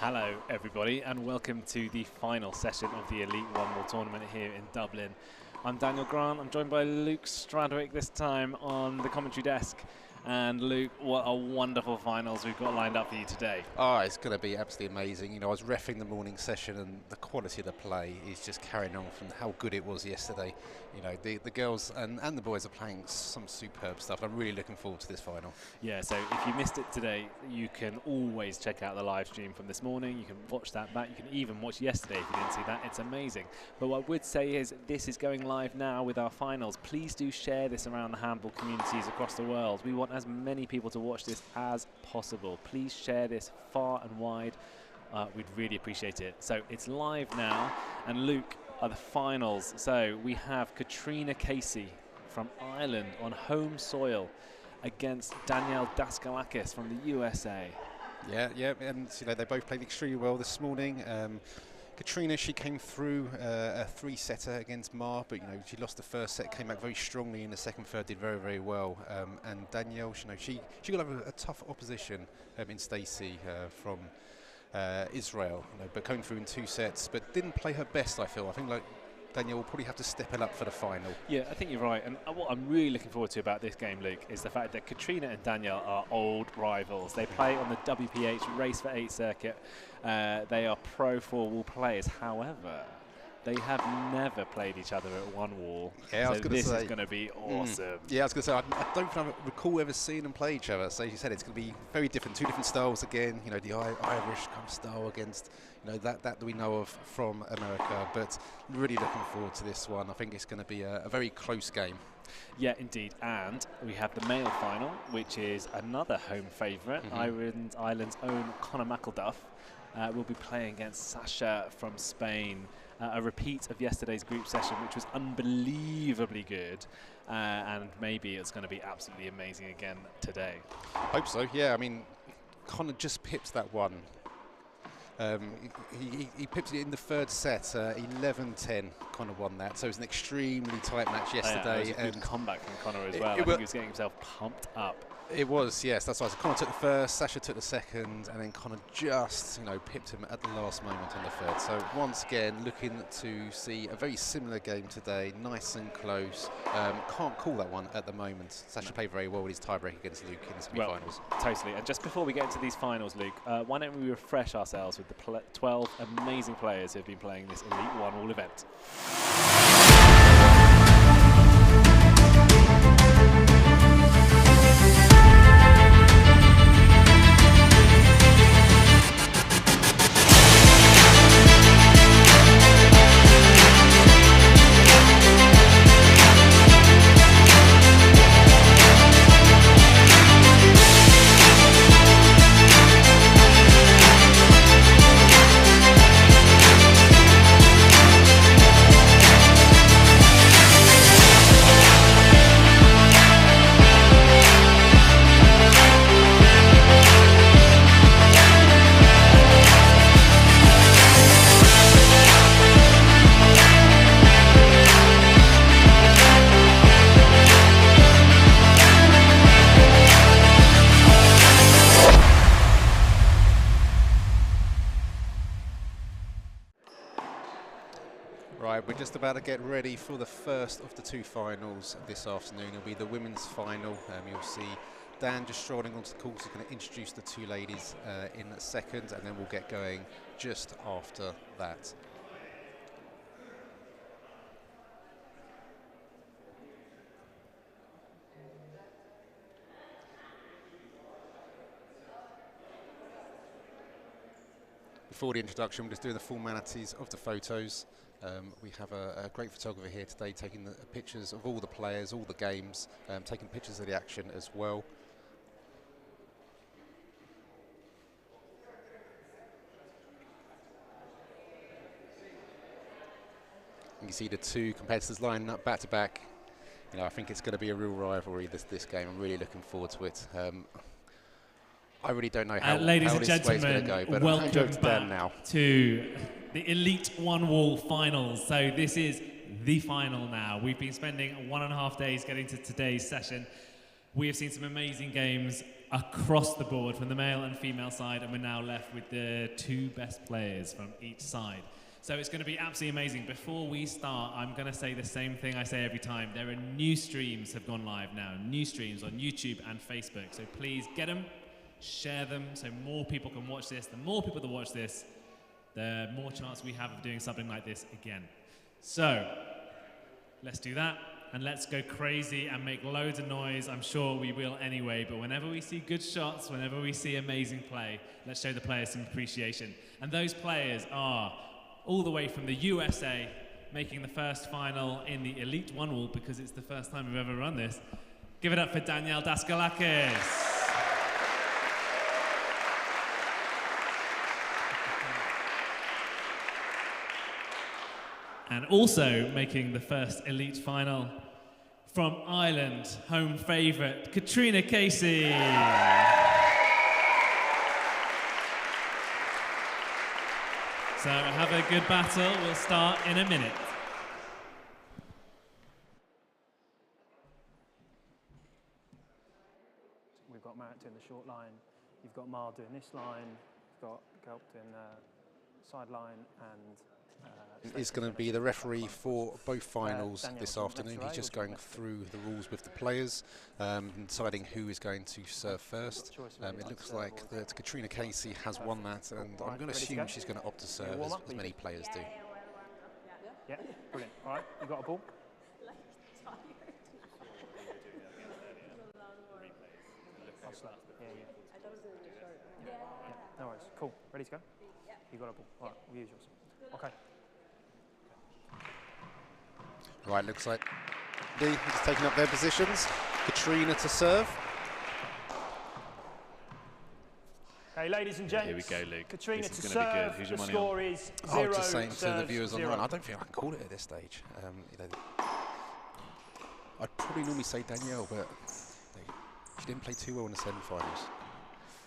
Hello everybody and welcome to the final session of the Euro1Wall tournament here in Dublin. I'm Daniel Grant, I'm joined by Luke Stradwick this time on the commentary desk. And Luke, what a wonderful finals we've got lined up for you today. Oh, it's going to be absolutely amazing. You know, I was reffing the morning session and the quality of the play is just carrying on from how good it was yesterday. You know, the girls and the boys are playing some superb stuff. I'm really looking forward to this final. Yeah, so if you missed it today, you can always check out the live stream from this morning. You can watch that back. You can even watch yesterday if you didn't see that. It's amazing. But what I would say is this is going live now with our finals. Please do share this around the handball communities across the world. We want as many people to watch this as possible. Please share this far and wide. We'd really appreciate it. So it's live now, and Luke, are the finals. So we have Katrina Casey from Ireland on home soil against Danielle Daskalakis from the USA. Yeah, and you know they both played extremely well this morning. Katrina, she came through a three-setter against Mar, but you know she lost the first set, came back very strongly in the second, third, did very, very well. And Danielle, you know, she got a tough opposition in Stacey from Israel, you know, but coming through in two sets, but didn't play her best. I feel. I think like Danielle will probably have to step it up for the final. Yeah, I think you're right. And what I'm really looking forward to about this game, Luke, is the fact that Katrina and Danielle are old rivals. They play on the WPH Race for 8 circuit. They are pro 4-wall players. However, they have never played each other at 1-wall. Yeah, so this is going to be awesome. Yeah, I was going to say, I don't think I recall ever seeing them play each other. So as you said, it's going to be very different, two different styles again. You know, the Irish kind of style against, you know, that we know of from America. But really looking forward to this one. I think it's going to be a very close game. Yeah, indeed. And we have the male final, which is another home favourite. Ireland's own Conor McElduff will be playing against Sasha from Spain. A repeat of yesterday's group session, which was unbelievably good, and maybe it's going to be absolutely amazing again today. Hope so. Yeah, I mean, Conor just pipped that one. He pipped it in the third set, 11-10. Conor won that, so it was an extremely tight match yesterday. It was a good comeback from Conor as well. I think he was getting himself pumped up. It was, yes, that's right. So Conor took the first, Sasha took the second, and then Conor just, you know, pipped him at the last moment on the third. So once again, looking to see a very similar game today, nice and close. Can't call that one at the moment. Sasha played very well with his tiebreak against Luke in the semi-finals. Totally. And just before we get into these finals, Luke, why don't we refresh ourselves with the 12 amazing players who have been playing this Euro1Wall event. Right, we're just about to get ready for the first of the two finals this afternoon. It'll be the women's final. You'll see Dan just strolling onto the court. He's going to introduce the two ladies in a second, and then we'll get going just after that. Before the introduction, we're just doing the formalities of the photos. We have a great photographer here today taking the pictures of all the players, all the games, taking pictures of the action as well. You can see the two competitors lining up back to back. You know, I think it's going to be a real rivalry this game. I'm really looking forward to it. I really don't know how ladies and this way is going gentlemen, to go, but welcome I'm going to Dan now. To the Euro1Wall finals. So this is the final now. We've been spending 1.5 days getting to today's session. We have seen some amazing games across the board from the male and female side, and we're now left with the 2 best players from each side. So it's going to be absolutely amazing. Before we start, I'm going to say the same thing I say every time. There are new streams have gone live now, new streams on YouTube and Facebook. So please get them, share them, so more people can watch this. The more people that watch this, the more chance we have of doing something like this again. So let's do that, and let's go crazy and make loads of noise. I'm sure we will anyway, but whenever we see good shots, whenever we see amazing play, let's show the players some appreciation. And those players are all the way from the USA, making the first final in the Elite 1 Wall, because it's the first time we've ever run this. Give it up for Danielle Daskalakis. And also making the first Elite final from Ireland, home favourite, Katrina Casey. So have a good battle. We'll start in a minute. We've got Marat doing the short line. You've got Mar doing this line. You've got Kelp doing the side line, and is going to be the referee for both finals this afternoon. He's just going through the rules with the players, deciding who is going to serve first. It looks like that Katrina Casey has won that, and I'm going to assume she's going to opt to serve, as many players do. Yeah, brilliant. All right, you got a ball? Yeah, no worries. Cool. Ready to go? You got a ball. All right, we'll use yours. Okay. Right, looks like they're just taking up their positions. Katrina to serve. Okay, ladies and gents. Here we go, Luke. Katrina this is to going to be serve. good. Who's your The money score on? is 0. Just saying to the viewers zero. online, I don't think I can call it at this stage. You know, I'd probably normally say Danielle, but she didn't play too well in the semi-finals.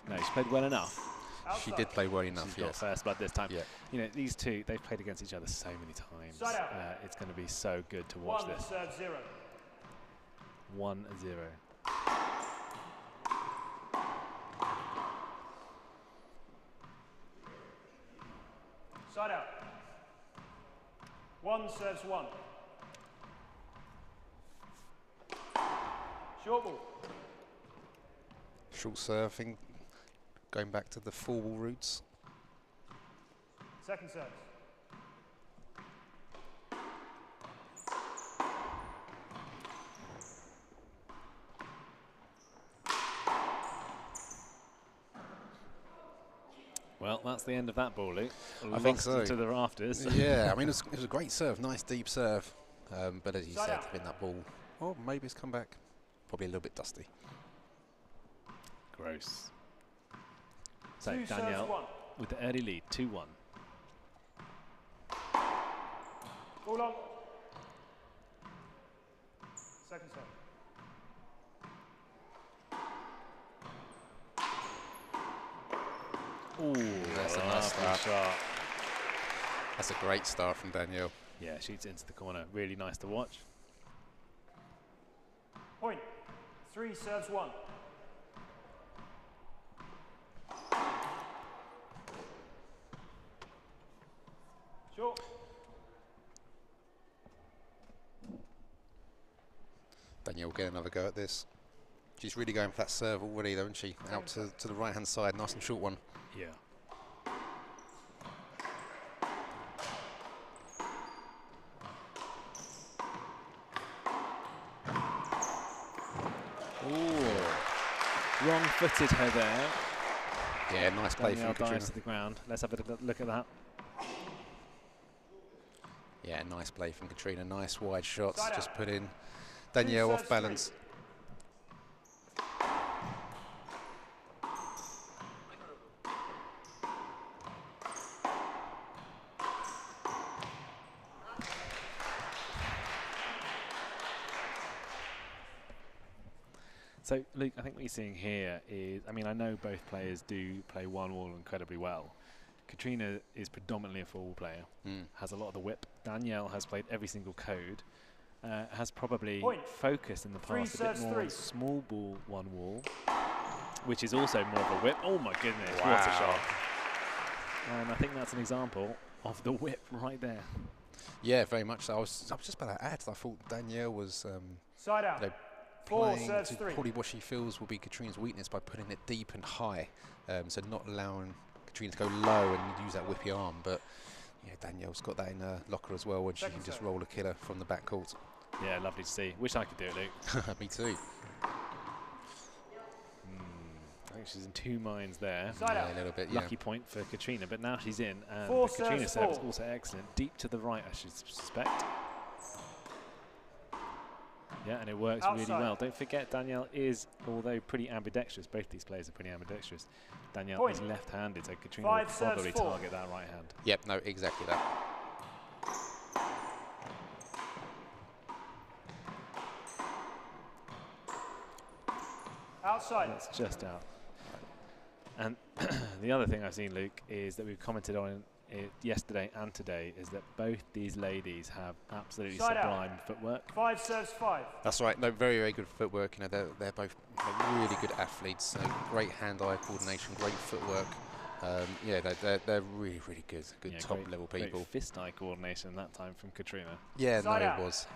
No, she played well enough. She did play well enough, She's got first blood this time. Yeah. You know, these two, they've played against each other so many times. It's going to be so good to watch this. 1-0. 1-0. Side out. 1 serves 1. Short ball. Short surfing, going back to the full ball roots. Second serves. Well, that's the end of that ball, Luke. I think so. To the rafters. Yeah, I mean, it was a great serve, nice deep serve. But as you said, I think that ball, oh, maybe it's come back. Probably a little bit dusty. Gross. So, 2 serves Danielle 1. with the early lead, 2-1. Ball long. Second serve. Ooh, That's a nice start. shot. That's a great start from Danielle. Yeah, shoots into the corner. Really nice to watch. Point. 3 serves 1. Short. Danielle will get another go at this. She's really going for that serve already, though, isn't she? Out to the right-hand side, nice and short one. Yeah. Ooh. Wrong-footed her there. Yeah, nice play Danielle from Katrina. dives to the ground. Let's have a look at that. Yeah, nice play from Katrina. Nice wide shots, just put in. Danielle off balance. So, Luke, I think what you're seeing here is, I mean, I know both players do play 1-wall incredibly well. Katrina is predominantly a 4-wall player, has a lot of the whip. Danielle has played every single code, has probably focused in the past a bit more on small ball 1-wall, which is also more of a whip. Oh my goodness, what a shot. And I think that's an example of the whip right there. Yeah, very much so. I was just about to add, I thought Danielle was side out. Playing to probably what she feels will be Katrina's weakness by putting it deep and high, so not allowing Katrina to go low and use that whippy arm. But yeah, Danielle's got that in her locker as well, when she can just roll a killer from the back court. Yeah, lovely to see. Wish I could do it, Luke. Me too. I think she's in two minds there. Yeah, a little bit, Lucky point for Katrina, but now she's in. And Katrina's serve is also excellent. Deep to the right, I should suspect. Yeah, and it works really well. Don't forget, Danielle is, although pretty ambidextrous, both these players are pretty ambidextrous. Danielle is left-handed, so Katrina will probably target that right hand. Yep, no, exactly that. Outside. That's just out. And the other thing I've seen, Luke, is that we've commented on it yesterday and today, is that both these ladies have absolutely sublime footwork. 5 serves 5. That's right. No, very, very good footwork. You know, they're both really good athletes. Great hand-eye coordination, great footwork. Yeah, they're really, really good. Good top-level people. Great fist-eye coordination that time from Katrina. Yeah, no, it was.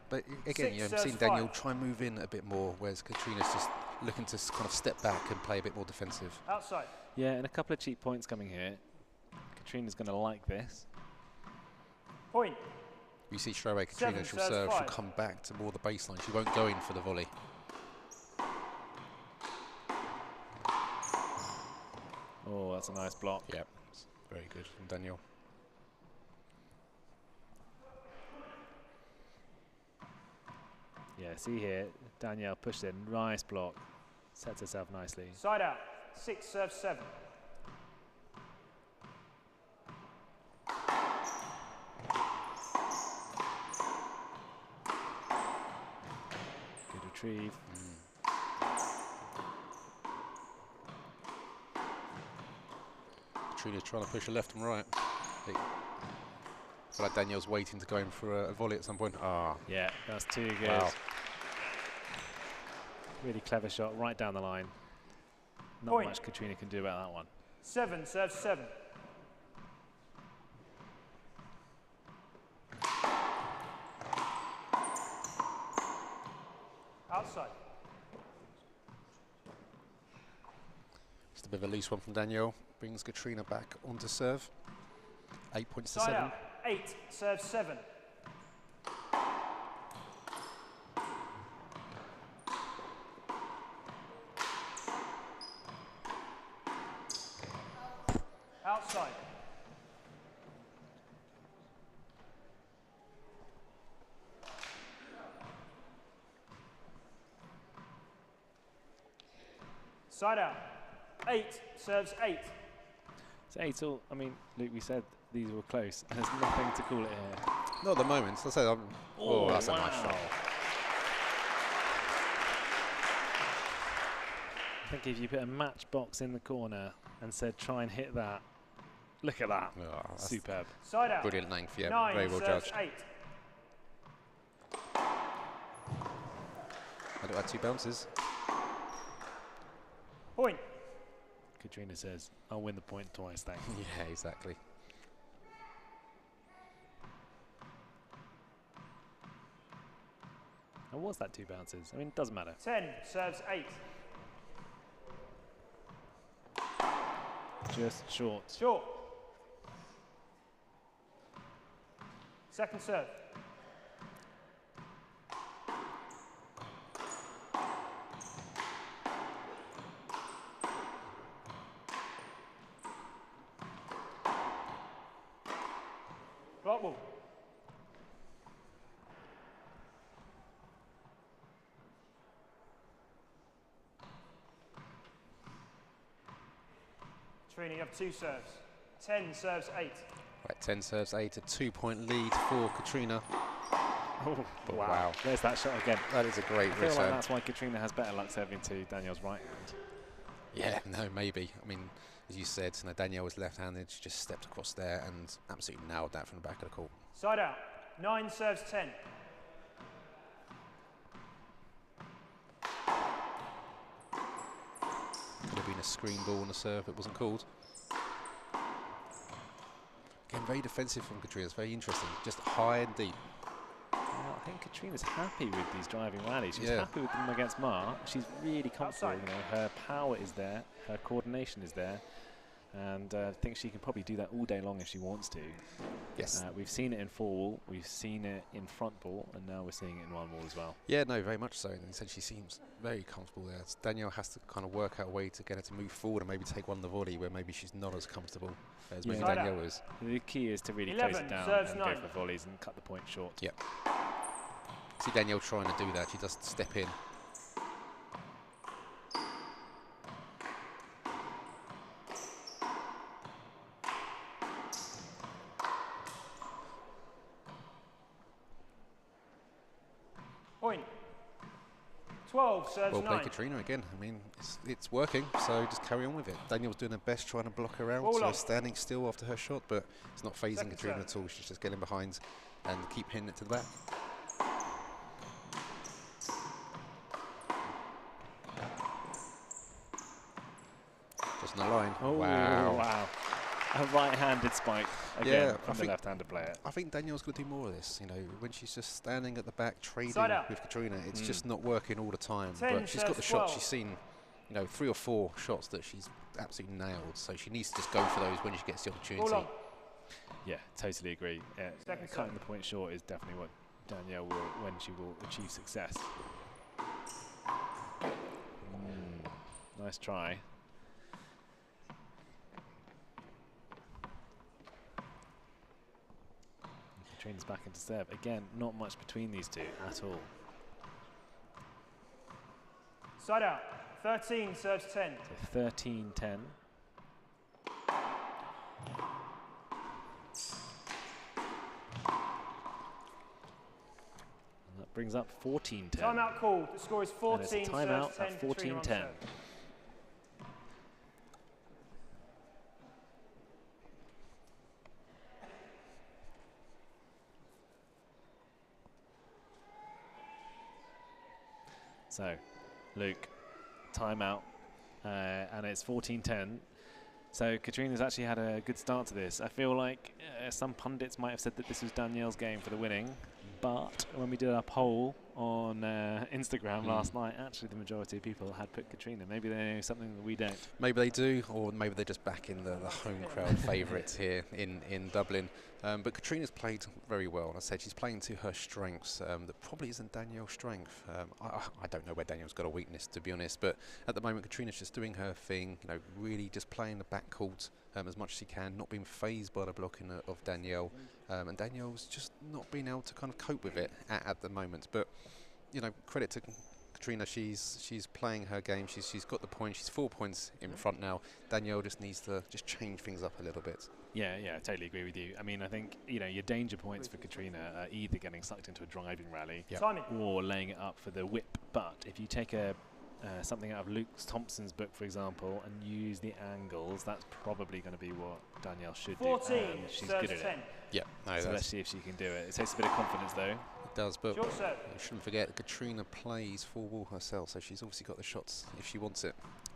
But again, you've seen Danielle try and move in a bit more, whereas Katrina's just looking to kind of step back and play a bit more defensive. Outside. Yeah, and a couple of cheap points coming here. Katrina's going to like this. Point. You see straight away Katrina, she'll serve, she'll come back to more the baseline. She won't go in for the volley. Oh, that's a nice block. Yep, it's very good from Danielle. Yeah, see here, Danielle pushed in, nice block, sets herself nicely. Side out, 6 serves 7. Good retrieve. Katrina's trying to push her left and right. I feel like Danielle's waiting to go in for a volley at some point. Yeah, that's too good. Wow. Really clever shot, right down the line. Not much Katrina can do about that one. 7 serves 7. Outside. Just a bit of a loose one from Danielle. Brings Katrina back onto serve. 8 points to 7. Out. 8 serves 7. Outside. Side out. 8 serves 8. So 8 all, I mean, Luke, we said these were close, and there's nothing to call it here. Not at the moment. So I say, that's a nice shot. I think if you put a matchbox in the corner and said try and hit that, look at that. Oh, superb. Side out. Brilliant length, yeah, 9 very well judged. 8. I do add 2 bounces. Point. Katrina says, I'll win the point twice, thanks. Yeah, exactly. And what's that 2 bounces? I mean, it doesn't matter. 10 serves 8. Just short. Short. Second serve. Block ball. Trina, you have 2 serves. 10 serves 8. Right, 10 serves 8, a 2-point lead for Katrina. Oh, wow. There's that shot again. That is a great I feel return. like that's why Katrina has better luck serving to Danielle's right hand. Yeah, no, maybe. I mean, as you said, Danielle was left-handed. She just stepped across there and absolutely nailed that from the back of the court. Side out. 9 serves 10. been a screen ball on the serve. It wasn't called. Again, very defensive from Katrina. It's very interesting. Just high and deep. Well, I think Katrina's happy with these driving rallies. She's happy with them against Mar. She's really comfortable. You know, her power is there, her coordination is there, and I think she can probably do that all day long if she wants to. Yes. We've seen it in 4-wall, we've seen it in front ball, and now we're seeing it in 1-wall as well. Yeah, no, very much so. And said she seems very comfortable there. Danielle has to kind of work out a way to get her to move forward and maybe take one of the volley where maybe she's not as comfortable as maybe Danielle is. The key is to really 11, close it down and go for volleys and cut the point short. Yep. See Danielle trying to do that. She does step in. Point. 12, serves Well 9. played, Katrina, again. I mean, it's working, so just carry on with it. Danielle's doing her best trying to block her out, so standing still after her shot, but it's not phasing Katrina at all. She's just getting behind and keep hitting it to the back. Just on the line. Oh, wow. A right-handed spike again from the left-handed player. I think Danielle's going to do more of this. You know, when she's just standing at the back trading with Katrina, it's just not working all the time. But she's got the shots. She's seen, you know, 3 or 4 shots that she's absolutely nailed. So she needs to just go for those when she gets the opportunity. Yeah, totally agree. Cutting the point short is definitely what Danielle will, when she will achieve success. Nice try. Katrina's back into serve. Again, not much between these two at all. Side out. 13, serves 10. So 13-10. That brings up 14-10. Timeout called. The score is 14, timeout serves 10. at 14-10. So, Luke, timeout, and it's 14-10. So Katrina's actually had a good start to this. I feel like some pundits might have said that this was Danielle's game for the winning, but when we did our poll on Instagram last night, actually the majority of people had put Katrina. Maybe they know something that we don't. Maybe they do, or maybe they're just backing the home crowd favourites here in Dublin. But Katrina's played very well. I said she's playing to her strengths. That probably isn't Danielle's strength. I don't know where Danielle's got a weakness, to be honest. But at the moment, Katrina's just doing her thing. You know, really just playing the back court as much as she can, not being phased by the blocking of Danielle. And Danielle's just not being able to kind of cope with it at the moment. But you know, credit to Katrina, she's playing her game. She's got the point. She's 4 points in front now. Danielle just needs to just change things up a little bit. Yeah, I totally agree with you. I mean, I think, you know, your danger points for Katrina are either getting sucked into a driving rally or laying it up for the whip. But if you take something out of Luke Thompson's book, for example, and use the angles, that's probably going to be what Danielle should 14, do. And she's good at 10. it. Yeah, no, so let's see if she can do it. It takes a bit of confidence, though. It does, but you shouldn't forget Katrina plays 4-wall herself, so she's obviously got the shots if she wants it.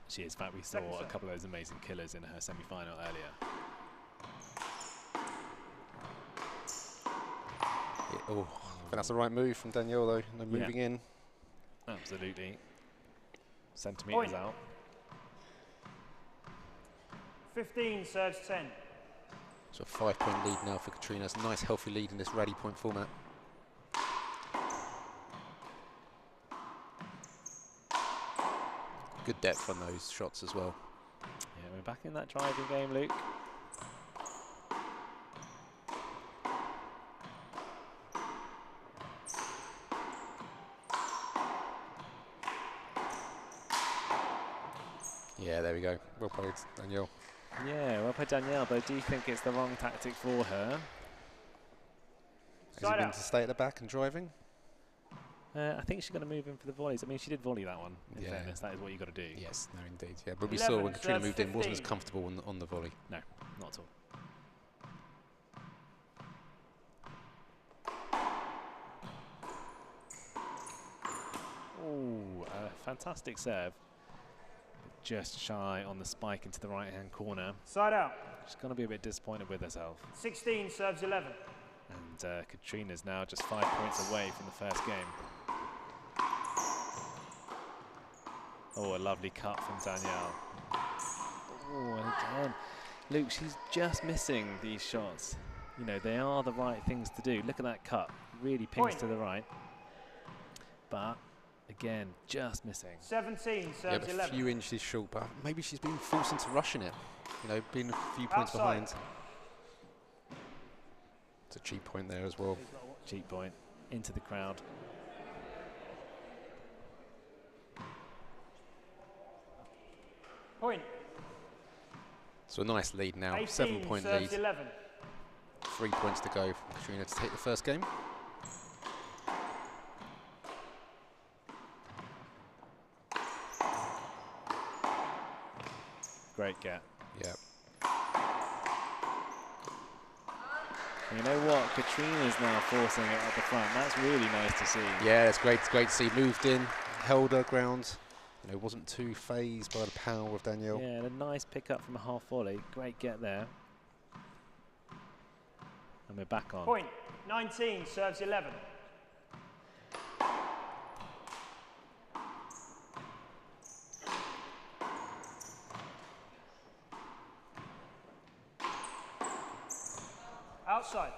She is. In fact, we saw a couple of those amazing killers in her semi-final earlier. Oh, I think that's the right move from Danielle, though. No moving in. Absolutely. Centimetres out. 15, serves 10. So a 5-point lead now for Katrina. It's a nice, healthy lead in this rally point format. Good depth on those shots as well. Yeah, we're back in that driving game, Luke. Yeah, there we go. Well played, Danielle. Yeah, well played, Danielle, but I do think it's the wrong tactic for her. Has it been to stay at the back and driving? I think she's going to move in for the volleys. I mean, she did volley that one, in fairness. That is what you've got to do. Yes, no, indeed. Yeah, but we saw when Katrina moved in, wasn't as comfortable on the volley. No, not at all. Oh, a fantastic serve. just shy on the spike into the right-hand corner. Side out. She's going to be a bit disappointed with herself. 16 serves 11. And Katrina's now just 5 points away from the first game. Oh, a lovely cut from Danielle. Oh, and again, Luke, she's just missing these shots. You know, they are the right things to do. Look at that cut. Really pings to the right. But, again, just missing. 17 serves 11. A few inches short, but maybe she's been forced into rushing it. You know, being a few points behind. It's a cheap point there as well. Cheap point into the crowd. Point. So a nice lead now, 7-point lead. 11. 3 points to go for Katrina to take the first game. Great get. Yeah. You know what? Katrina's now forcing it at the front. That's really nice to see. Yeah, it's great to see. Moved in, held her ground. You know, wasn't too phased by the power of Danielle. Yeah, and a nice pick up from a half volley. Great get there. And we're back on. Point. 19 serves 11. Outside.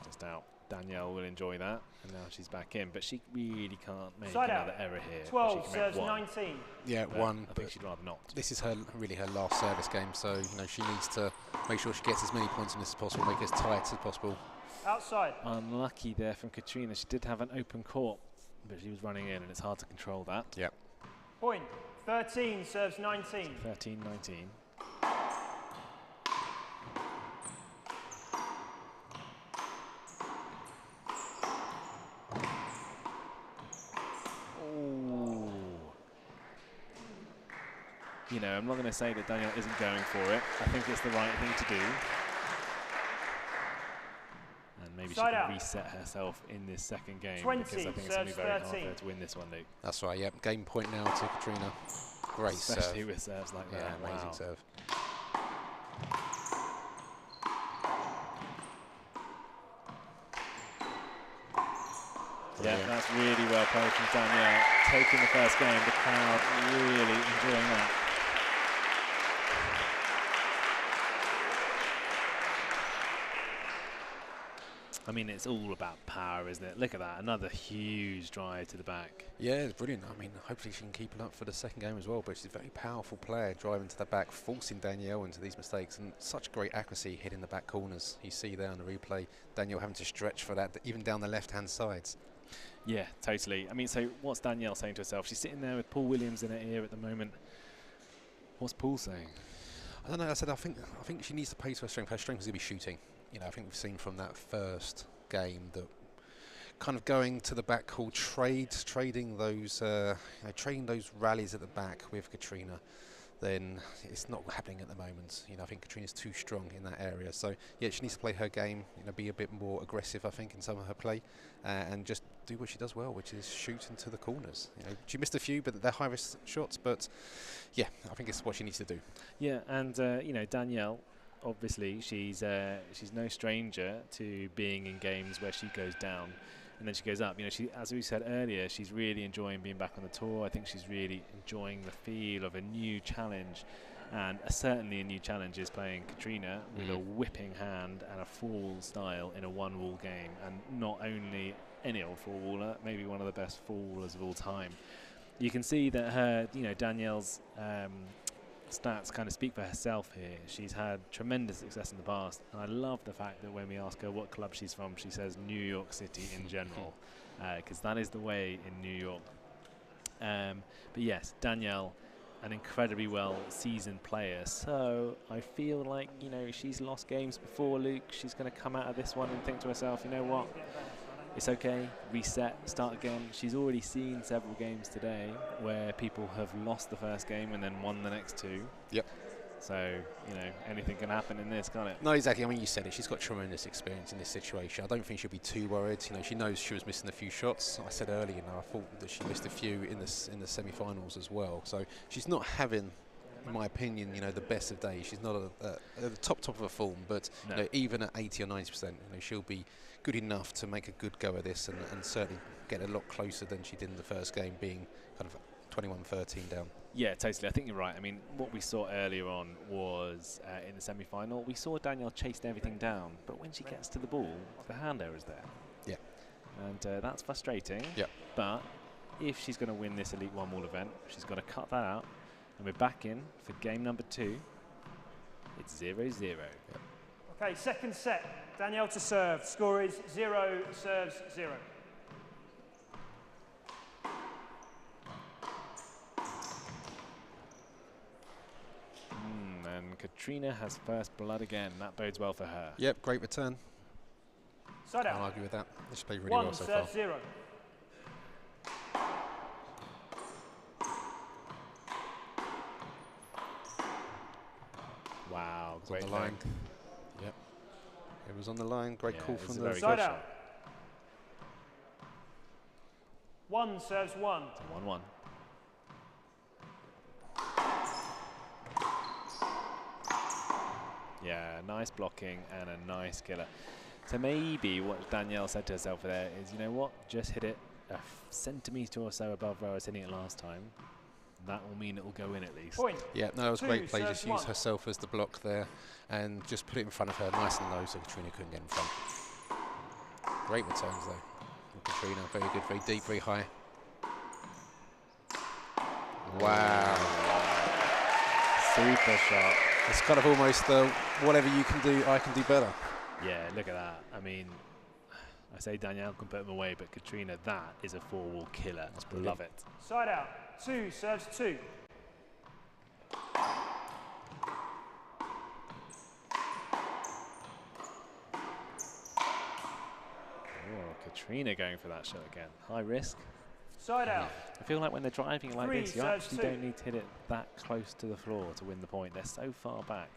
Just out. Danielle will enjoy that. And now she's back in. But she really can't make Side another out. error here. 12 She can make serves one. 19. Yeah, But one. I think she'd rather not. This is really her last service game, so you know she needs to make sure she gets as many points in this as possible, make it as tight as possible. Outside. Unlucky there from Katrina. She did have an open court, but she was running in, and it's hard to control that. Yeah. Point. 13 serves 19. 13-19. You know, I'm not going to say that Danielle isn't going for it. I think it's the right thing to do. And maybe Side she can out. reset herself in this second game. 20 because I think it's going to be very hard for her serves to win this one, Luke. That's right, yep. Game point now to Katrina. Great Especially serve. with serves like Yeah, that. amazing Wow. serve. Yeah, that's really well played from Danielle. Taking the first game, the crowd really enjoying that. I mean, it's all about power, isn't it? Look at that, another huge drive to the back. Yeah, it's brilliant. I mean, hopefully she can keep it up for the second game as well, but she's a very powerful player, driving to the back, forcing Danielle into these mistakes, and such great accuracy hitting the back corners. You see there on the replay, Danielle having to stretch for that, even down the left-hand sides. Yeah, totally. I mean, so what's Danielle saying to herself? She's sitting there with Paul Williams in her ear at the moment. What's Paul saying? I don't know. I think she needs to play to her strength. Her strength is going to be shooting. You know, I think we've seen from that first game that kind of going to the back call trading those trading those rallies at the back with Katrina. Then it's not happening at the moment. You know, I think Katrina's too strong in that area. So yeah, she needs to play her game. You know, be a bit more aggressive. I think in some of her play, and just do what she does well, which is shoot into the corners. You know, she missed a few, but they're high risk shots. But yeah, I think it's what she needs to do. Yeah, and you know, Danielle, obviously she's no stranger to being in games where she goes down and then she goes up. You know, she, as we said earlier, she's really enjoying being back on the tour. I think she's really enjoying the feel of a new challenge, and certainly a new challenge is playing Katrina with a whipping hand and a full style in a one-wall game, and not only any old four-waller, maybe one of the best four-wallers of all time. You can see that her, you know, Danielle's stats kind of speak for herself here. She's had tremendous success in the past, and I love the fact that when we ask her what club she's from, she says New York City in general, because that is the way in New York. But yes, Danielle, an incredibly well seasoned player, so I feel like, you know, she's lost games before, Luke. She's going to come out of this one and think to herself, you know what, it's okay, reset, start again. She's already seen several games today where people have lost the first game and then won the next two. Yep. So, you know, anything can happen in this, can't it? No, exactly. I mean, you said it. She's got tremendous experience in this situation. I don't think she'll be too worried. You know, she knows she was missing a few shots. I said earlier, you know, I thought that she missed a few in the semi-finals as well. So she's not having, in my opinion, you know, the best of days. She's not at the top of her form, but No. you know, even at 80 or 90%, you know, she'll be good enough to make a good go at this and certainly get a lot closer than she did in the first game, being kind of 21-13 down. Yeah, totally. I think you're right. I mean, what we saw earlier on was in the semi-final, we saw Danielle chasing everything down, but when she gets to the ball, the hand error is there. Yeah. And that's frustrating. Yeah. But if she's going to win this Euro1Wall event, she's got to cut that out. And we're back in for game number 2. It's 0-0. Yeah. Okay, second set. Danielle to serve. Score is 0 serves 0. And Katrina has first blood again. That bodes well for her. Yep, great return. Side Can't out. argue with that. She's played really 1 well so far. serves 0. Wow, It's great on the line. length. Yep. It was on the line. Great Yeah, call it was from a the very Side good out. shot. 1 serves 1. It's a 1-1. Yeah, nice blocking and a nice killer. So maybe what Danielle said to herself there is, you know what, just hit it a centimetre or so above where I was hitting it last time. That will mean it will go in at least. Point. Yeah, no, that was 2 great play. serves Just use 1. herself as the block there and just put it in front of her nice and low so Katrina couldn't get in front. Great returns though. From Katrina, very good, very deep, very high. Wow. Super shot. It's kind of almost whatever you can do, I can do better. Yeah, look at that. I mean, I say Danielle can put them away, but Katrina, that is a 4-wall killer. That's brilliant. Love it. Side out. 2 serves 2. Oh, Katrina going for that shot again. High risk. Side out. I feel like when they're driving like 3 this, you serves actually 2. don't need to hit it that close to the floor to win the point. They're so far back.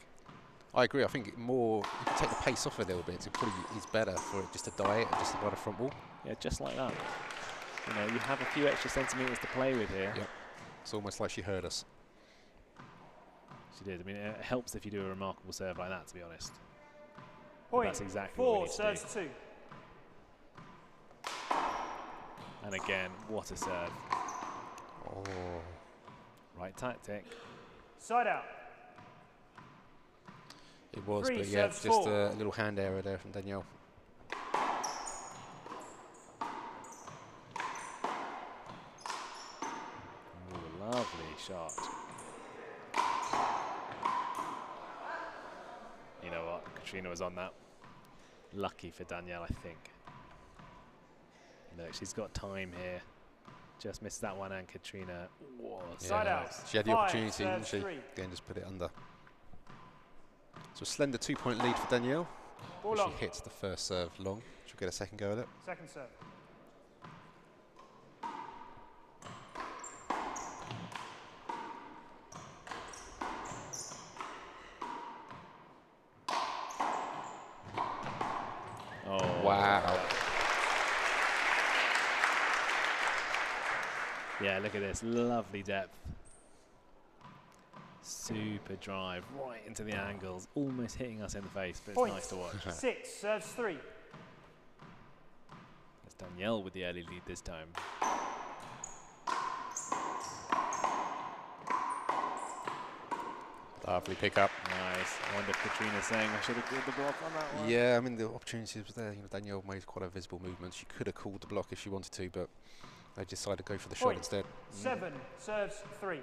I agree. I think more, you can take the pace off a little bit. It probably is better for it just to die it just above the front wall. Yeah, just like that. You know, you have a few extra centimetres to play with here. Yep. It's almost like she heard us. She did. I mean, it helps if you do a remarkable serve like that, to be honest. But Point. that's exactly what we 4 need to serves do. 2. And again, what a serve. Oh. Right tactic. Side out. It was, 3 but yeah, serves just 4. a little hand error there from Danielle. Ooh, lovely shot. You know what? Katrina was on that. Lucky for Danielle, I think. Look, she's got time here. Just missed that one, and Katrina was Side out. She had the 5 opportunity, didn't serves she? 3. Again, just put it under. So a slender 2-point lead for Danielle. Ball She long. hits the first serve long. She'll get a second go at it. Second serve. Oh, Wow. yeah, look at this. Lovely depth. Super drive right into the angles, almost hitting us in the face, but it's Point. nice to watch. 6 serves 3. It's Danielle with the early lead this time. Lovely pick up. Nice. I wonder if Katrina's saying I should have called the block on that one. Yeah, I mean, the opportunity was there. You know, Danielle made quite a visible movement. She could have called the block if she wanted to, but they decided to go for the shot Point. instead. 7 serves 3.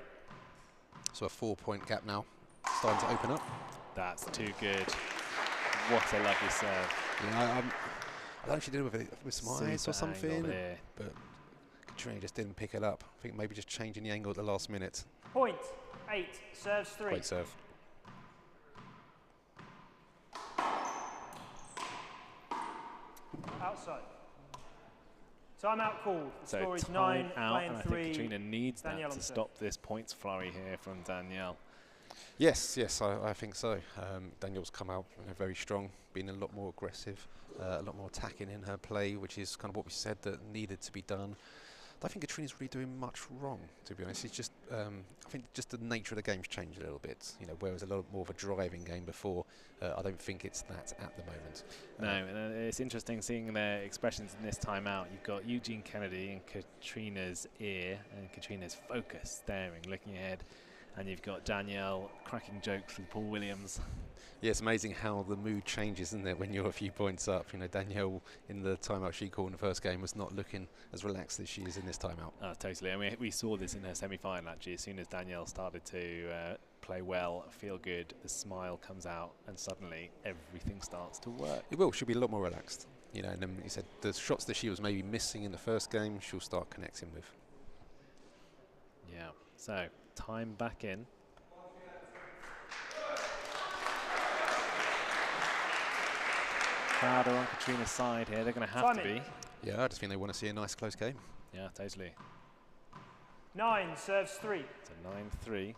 So a 4-point gap now, starting to open up. That's too good. What a lovely serve. Yeah, I don't know if she did it with some eyes or Super angle something, here. but Katrina just didn't pick it up. I think maybe just changing the angle at the last minute. Point. 8 serves 3. Great serve. Outside. Timeout called. The So score is time 9, out, playing and I 3. think Katrina needs Danielle that on to serve. stop this points flurry here from Danielle. Yes, yes, I think so. Daniel's come out very strong, been a lot more aggressive, a lot more attacking in her play, which is kind of what we said that needed to be done. I don't think Katrina's really doing much wrong, to be honest. It's just, I think just the nature of the game's changed a little bit. You know, whereas a lot more of a driving game before, I don't think it's that at the moment. No, and it's interesting seeing their expressions in this timeout. You've got Eugene Kennedy in Katrina's ear and Katrina's focus, staring, looking ahead. And you've got Danielle cracking jokes with Paul Williams. Yeah, it's amazing how the mood changes, isn't it, when you're a few points up. You know, Danielle in the timeout she called in the first game was not looking as relaxed as she is in this timeout. Oh, totally. I mean, we saw this in her semi-final actually. As soon as Danielle started to play well, feel good, the smile comes out, and suddenly everything starts to work. It will. She'll be a lot more relaxed. You know, and then he said the shots that she was maybe missing in the first game, she'll start connecting with. Yeah. So time back in. Crowd are on Katrina's side here. They're going to have to be. Yeah, I just think they want to see a nice close game. Yeah, totally. 9 serves 3. It's a 9-3.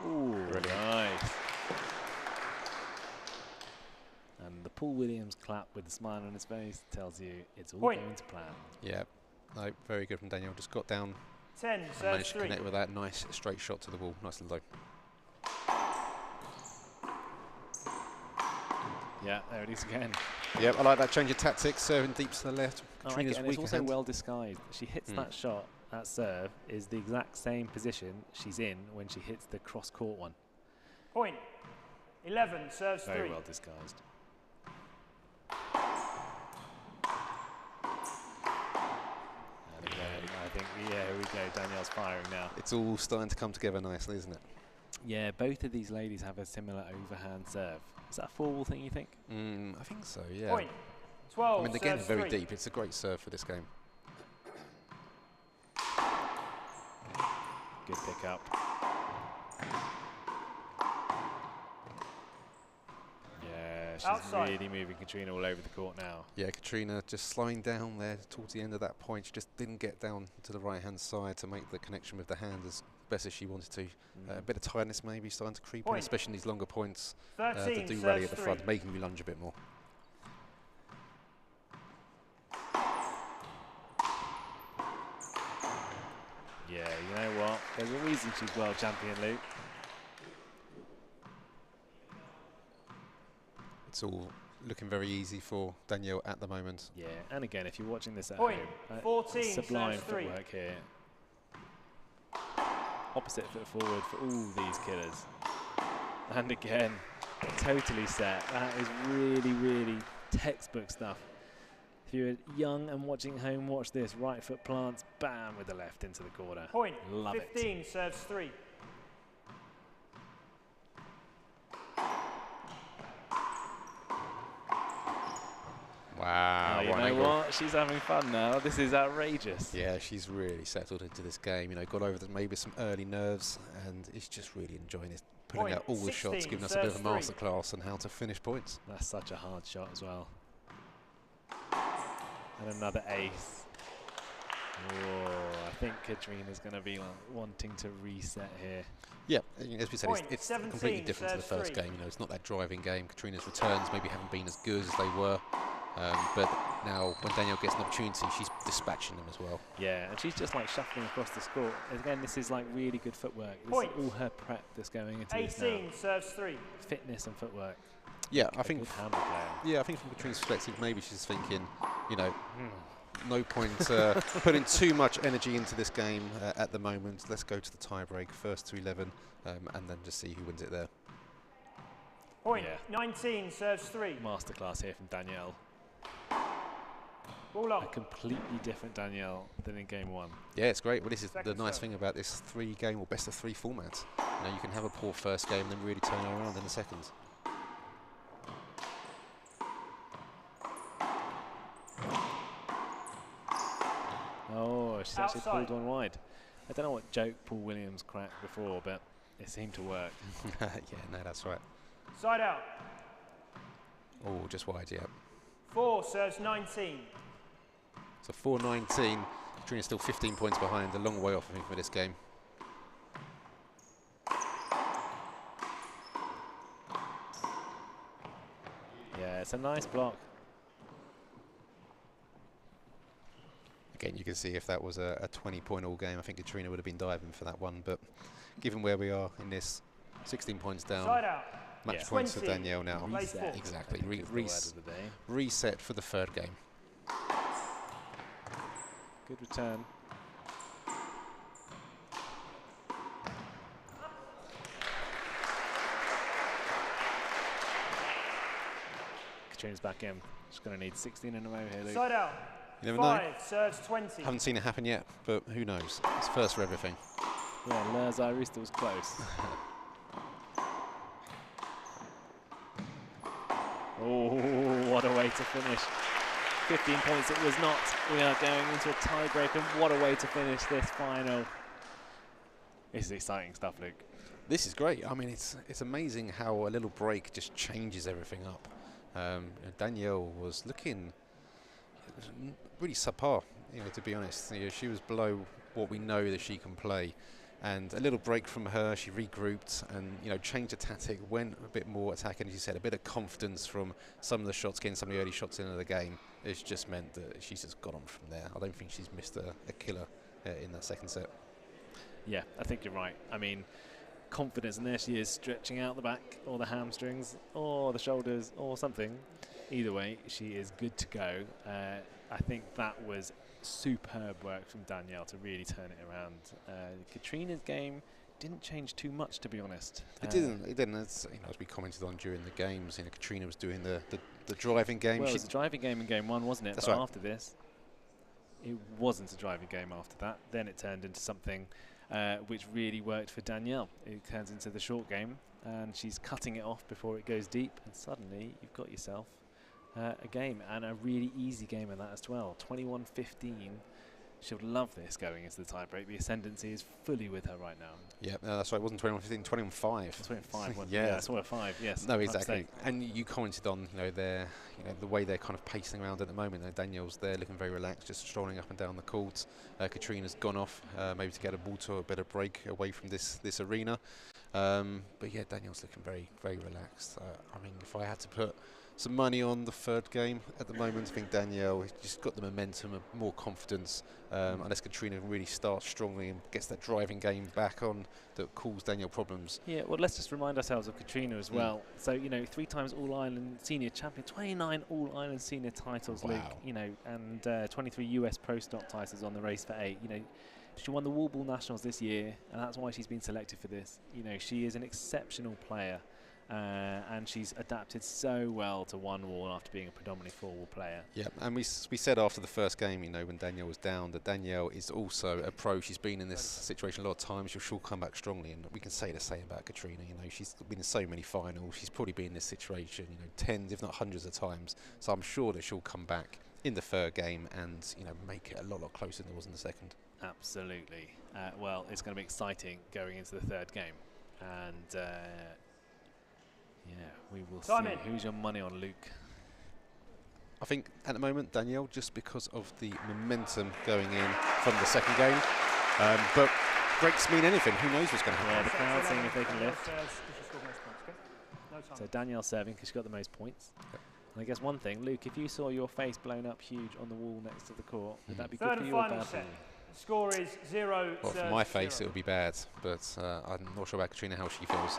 Ooh, nice. And the Paul Williams clap with a smile on his face tells you it's all going to plan. Yeah, no, very good from Danielle. Just got down 10 and serves managed 3. to connect with that nice straight shot to the wall, nice and low. Yeah, there it is again. Yep, I like that change of tactics, serving deep to the left. Katrina's and it's weaker also hand. well disguised. She hits that shot, that serve is the exact same position she's in when she hits the cross-court one. Point. 11 serves 3. Very well disguised. And again, I think, yeah, here we go. Danielle's firing now. It's all starting to come together nicely, isn't it? Yeah, both of these ladies have a similar overhand serve. Is that a 4-wall thing, you think? I think so, yeah. Point. 12 I mean, again, serves very 3. deep. It's a great serve for this game. Good pick up. Yeah, she's Outside. really moving Katrina all over the court now. Yeah, Katrina just slowing down there towards the end of that point. She just didn't get down to the right-hand side to make the connection with the hand as best as she wanted to. A bit of tiredness maybe starting to creep in, especially in these longer points. 13 to do serves rally at the 3. front, making you lunge a bit more. Yeah, you know what? There's a reason she's world champion, Luke. It's all looking very easy for Danielle at the moment. Yeah, and again, if you're watching this at Point. home, 14 sublime serves 3. footwork here. Opposite foot forward for all these killers. And again, totally set. That is really, really textbook stuff. If you're young and watching at home, watch this. Right foot plants, bam, with the left into the corner. Point. Love 15 it. serves 3. Wow. Oh, you know what? She's having fun now. This is outrageous. Yeah, she's really settled into this game. You know, got over maybe some early nerves, and is just really enjoying it. Putting out all the shots, giving us a bit of a masterclass on how to finish points. That's such a hard shot as well. And another ace. Oh, I think Katrina's going to be wanting to reset here. Yeah, as we said, it's 17 completely different to the first game. You know, it's not that driving game. Katrina's returns maybe haven't been as good as they were. But now when Danielle gets an opportunity, she's dispatching them as well. Yeah, and she's just like shuffling across the court. Again, this is like really good footwork. This is all her prep that's going into this now. 18 serves 3. Fitness and footwork. Yeah, I think. Handle player. Yeah, I think from Katrina's perspective, maybe she's thinking, you know, no point putting too much energy into this game at the moment. Let's go to the tie-break, first to 11, and then just see who wins it there. Point. 19 serves 3. Masterclass here from Danielle. Ball up. A completely different Danielle than in game 1. Yeah, it's great. Well, this is Second the nice serve. thing about this 3-game or best-of-3 format. You know, you can have a poor first game and then really turn it around in the second. Oh, she's actually Outside. pulled one wide. I don't know what joke Paul Williams cracked before, but it seemed to work. Yeah, no, that's right. Side out. Oh, just wide, yeah. 4 serves 19. So 4-19. Katrina's still 15 points behind, a long way off, I think, for this game. Yeah, it's a nice block. Again, you can see if that was a 20-point all game, I think Katrina would have been diving for that one. But given where we are in this, 16 points down, match points for Danielle now. Reset. Exactly. Reset for the third game. Good return. Katrina's back in. She's going to need 16 in a row here, Luke. Side out. You never 5 know. serves 20. Haven't seen it happen yet, but who knows? It's first for everything. Yeah, Lurs Iris was close. Oh, what a way to finish. 15 points it was not. We are going into a tiebreak, and what a way to finish this final. This is exciting stuff, Luke. This is great. I mean, it's amazing how a little break just changes everything up. Danielle was looking really subpar, to be honest. She was below what we know that she can play. And a little break from her, she regrouped and changed the tactic, went a bit more attacking, as you said, a bit of confidence from some of the shots, getting some of the early shots into the game. It's just meant that she's just got on from there. I don't think she's missed a killer in that second set. Yeah, I think you're right. I mean, confidence, and there she is stretching out the back or the hamstrings or the shoulders or something. Either way, she is good to go. I think that was superb work from Danielle to really turn it around. Katrina's game didn't change too much, to be honest. It didn't. As we commented on during the games, Katrina was doing the driving game. Well, it was a driving game in game one, wasn't it? That's but right. After this, it wasn't a driving game after that. Then it turned into something which really worked for Danielle. It turns into the short game, and she's cutting it off before it goes deep, and suddenly you've got yourself a game, and a really easy game in that as well. 21-15. She'll love this going into the tiebreak. The ascendancy is fully with her right now. Yeah, that's right. It wasn't 21-15, 21-5. 21-5. Yeah, that's what a 5. Yes. No, exactly. And you commented on their the way they're kind of pacing around at the moment. Danielle's there looking very relaxed, just strolling up and down the court. Katrina's gone off maybe to get a ball to a better break away from this arena. But yeah, Danielle's looking very, very relaxed. I mean, if I had to put some money on the third game at the moment, I think Danielle has just got the momentum and more confidence, unless Katrina really starts strongly and gets that driving game back on that causes Danielle problems. Yeah, well, let's just remind ourselves of Katrina as well. So, 3 times All-Ireland Senior Champion, 29 All-Ireland Senior titles, wow. Luke, and 23 US Pro Stock titles on the race for 8. She won the Wall Ball Nationals this year, and that's why she's been selected for this. She is an exceptional player. And she's adapted so well to one wall after being a predominantly 4-wall player. Yeah, and we said after the first game, when Danielle was down, that Danielle is also a pro. She's been in this situation a lot of times. She'll come back strongly, and we can say the same about Katrina. She's been in so many finals. She's probably been in this situation, tens, if not hundreds of times. So I'm sure that she'll come back in the third game and make it a lot closer than it was in the second. Absolutely. Well, it's going to be exciting going into the third game, and. Yeah, we will see. Who's your money on, Luke? I think at the moment, Danielle, just because of the momentum going in from the second game. But breaks mean anything. Who knows what's going to happen? Yeah, the crowd seeing if they can lift. So Danielle serving because she got the most points. Yep. And I guess one thing, Luke, if you saw your face blown up huge on the wall next to the court, would that be good for you or bad for you? The score is 0. Well, for my face, it would be bad. But I'm not sure about Katrina, how she feels.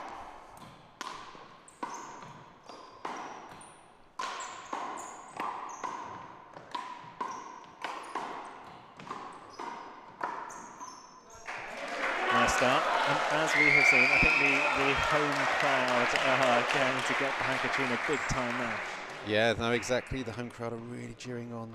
Start. And as we have seen, I think the home crowd are going to get behind Katrina big time now. Yeah, no, exactly. The home crowd are really cheering on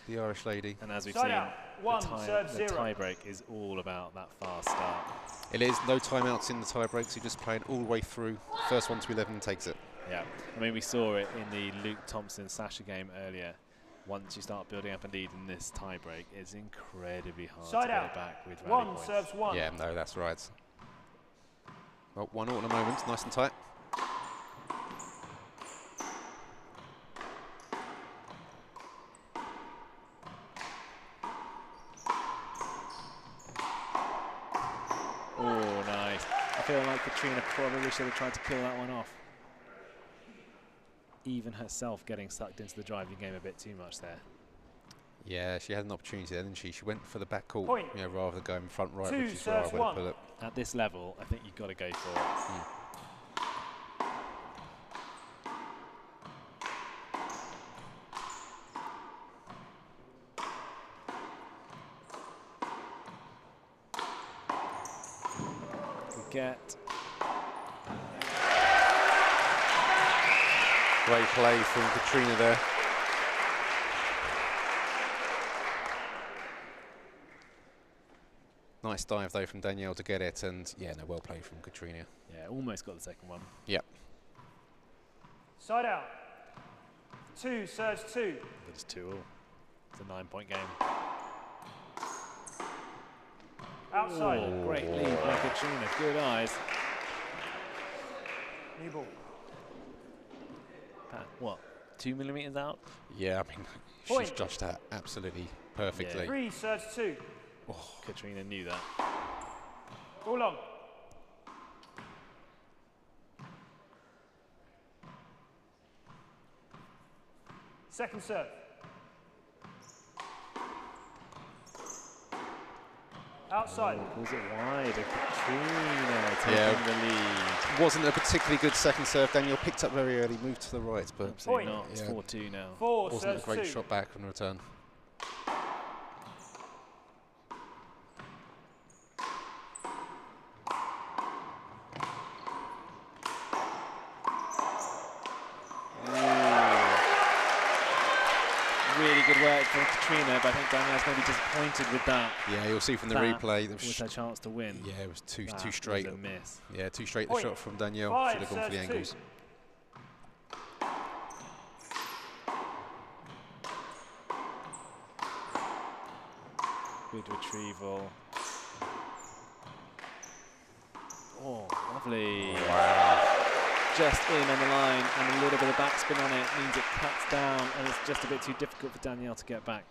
the Irish lady. And as we've seen, the tie-break is all about that fast start. It is. No timeouts in the tie-break, so you're just playing all the way through. First 1 to 11 takes it. Yeah. I mean, we saw it in the Luke Thompson-Sasha game earlier. Once you start building up a lead in this tie-break, it's incredibly hard to go back with rally points. Serves 1. Yeah, no, that's right. Well, 1-0 at the moment, nice and tight. Oh, nice. I feel like Katrina probably should have tried to kill that one off. Even herself getting sucked into the driving game a bit too much there. Yeah, she had an opportunity there, didn't she? She went for the back court, Point. you know, rather than going front right, 2 which is where I serves would have 1. put it. At this level, I think you've got to go for it. Good get. Great play from Katrina there. Nice dive though from Danielle to get it, and yeah, no, well played from Katrina. Yeah, almost got the second one. Yep. Side out. 2 serves 2. But it's 2-all. It's a 9-point game. Outside. Oh, great lead by Katrina. Good eyes. New ball. What? 2 millimeters out? Yeah, I mean, Point. she's judged that absolutely perfectly. 3 serves 2. Katrina knew that. Ball long. Second serve. Outside. Was it wide? And Katrina taking the lead. Wasn't a particularly good second serve. Danielle picked up very early, moved to the right, but Absolutely Point. not. It's Yeah. 4-2 now. 4 wasn't a serves great 2. shot back on return. Really good work from Katrina, but I think Danielle's maybe disappointed with that. Yeah, you'll see from the That replay. was her chance to win. Yeah, it was too That straight. was a miss. Yeah, too straight the Point. shot from Danielle. 5 Should have gone for the serves 2. angles. Good retrieval. Oh, lovely. Wow. Just in on the line, and a little bit of backspin on it means it cuts down, and it's just a bit too difficult for Danielle to get back.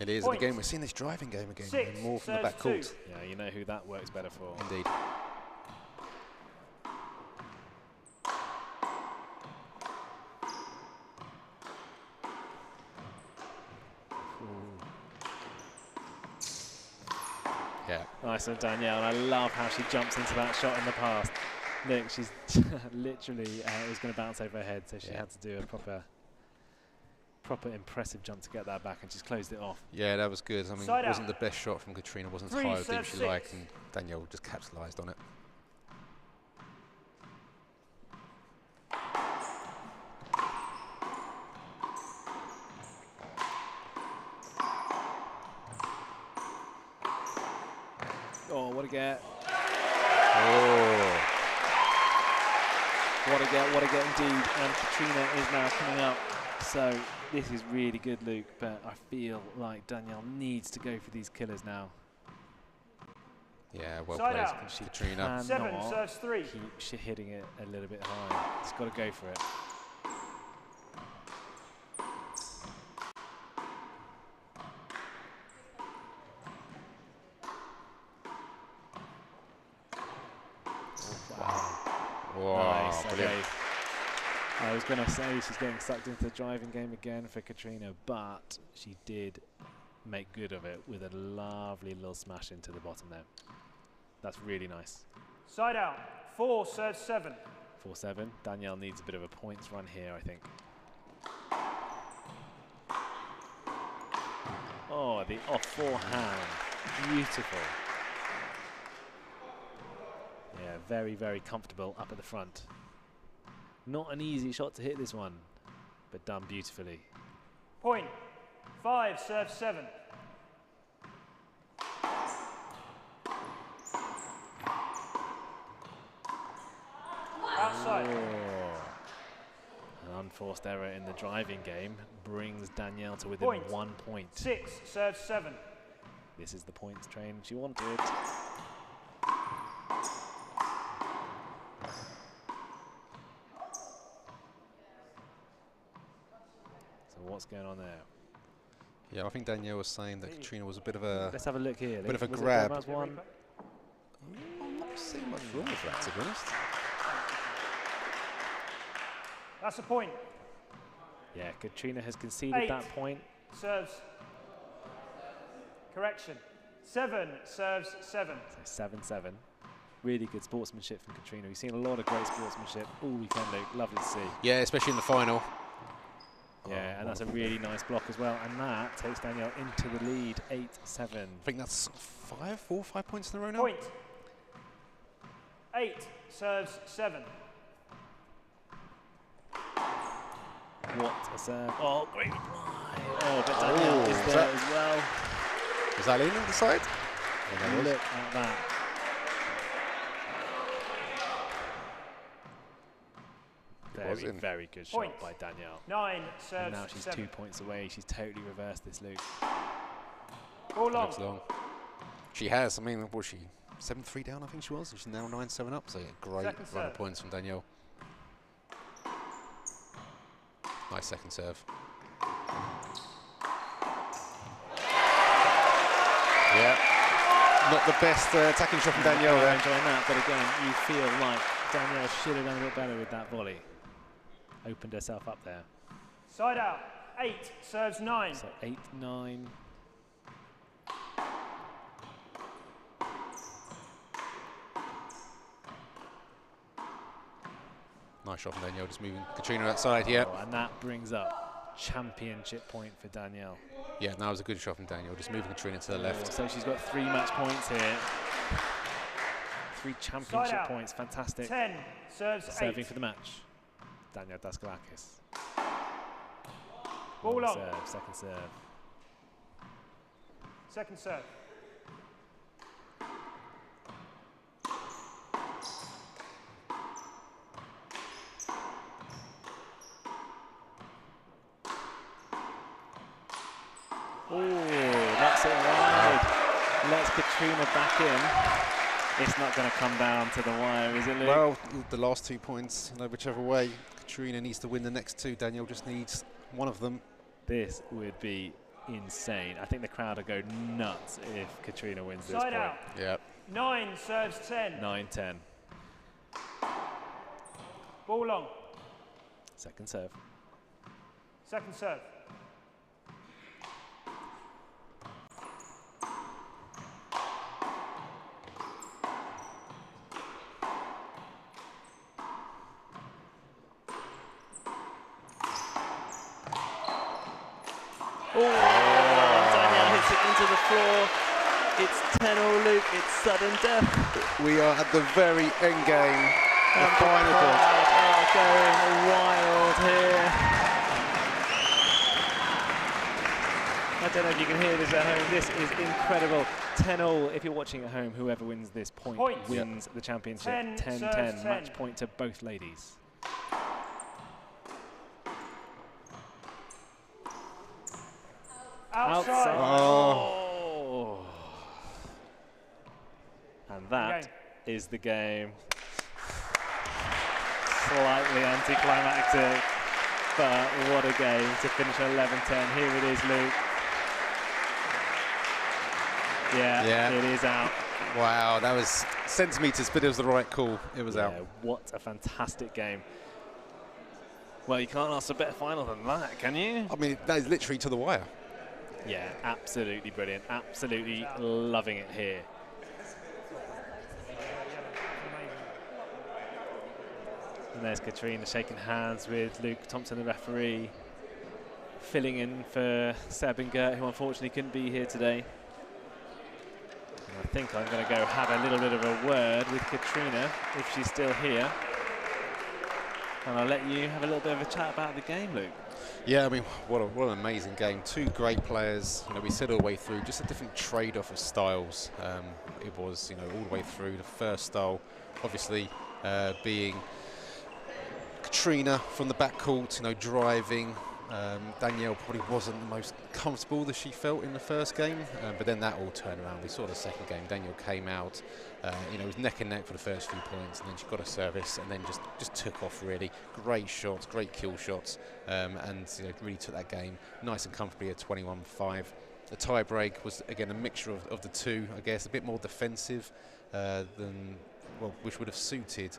It is. Point. And again, we're seeing this driving game again. 6 More from the serves back 2. court. Yeah, you know who that works better for. Indeed. Yeah. Nice of Danielle, and I love how she jumps into that shot in the past. Look, she's literally, it was going to bounce over her head, so she Yeah. had to do a proper impressive jump to get that back, and she's closed it off. Yeah, that was good. I mean, Side it wasn't out. the best shot from Katrina. Wasn't as 3 high as deep serves she 6. liked, and Danielle just capitalised on it. Oh, what a get. Oh. What a get indeed. And Katrina is now coming up. So this is really good, Luke, but I feel like Danielle needs to go for these killers now. Yeah, well Side played, out. She Katrina. 7 cannot serves 3. keep hitting it a little bit high. It's got to go for it. Wow, Nice. brilliant. Okay. I was going to say she's getting sucked into the driving game again for Katrina, but she did make good of it with a lovely little smash into the bottom there. That's really nice. Side out. 4 serves 7. 4-7. Danielle needs a bit of a points run here, I think. Oh, the off forehand. Beautiful. Yeah, very, very comfortable up at the front. Not an easy shot to hit this one, but done beautifully. Point. 5 serves 7. Outside. Oh. An unforced error in the driving game brings Danielle to within Point. 1 point. 6 serves 7. This is the points train she wanted. So what's going on there? Yeah, I think Danielle was saying that Katrina was a bit of a Let's have a look here. bit of a Was it grab. Dormouse one? see much wrong with that, to be honest. That's a point. Yeah, Katrina has conceded 8. that point. Serves. Correction. 7 serves 7. So 7-7. Really good sportsmanship from Katrina. We've seen a lot of great sportsmanship all weekend, Luke. Lovely to see. Yeah, especially in the final. Yeah, and that's a really nice block as well. And that takes Danielle into the lead, 8-7. I think that's 4 or 5 points in a row now. Point. 8 serves 7. What a serve. Oh, great reply. Oh, but Danielle is there as well. Was that leaning on the side? Look at that. Very, very good shot by Danielle. 9 serves And now she's 7. 2 points away. She's totally reversed this, Luke. Ball long. Looks long. She has. I mean, what was she? 7-3 down, I think she was. And she's now 9-7 up. So yeah, great run of points from Danielle. Nice second serve. Yeah. Not the best attacking shot from Danielle there. Enjoying that, but again, you feel like Danielle should have done a bit better with that volley. Opened herself up there. Side out. 8 serves 9. So 8-9. Nice shot from Danielle, just moving Katrina outside, yeah. Oh, and that brings up championship point for Danielle. Yeah, that was a good shot from Danielle, just moving Katrina to the left. So she's got 3 match points here. 3 championship points, fantastic. 10 serves 8. Serving for the match, Danielle Daskalakis. Ball long. Serve, second serve. Second serve. Oh, that's it wide. Let's Katrina back in. It's not going to come down to the wire, is it, Luke? Well, the last 2 points, you know, whichever way, Katrina needs to win the next 2. Danielle just needs one of them. This would be insane. I think the crowd will go nuts if Katrina wins this point. Out. Yeah. 9 serves 10. 9-10. Ball long. Second serve. Second serve. Danielle hits it into the floor. It's 10-all, Luke. It's sudden death. We are at the very end game. The final point. Oh, going wild here. I don't know if you can hear this at home. This is incredible. 10-all. If you're watching at home, whoever wins this point wins the championship. 10-10. Match point to both ladies. Outside. Oh. And that is the game. Slightly anticlimactic, but what a game to finish 11-10. Here it is, Luke. Yeah, it is out. Wow, that was centimetres, but it was the right call. It was out. What a fantastic game. Well, you can't ask for a better final than that, can you? I mean, that is literally to the wire. Yeah, absolutely brilliant. Absolutely loving it here. And there's Katrina shaking hands with Luke Thompson, the referee, filling in for Seb and Gert, who unfortunately couldn't be here today. And I think I'm going to go have a little bit of a word with Katrina, if she's still here. And I'll let you have a little bit of a chat about the game, Luke. Yeah, I mean, what an amazing game. 2 great players. You know, we said all the way through, just a different trade-off of styles. It was, you know, all the way through. The first style, obviously, being Katrina from the backcourt, you know, driving. Danielle probably wasn't the most comfortable that she felt in the first game, but then that all turned around. We saw the second game. Danielle came out, you know, it was neck and neck for the first few points, and then she got a service, and then just took off really. Great shots, great kill shots, and you know, really took that game nice and comfortably at 21-5. The tie break was again a mixture of the 2, I guess, a bit more defensive than which would have suited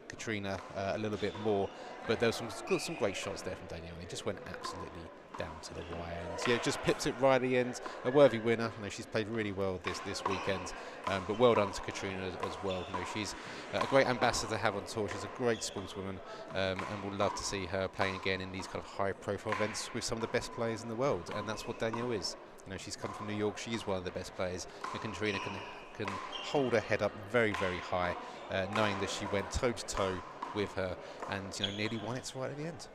Katrina a little bit more. But there was some great shots there from Danielle. It just went absolutely down to the wire, and yeah, just pips it right at the end. A worthy winner. You know, she's played really well this weekend, but well done to Katrina as well. You know, she's a great ambassador to have on tour. She's a great sportswoman, and we'll love to see her playing again in these kind of high-profile events with some of the best players in the world, and that's what Danielle is. You know, she's come from New York. She is one of the best players, and Katrina can hold her head up very, very high, knowing that she went toe to toe with her, and you know, nearly won it right at the end.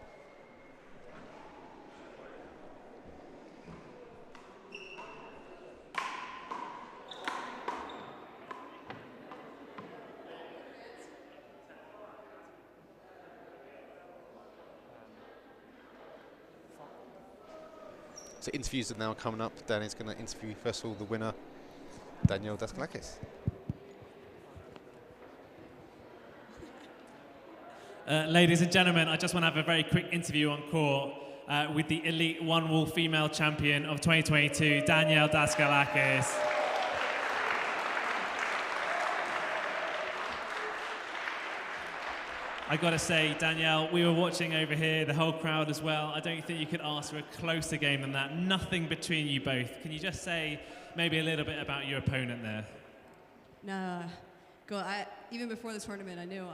So interviews are now coming up. Danny's going to interview first of all the winner, Danielle Daskalakis. Ladies and gentlemen, I just want to have a very quick interview on court with the Elite 1-Wall female champion of 2022, Danielle Daskalakis. I got to say, Danielle, we were watching over here, the whole crowd as well. I don't think you could ask for a closer game than that. Nothing between you both. Can you just say maybe a little bit about your opponent there? No, even before this tournament, I knew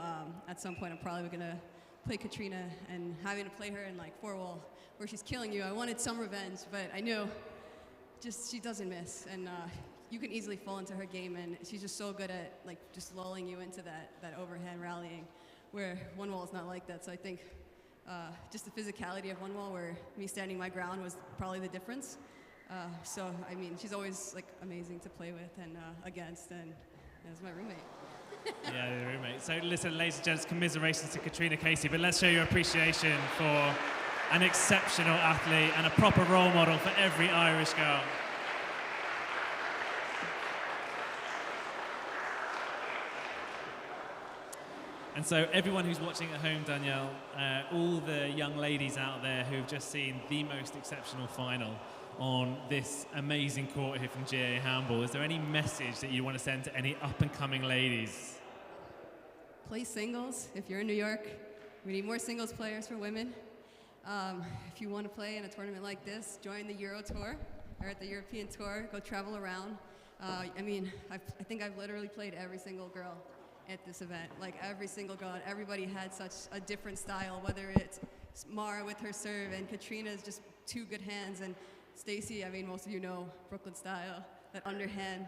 at some point I'm probably going to play Katrina, and having to play her in like 4-wall where she's killing you. I wanted some revenge, but I knew just she doesn't miss, and you can easily fall into her game, and she's just so good at like just lulling you into that overhand rallying, where 1-Wall is not like that. So I think just the physicality of 1-Wall, where me standing my ground was probably the difference. So I mean, she's always like amazing to play with and against, and as my roommate. Yeah, the roommate. So listen, ladies and gents, commiserations to Katrina Casey, but let's show your appreciation for an exceptional athlete and a proper role model for every Irish girl. And so everyone who's watching at home, Danielle, all the young ladies out there who've just seen the most exceptional final on this amazing court here from GAA Handball, is there any message that you want to send to any up-and-coming ladies? Play singles. If you're in New York, we need more singles players for women. If you want to play in a tournament like this, join the Euro Tour or at the European Tour. Go travel around. I mean, I think I've literally played every single girl at this event. Like every single girl, and everybody had such a different style, whether it's Mara with her serve and Katrina's just two good hands, and Stacy, I mean, most of you know Brooklyn style, that underhand.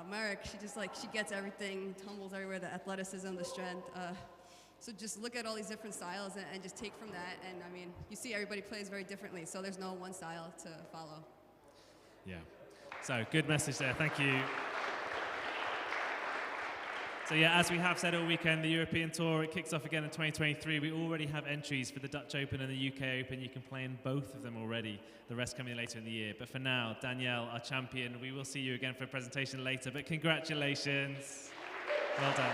Marek, she gets everything, tumbles everywhere, the athleticism, the strength. So just look at all these different styles and just take from that. And I mean, you see everybody plays very differently, so there's no one style to follow. Yeah. So good message there. Thank you. So yeah, as we have said all weekend, the European Tour, it kicks off again in 2023. We already have entries for the Dutch Open and the UK Open. You can play in both of them already, the rest coming later in the year. But for now, Danielle, our champion, we will see you again for a presentation later, but congratulations. Well done.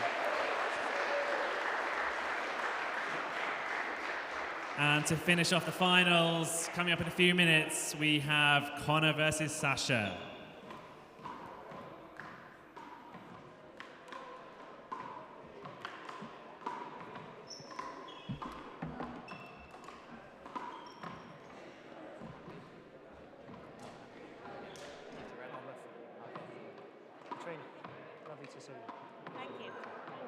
And to finish off the finals, coming up in a few minutes, we have Connor versus Sasha. Lovely to see you. Thank you.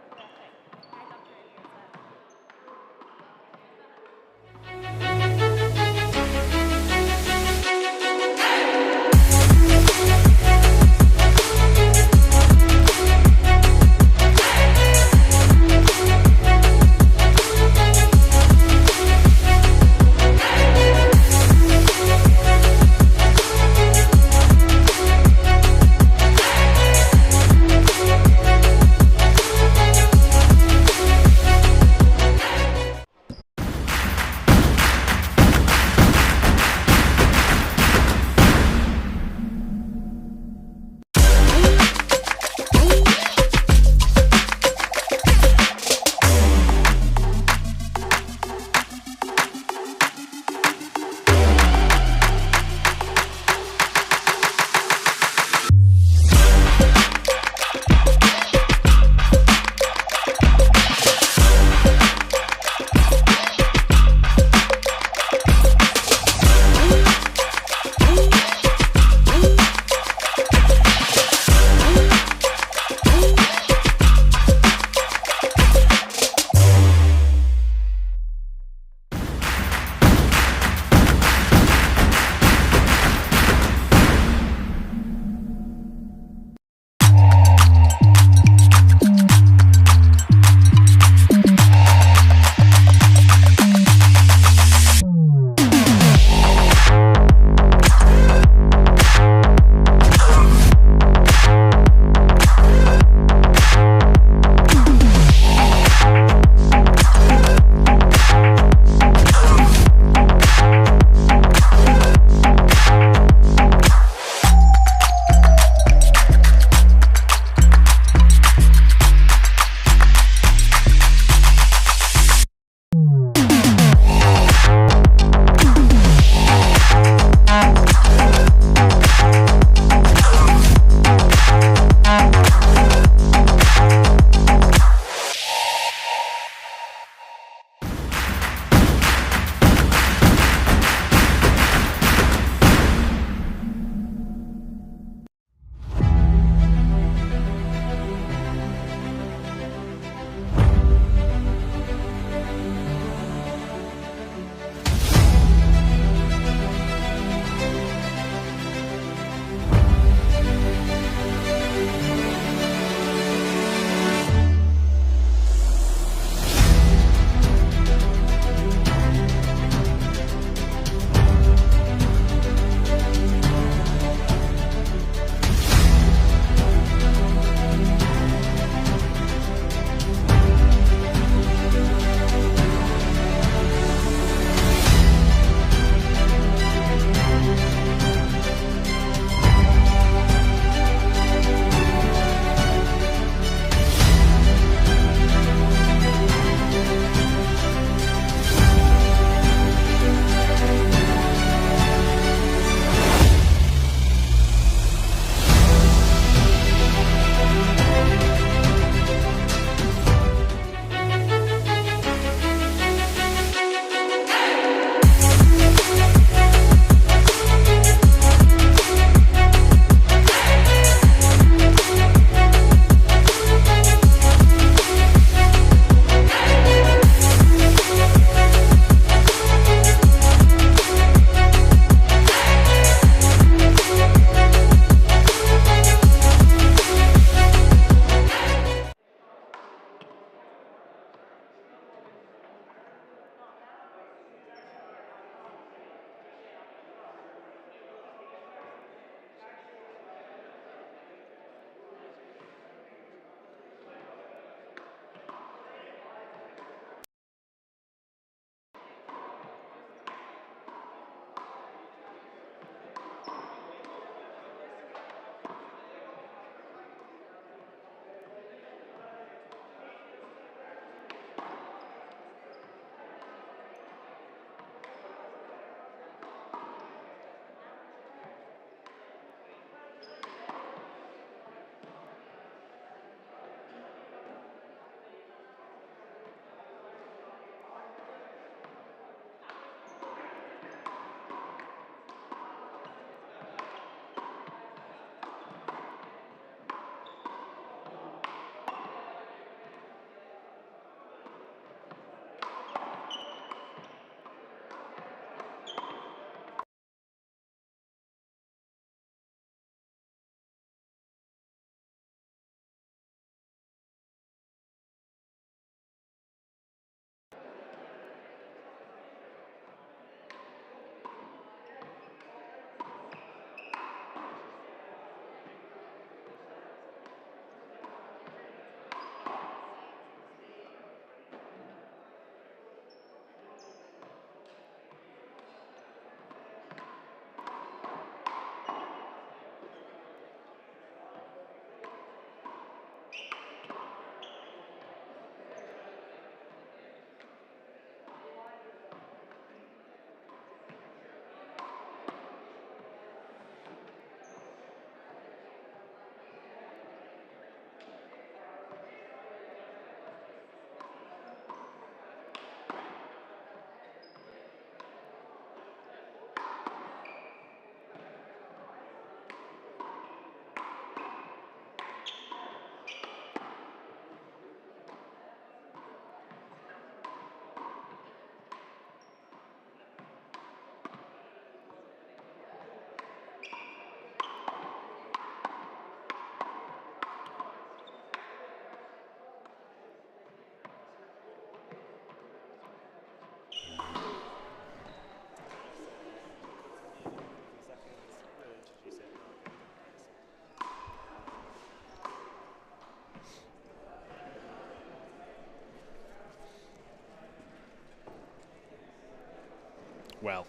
Perfect. I love you as well. Well,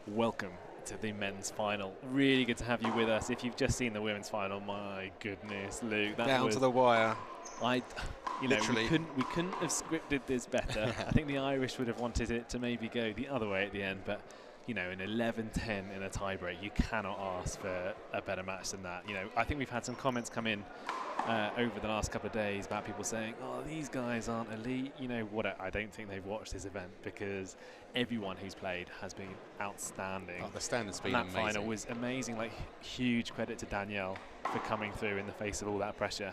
welcome to the men's final. Really good to have you with us. If you've just seen the women's final, my goodness, Luke, that Down was to the wire. You know, Literally. we couldn't have scripted this better. I think the Irish would have wanted it to maybe go the other way at the end, but you know, an 11-10 in a tiebreak, you cannot ask for a better match than that. You know, I think we've had some comments come in over the last couple of days about people saying, "Oh, these guys aren't elite." You know what? I don't think they've watched this event because everyone who's played has been outstanding. Oh, the standard's been and that amazing. final was amazing. Like, huge credit to Danielle for coming through in the face of all that pressure.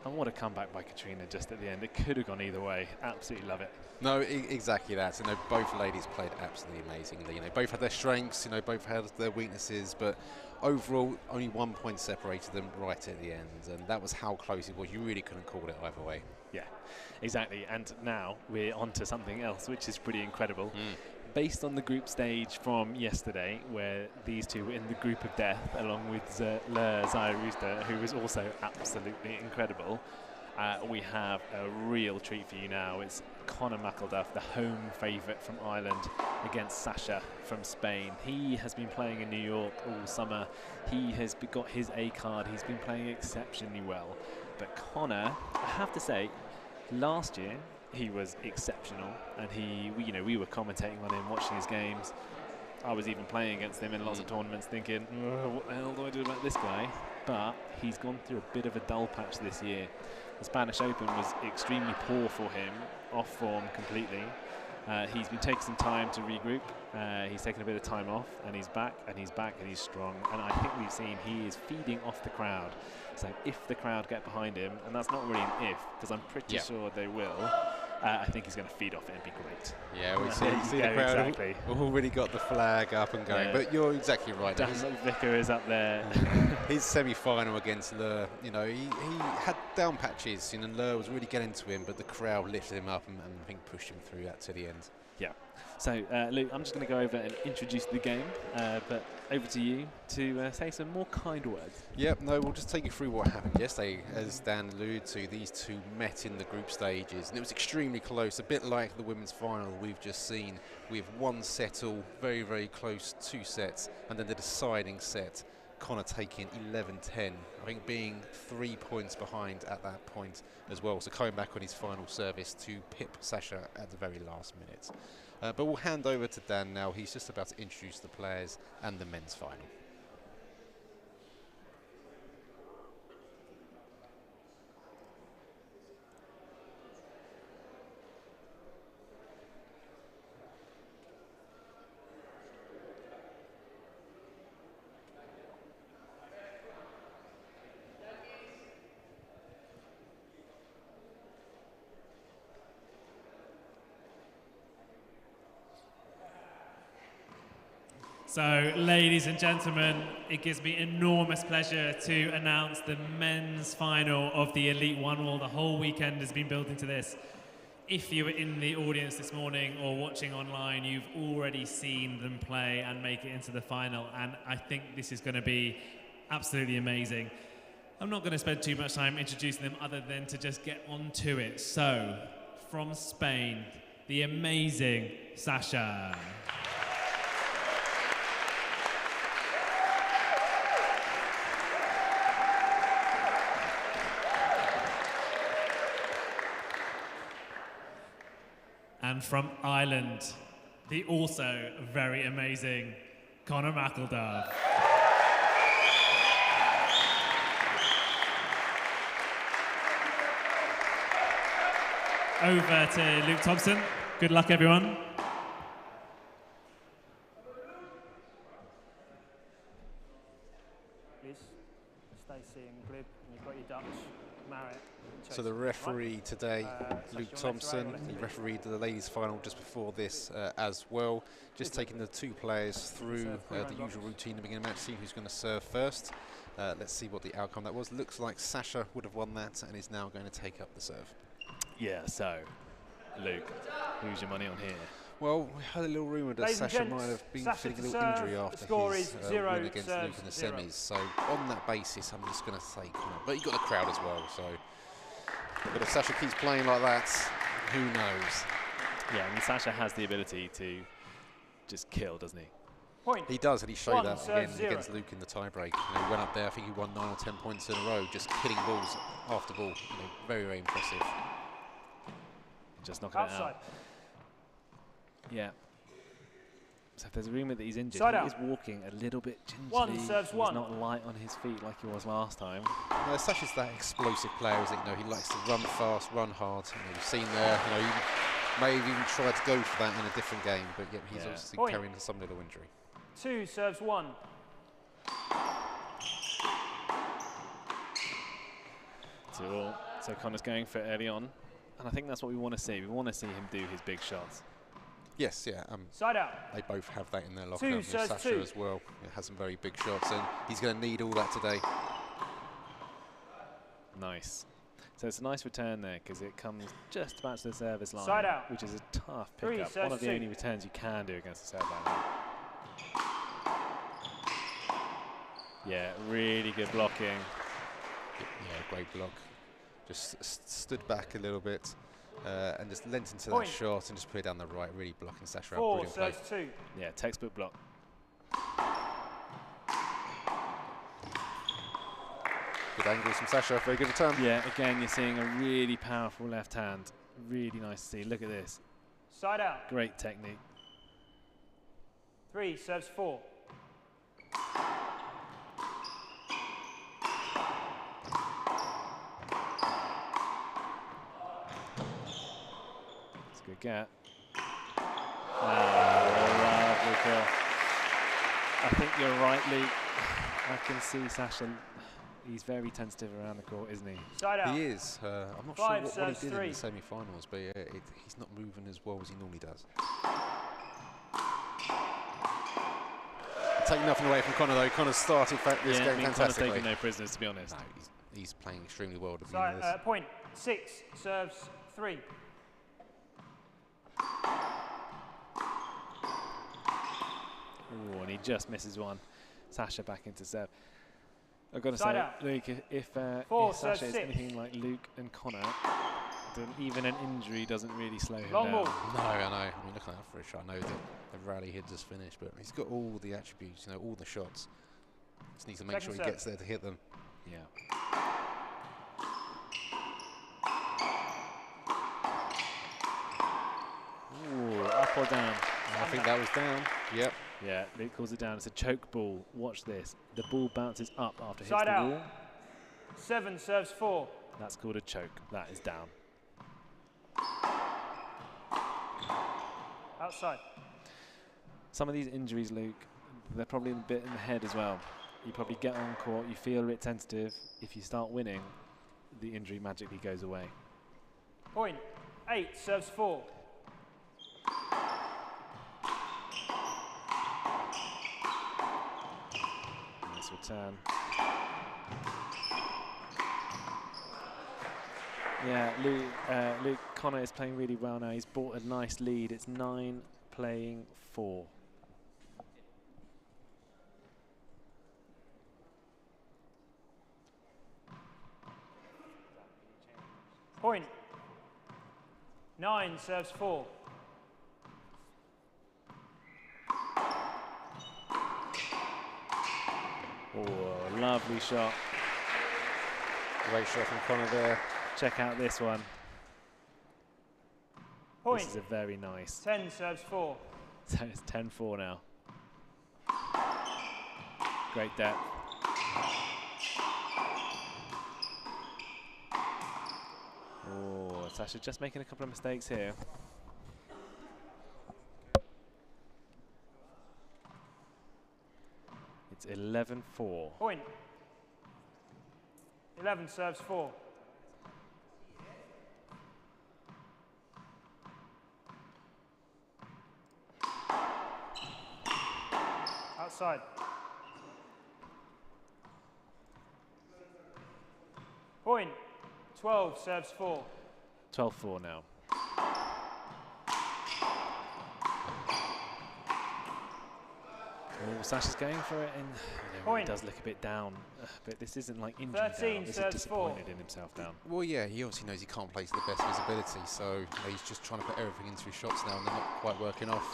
And what a comeback by Katrina just at the end. It could have gone either way. Absolutely love it. No, exactly that. You know, both ladies played absolutely amazingly. You know, both had their strengths. You know, both had their weaknesses. But overall, only 1 point separated them right at the end, and that was how close it was. You really couldn't call it either way. Yeah, exactly. And now we're on to something else, which is pretty incredible. Based on the group stage from yesterday, where these two were in the group of death, along with Zaya Rooster, who was also absolutely incredible, we have a real treat for you now. It's Conor McElduff, the home favourite from Ireland, against Sasha from Spain. He has been playing in New York all summer. He has got his A card. He's been playing exceptionally well. But Conor, I have to say, last year he was exceptional, and we were commentating on him, watching his games. I was even playing against him in lots of tournaments, thinking, what the hell do I do about this guy? But he's gone through a bit of a dull patch this year. The Spanish Open was extremely poor for him, off form completely. He's been taking some time to regroup. He's taken a bit of time off, and he's back, and he's back, and he's strong. And I think we've seen he is feeding off the crowd. So if the crowd get behind him, and that's not really an if, because I'm pretty sure they will, I think he's going to feed off it and be great. Yeah, we see the crowd exactly. already got the flag up and going. Yeah. But you're exactly right. Dan Vicker is up there. His semi-final against Lur, you know, he had down patches. You know, Lur was really getting to him, but the crowd lifted him up and I think pushed him through that to the end. Yeah. So, Luke, I'm just going to go over and introduce the game, but over to you to say some more kind words. Yep, no, we'll just take you through what happened yesterday. As Dan alluded to, these two met in the group stages, and it was extremely close, a bit like the women's final we've just seen, with one set all very, very close, 2 sets, and then the deciding set, Conor taking 11-10, I think being 3 points behind at that point as well, so coming back on his final service to pip Sasha at the very last minute. But we'll hand over to Dan now. He's just about to introduce the players and the men's final. So, ladies and gentlemen, it gives me enormous pleasure to announce the men's final of the Euro1Wall. The whole weekend has been building to this. If you were in the audience this morning or watching online, you've already seen them play and make it into the final, and I think this is going to be absolutely amazing. I'm not going to spend too much time introducing them other than to just get on to it. So, from Spain, the amazing Sasha. And from Ireland, the also very amazing Conor McElduff. Over to Luke Thompson. Good luck, everyone. Liz, Stacey and Glib, and you've got your Dutch, Marek. So the referee today, Luke Sasha, Thompson, let's he do it. refereed the ladies' final just before this as well. Just taking the 2 players through the usual routine to begin the match, see who's going to serve first. Let's see what the outcome that was. Looks like Sasha would have won that and is now going to take up the serve. Yeah, so, Luke, who's your money on here? Well, we heard a little rumour that Ladies and Sasha gents, might have been Sasha feeling a to little serve. injury The after score his is 0 win against Luke serves in the 0. semis. So on that basis, I'm just going to say Conor. But you've got the crowd as well, so... But if Sasha keeps playing like that, who knows? Yeah, I mean, Sasha has the ability to just kill, doesn't he? Point. He does, and he showed 1, that serve again 0. against Luke in the tiebreak. You know, he went up there, I think he won 9 or 10 points in a row, just hitting balls after ball. You know, very, very impressive. Just knocking it Outside. out. Yeah. So if there's a rumour that he's injured, Side he out. is walking a little bit gingerly. 1 serves He's 1. not light on his feet like he was last time. No, Sasha's that explosive player, isn't he? You know, he likes to run fast, run hard. You know, you've seen there, you know, he may have even tried to go for that in a different game, but yet he's Yeah. obviously Point. carrying some little injury. 2 serves 1. 2-all. So Connor's going for it early on. And I think that's what we want to see. We want to see him do his big shots. Yes, yeah, Side out. they both have that in their locker. 2 I mean, serves Sasha 2. as well, has some very big shots, and he's going to need all that today. Nice. So it's a nice return there because it comes just about to the service line, Side out. which is a tough 3 pickup. serves One of the 2. only returns you can do against the serve line. Yeah, really good blocking. Yeah, great block. Just stood back a little bit and just leant into Point. that shot and just put it down the right, really blocking Sasha out. 4 Brilliant play. serves 2. Yeah, textbook block. Good angles from Sasha, very good return. Yeah, again, you're seeing a really powerful left hand. Really nice to see. Look at this. Side out. Great technique. 3 serves 4. It's a good get. Lovely kill. I think you're right, Luke. I can see Sasha. He's very tentative around the court, isn't he? Side out. He is. I'm not 5 sure what serves he did 3. in the semi-finals, but yeah, he's not moving as well as he normally does. Take nothing away from Connor though. Connor started this Yeah, game I mean, Connor's fantastically. taking no prisoners, to be honest. No, he's playing extremely well to be Side, honest. point. 6 serves 3. Ooh, and he just misses one. Sasha back into serve. I've got to Side say, out. Luke, if 4 Sasha serves is 6. anything like Luke and Connor, then even an injury doesn't really slow him Long down. ball. No, I know. I mean, look at that for a shot. I know that the rally had just finished, but he's got all the attributes, you know, all the shots. Just needs to make Second sure he serve. gets there to hit them. Yeah. Ooh, up or down? I think that was down. Yep. Yeah, Luke calls it down. It's a choke ball. Watch this. The ball bounces up after it hits Side the out. wall. 7 serves 4. That's called a choke. That is down. Outside. Some of these injuries, Luke, they're probably a bit in the head as well. You probably get on court, you feel a bit tentative. If you start winning, the injury magically goes away. Point. 8 serves 4. Nice return. Yeah, Luke Connor is playing really well now. He's bought a nice lead. It's 9 playing 4. Point. 9 serves 4. Oh, lovely shot. Great shot from Connor there. Check out this one. Point. This is a very nice. 10 serves 4. So it's 10-4 now. Great depth. Oh, Sasha just making a couple of mistakes here. It's 11-4. Point. 11 serves 4. Outside. Point. 12 serves 4. 12-4 now. Oh, Sasha's going for it, and he Point. does look a bit down. But this isn't like injury 13 down. This is serves 4. disappointed in himself down. Well, yeah, he obviously knows he can't play to the best of his ability, so you know, he's just trying to put everything into his shots now, and they're not quite working off.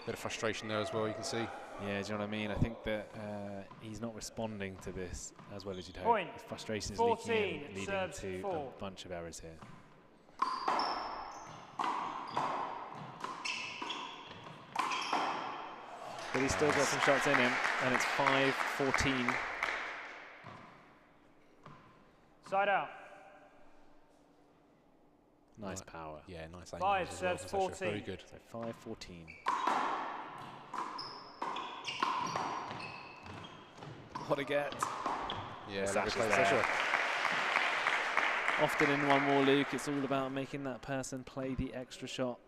Bit of frustration there as well, you can see. Yeah, do you know what I mean? I think that he's not responding to this as well as you'd hope. Point. His frustration is 14, leaking in, leading serves to 4. a bunch of errors here. But he's still got some shots in him, and it's 5-14. Side out. Nice power. Yeah, nice. 5 as well serves from Sasha. 14. Very good. So 5-14. What a get. Yeah, Sasha's lovely play, there. Sasha. Often in one more, Luke, it's all about making that person play the extra shot.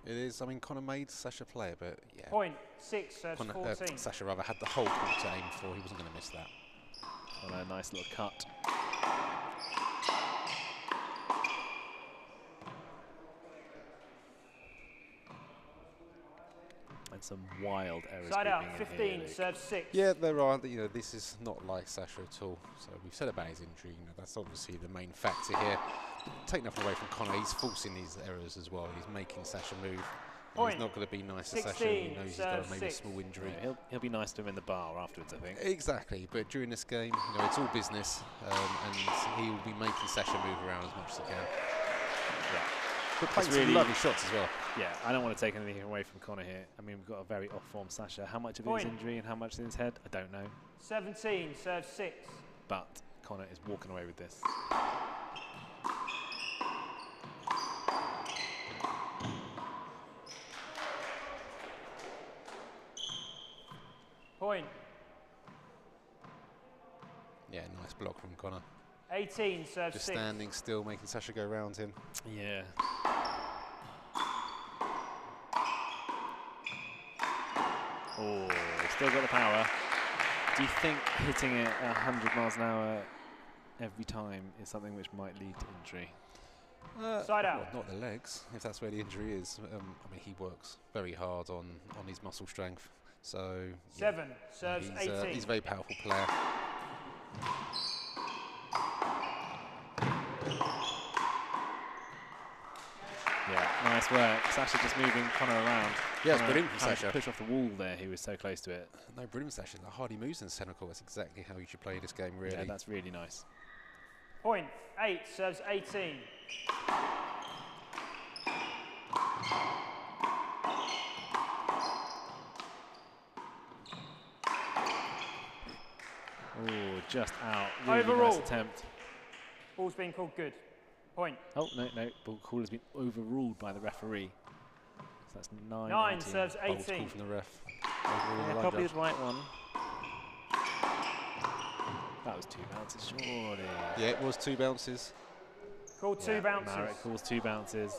It is. I mean, Connor made Sasha play it, but yeah. Point. 6 serves Connor, 14. Sasha rather had the whole court to aim for. He wasn't going to miss that. On a nice little cut. And some wild errors. Side out. creeping in 15 here, Luke. serves 6. Yeah, there are. You know, this is not like Sasha at all. So we've said about his injury. You know, that's obviously the main factor here. Take nothing away from Connor. He's forcing these errors as well. He's making Sasha move. Point. He's not going to be nice to 16 Sasha. He knows he's got serves maybe a 6. small injury. Yeah, he'll be nice to him in the bar afterwards, I think. Exactly, but during this game, you know, it's all business, and he will be making Sasha move around as much as he can. Yeah. But playing It's some really- lovely shots as well. Yeah, I don't want to take anything away from Connor here. I mean, we've got a very off-form Sasha. How much of it is Point. injury and how much is in his head? I don't know. 17 serves 6. But Connor is walking away with this. Point. Yeah, nice block from Connor. 18 serves Just 6. standing still, making Sasha go around him. Yeah. Oh, he's still got the power. Do you think hitting it at 100 miles an hour every time is something which might lead to injury? Side out. Well, not the legs, if that's where the injury is. I mean, he works very hard on his muscle strength. So yeah, 7 serves he's 18. a very powerful player. Yeah, nice work. Sasha just moving Connor around. Yeah, it's Connor brilliant from having to Sasha. push off the wall there. He was so close to it. No, brilliant Sasha. Like hardy moves in centre court. That's exactly how you should play this game, really. Yeah, that's really nice. Point. 8 serves 18. Oh, just out. Really Overall. nice attempt. Ball's been called good. Point. Oh, no. Ball call has been overruled by the referee. So that's 9. 9 serves Bold 18. call from the ref. Yeah, probably the right one. That was 2 bounces, surely. Yeah, it was 2 bounces. Called 2 bounces. Marek calls 2 bounces.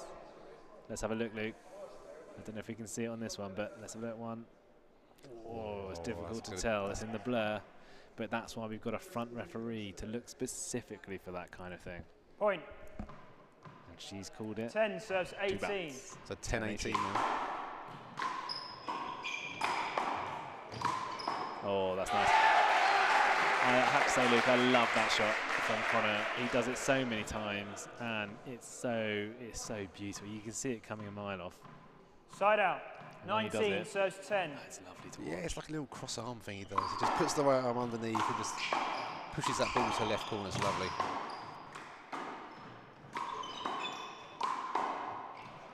Let's have a look, Luke. I don't know if we can see it on this one, but let's have a look at one. Oh, it's difficult that's to good. tell. It's in the blur. But that's why we've got a front referee to look specifically for that kind of thing. Point. And she's called it. 10 serves 2 18. bounces. So 10-18 now. Oh, that's nice. I have to say, Luke, I love that shot from Connor. He does it so many times, and it's so beautiful. You can see it coming a mile off. Side out. And when he does 19 it- serves 10. Oh, it's lovely to watch. Yeah, it's like a little cross arm thing he does. He just puts the right arm underneath and just pushes that ball to left corner. It's lovely.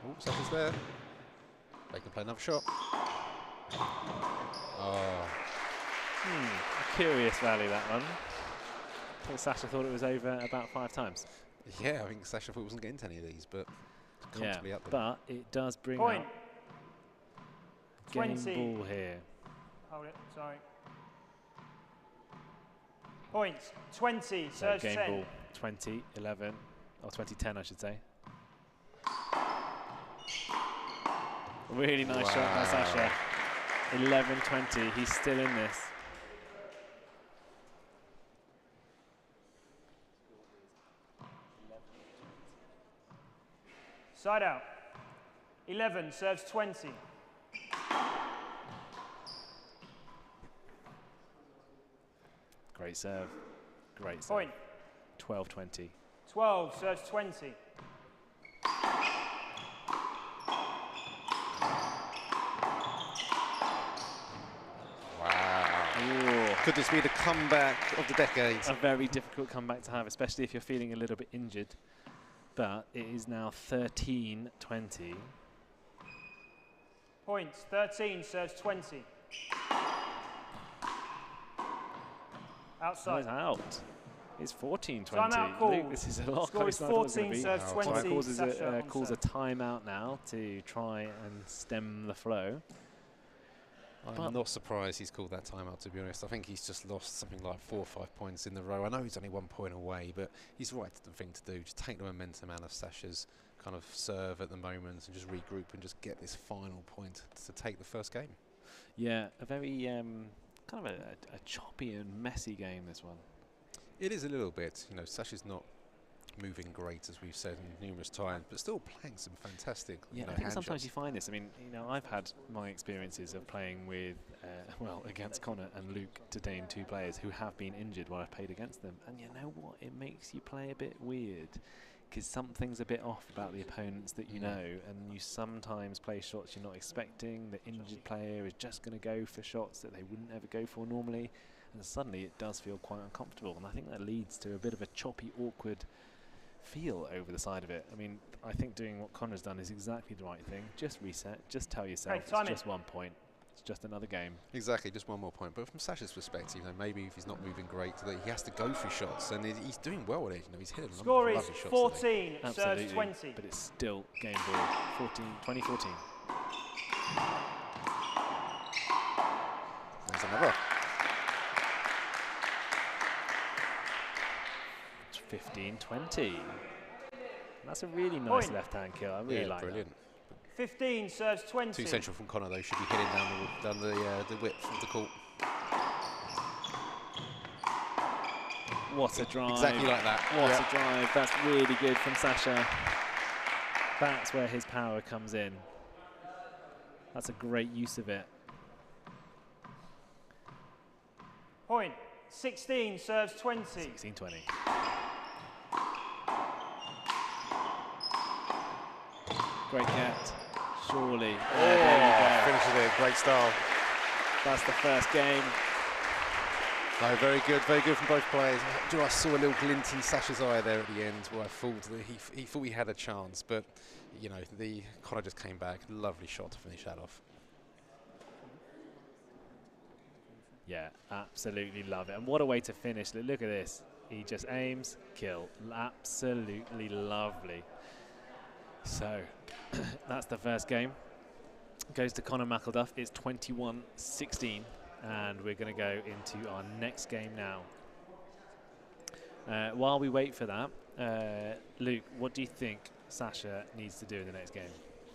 Oh, Sasha's there. They can play another shot. Oh, A curious rally, that one. I think Sasha thought it was over about 5 times. yeah, I think Sasha thought he wasn't getting to any of these, but comfortably up there. But it does bring Point. up game 20. ball here. Hold it. Sorry. Points. 20 So serves game 10. ball 2011, or 2010, I should say. Really nice shot by Wow. Sasha. 11-20. He's still in this. Side out. 11 serves 20. Great serve. Great serve. Point. 12-20. 12 serves 20. Could this be the comeback of the decade? A very difficult comeback to have, especially if you're feeling a little bit injured. But it is now 13-20. Points, 13 serves 20. Outside. It's out. It's 14-20. Timeout called. Luke, this is a lot Score is closer than I thought it was gonna 14 be. serves 20. Calls a timeout now to try and stem the flow. I'm not surprised he's called that timeout, to be honest. I think he's just lost something like 4 or 5 points in the row. I know he's only 1 point away, but he's right the thing to do. Just take the momentum out of Sasha's kind of serve at the moment and just regroup and just get this final point to take the first game. Yeah, a very kind of a choppy and messy game, this one. It is a little bit. You know, Sasha's not moving great, as we've said numerous times, but still playing some fantastic. Yeah, I think sometimes you find this. I mean, you know, I've had my experiences of playing with, well, against Connor and Luke to name 2 players who have been injured while I've played against them. And you know what? It makes you play a bit weird because something's a bit off about the opponents that you know, and you sometimes play shots you're not expecting. The injured player is just going to go for shots that they wouldn't ever go for normally, and suddenly it does feel quite uncomfortable. And I think that leads to a bit of a choppy, awkward feel over the side of it. I mean, I think doing what Connor's done is exactly the right thing. Just reset, just tell yourself it's just 1 point. It's just another game. Exactly, just 1 more point. But from Sasha's perspective, you know, maybe if he's not moving great, that he has to go for shots, and he's doing well with it. You know, he's hitting Score is lovely shots 14, Absolutely, serves 20. but it's still game ball. 20-14. There's another. 15-20. That's a really nice left-hand kill. I really like brilliant. that. 15 serves 20. Too central from Connor though. Should be hitting down the width of the court. What a drive! Exactly like that. What a drive! That's really good from Sasha. That's where his power comes in. That's a great use of it. Point, 16 serves 20. 16-20. Great cat. Surely. Oh, finishes it. Great style. That's the first game. No, very good from both players. Do you know, I saw a little glint in Sasha's eye there at the end where I thought that he thought he had a chance, but you know, Connor just came back. Lovely shot to finish that off. Yeah, absolutely love it. And what a way to finish. Look at this. He just aims, kill. Absolutely lovely. So, that's the first game. Goes to Connor McElduff. It's 21-16, and we're going to go into our next game now. While we wait for that, Luke, what do you think Sasha needs to do in the next game?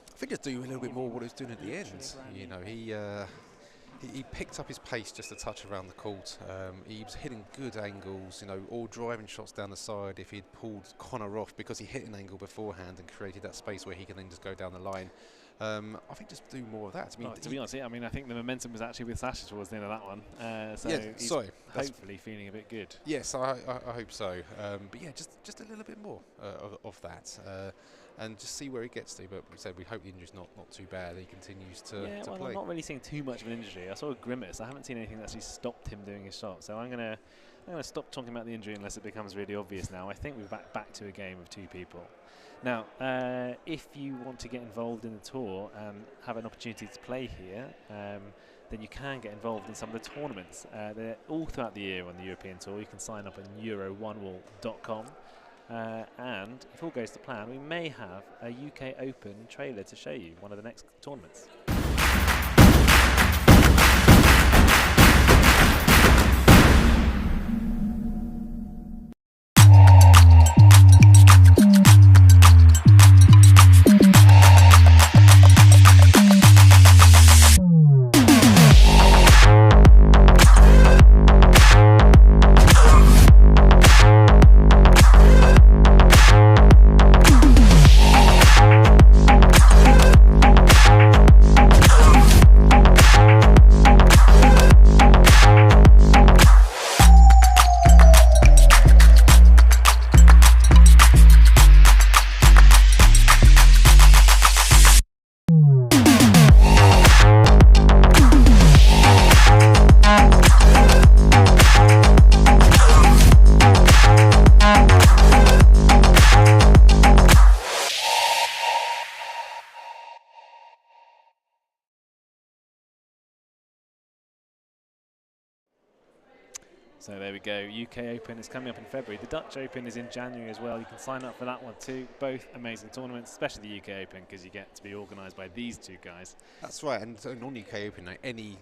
I think just do a little bit more what he was doing at the end. You know, he picked up his pace just a touch around the court. He was hitting good angles, you know, all driving shots down the side if he'd pulled Connor off because he hit an angle beforehand and created that space where he can then just go down the line. I think just do more of that. I mean, to be honest, I mean, I think the momentum was actually with Sasha towards the end of that one. So he's hopefully feeling a bit good. Yes, I hope so. But yeah, just a little bit more of that. And just see where he gets to. But we said we hope the injury's not too bad. He continues to play. I'm not really seeing too much of an injury. I saw a grimace. I haven't seen anything that actually stopped him doing his shot. So I'm gonna stop talking about the injury unless it becomes really obvious now. I think we're back to a game of 2 people. Now, if you want to get involved in the tour and have an opportunity to play here, then you can get involved in some of the tournaments. They're all throughout the year on the European Tour. You can sign up on Euro1Wall.com. And if all goes to plan, we may have a UK Open trailer to show you, one of the next tournaments. So there we go. UK Open is coming up in February. The Dutch Open is in January as well. You can sign up for that one too. Both amazing tournaments, especially the UK Open, because you get to be organised by these two guys. That's right, and on UK Open, any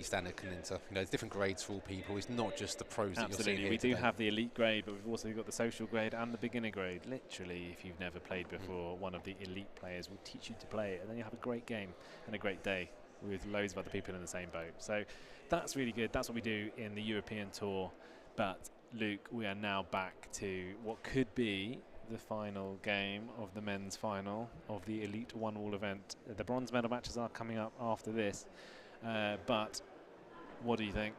standard can enter. There's different grades for all people. It's not just the pros that you're seeing Absolutely, here we do today. have the elite grade, but we've also got the social grade and the beginner grade. Literally, if you've never played before, one of the elite players will teach you to play, and then you have a great game and a great day with loads of other people in the same boat. So that's really good. That's what we do in the European Tour. But Luke, we are now back to what could be the final game of the men's final of the Euro1Wall event. The bronze medal matches are coming up after this. But what do you think?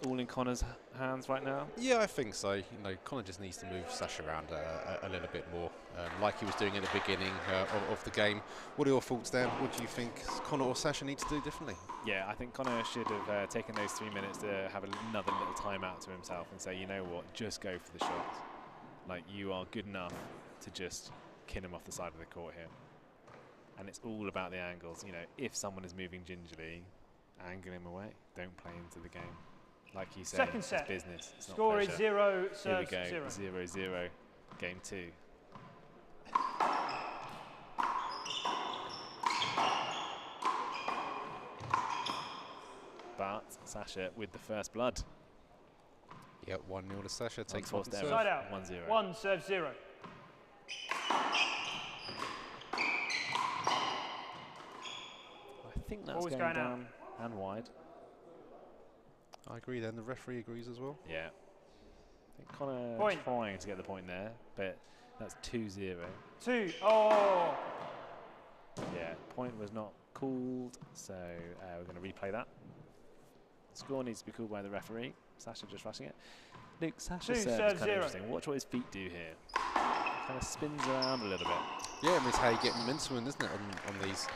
All in Connor's hands right now? Yeah, I think so. Connor just needs to move Sasha around a little bit more, like he was doing at the beginning of the game. What are your thoughts, Dan? What do you think Connor or Sasha need to do differently? Yeah, I think Connor should have taken those 3 minutes to have another little timeout to himself and say, you know what, just go for the shots. Like, you are good enough to just kill him off the side of the court here. And it's all about the angles. If someone is moving gingerly, angle him away. Don't play into the game. Like you said, Second it's set. business. It's Score not is pleasure. 0, Here we serves go, 0. 0-0, game 2. But Sasha with the first blood. Yep, 1-0 to Sasha. Takes Unforced one error. Side out. 1-0. 1 serves 0. I think that's Ball's going going down and wide. I agree then. The referee agrees as well. Yeah. I think Connor Point. trying to get the point there, but that's 2-0. 2. Oh! Yeah, point was not called, so we're going to replay that. Score needs to be called by the referee. Sasha just rushing it. Luke, Sasha's 2 serve is serves kind of 0. interesting. Watch what his feet do here. Kind of spins around a little bit. Yeah, it's how you get momentum in, isn't it, on these?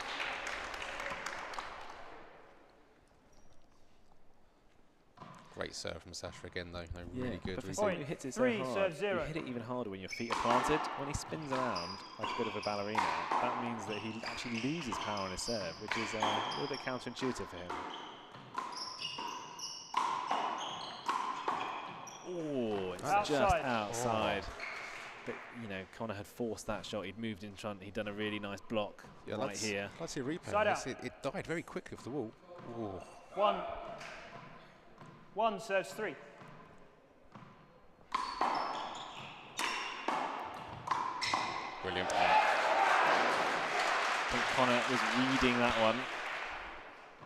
Great serve from Sasha again, though. Really good. But for Really someone good. who hits it so 3 hard, serves 0. you hit it even harder when your feet are planted. When he spins around like a bit of a ballerina, that means that he actually loses power on his serve, which is a little bit counterintuitive for him. Oh, it's just Outside. outside. But, Connor had forced that shot. He'd moved in front. He'd done a really nice block right here. Let's see a replay. Side out. It died very quickly off the wall. Oh. 1 serves 3. Brilliant. I think Connor was reading that one.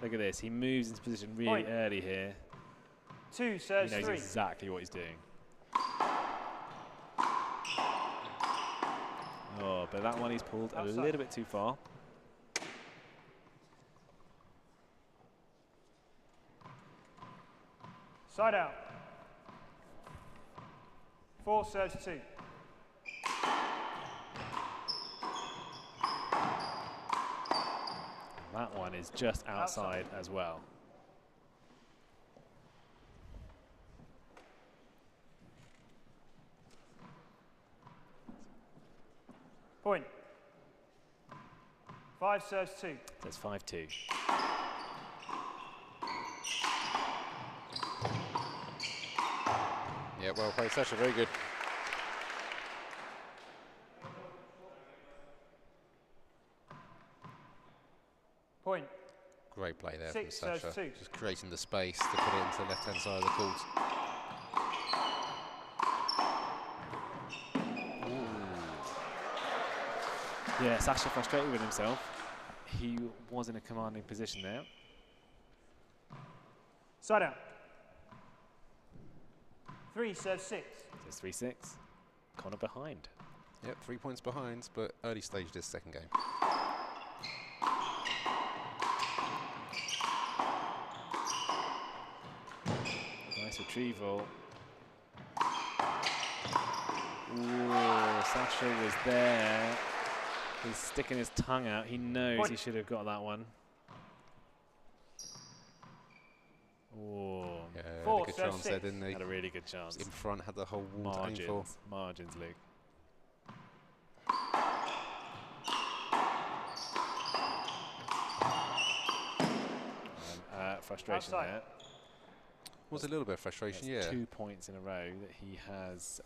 Look at this. He moves into position really Point. early here. 2 He serves knows 3. exactly what he's doing. Oh, but that one he's pulled a Outside. little bit too far. Side out. 4 serves 2. That one is just outside as well. Point. 5 serves 2. That's 5-2. Yeah, well played, Sasha. Very good. Point. Great play there from 6 serves Sasha. 2. Just creating the space to put it into the left-hand side of the court. Yeah, Sasha frustrated with himself. He was in a commanding position there. Side out. 3 serves 6. So it's 3-6. Connor behind. Yep, 3 points behind, but early stage this second game. Nice retrieval. Ooh, Sasha was there. He's sticking his tongue out. He knows he should have got that one. Oh, Yeah, had 4 a good serves chance there, 6. didn't he? had a really good chance. In front, had the whole wall to aim for. Margins, Luke. Frustration Outside. there. Was a little bit of frustration, That's yeah. 2 points in a row that he has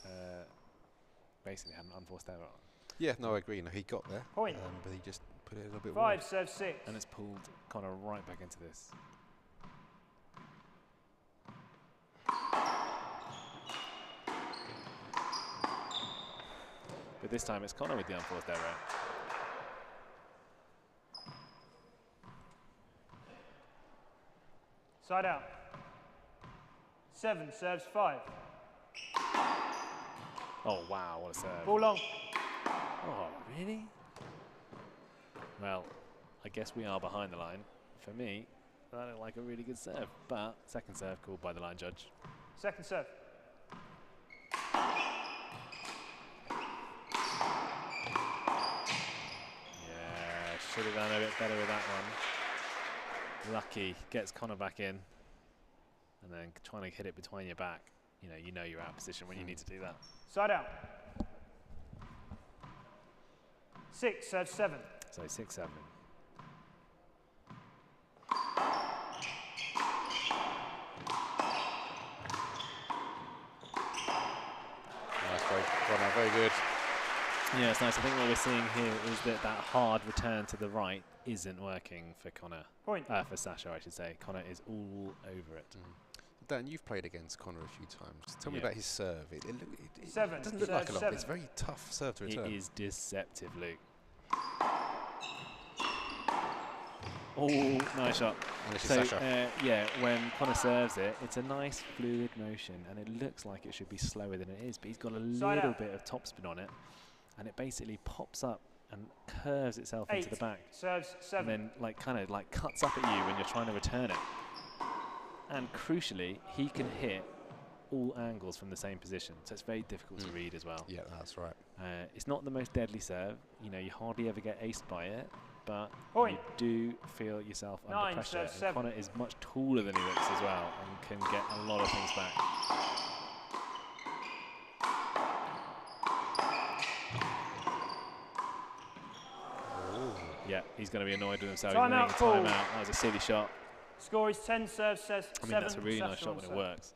basically had an unforced error on. Yeah, no, I agree. You know, he got there, Point. but he just put it a little bit 5 wide. serve 6. And it's pulled Connor right back into this. But this time it's Connor with the unforced error. Side out. 7 serves 5. Oh wow, what a serve. Ball long. Oh, really? Well, I guess we are behind the line. For me, that looked like a really good serve, but second serve called by the line judge. Second serve. Yeah, should have done a bit better with that one. Lucky, gets Connor back in, and then trying to hit it between your back. You know you're out of position when you need to do that. Side out. 6 serves 7. So 6-7. Nice break. Connor, very good. Yeah, it's nice. I think what we're seeing here is that hard return to the right isn't working for Connor. Point. For Sasha, I should say. Connor is all over it. Dan, you've played against Connor a few times. Tell me Yeah. about his serve. It 7 doesn't look like a serves lot. 7. It's a very tough serve to It return. is deceptive, Luke. Oh, nice shot. And this is So, Sasha. yeah, when Connor serves it, it's a nice fluid motion, and it looks like it should be slower than it is, but he's got a Side little out. bit of topspin on it, and it basically pops up and curves itself 8 into the back, serves 7. and then kind of cuts up at you when you're trying to return it. And crucially, he can hit all angles from the same position, so it's very difficult to read as well. Yeah, that's right. It's not the most deadly serve. You hardly ever get aced by it, but Point. you do feel yourself 9 under pressure. serves And 7. Connor is much taller than he looks as well, and can get a lot of things back. Yeah, he's going to be annoyed with himself. Time He's out, making full. time out. That was a silly shot. Score is 10 serves 7. I mean, that's a really nice Sasha shot on when it serve. works,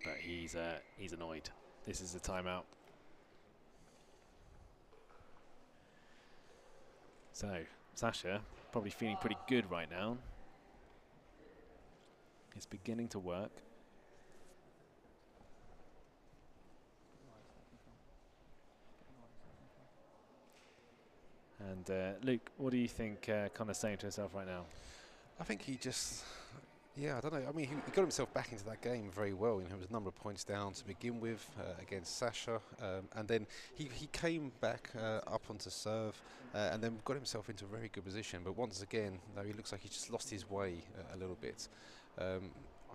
but he's annoyed. This is the timeout. So, Sasha, probably feeling pretty good right now. It's beginning to work. And Luke, what do you think Connor's saying to himself right now? I think he just, I don't know. I mean, he got himself back into that game very well. It was a number of points down to begin with against Sasha, and then he came back up onto serve, and then got himself into a very good position. But once again, though, he looks like he's just lost his way a little bit. I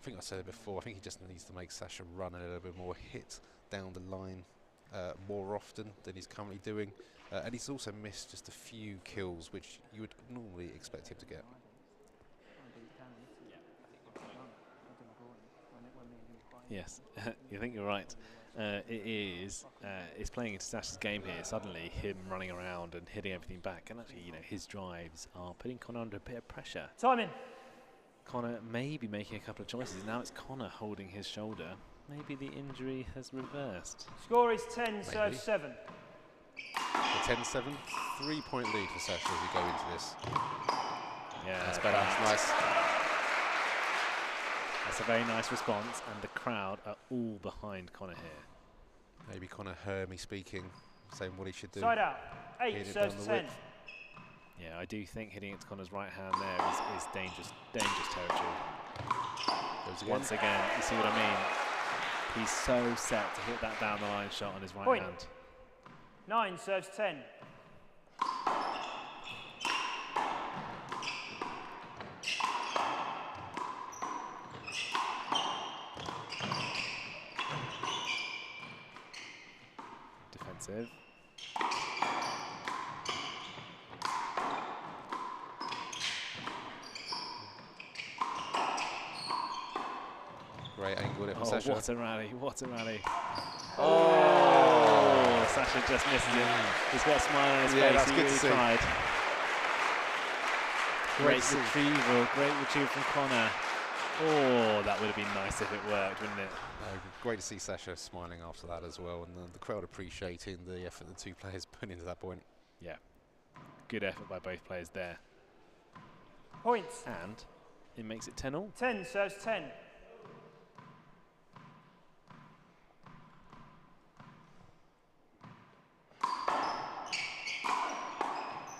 think I said it before. I think he just needs to make Sasha run a little bit more, hit down the line more often than he's currently doing. And he's also missed just a few kills, which you would normally expect him to get. Yes, you think you're right. It's playing into Sasha's game here. Suddenly, him running around and hitting everything back, and actually, his drives are putting Connor under a bit of pressure. Timing. Connor may be making a couple of choices. Now it's Connor holding his shoulder. Maybe the injury has reversed. Score is 10 serves 7. The 10-7, 3-point lead for Sasha as we go into this. Yeah, That's better. Nice. That's a very nice response, and the crowd are all behind Connor here. Maybe Connor heard me speaking, saying what he should do. Side out. Hit 8 it serves down the 10. width. Yeah, I do think hitting it to Connor's right hand there is dangerous territory. Goes again. Once again, you see what I mean? He's so set to hit that down the line shot on his right Point. hand. 9 serves 10. Defensive. Great angle there from Oh, Sasha. what a rally, what a rally. Oh, Sasha just misses it. He's got a smile on his Yeah, face, that's he good to really see. tried. Great to see. retrieval, great retrieve from Connor. Oh, that would have been nice if it worked, wouldn't it? Great to see Sasha smiling after that as well, and the crowd appreciating the effort the two players put into that point. Yeah. Good effort by both players there. Points. And it makes it 10-all. 10 serves 10.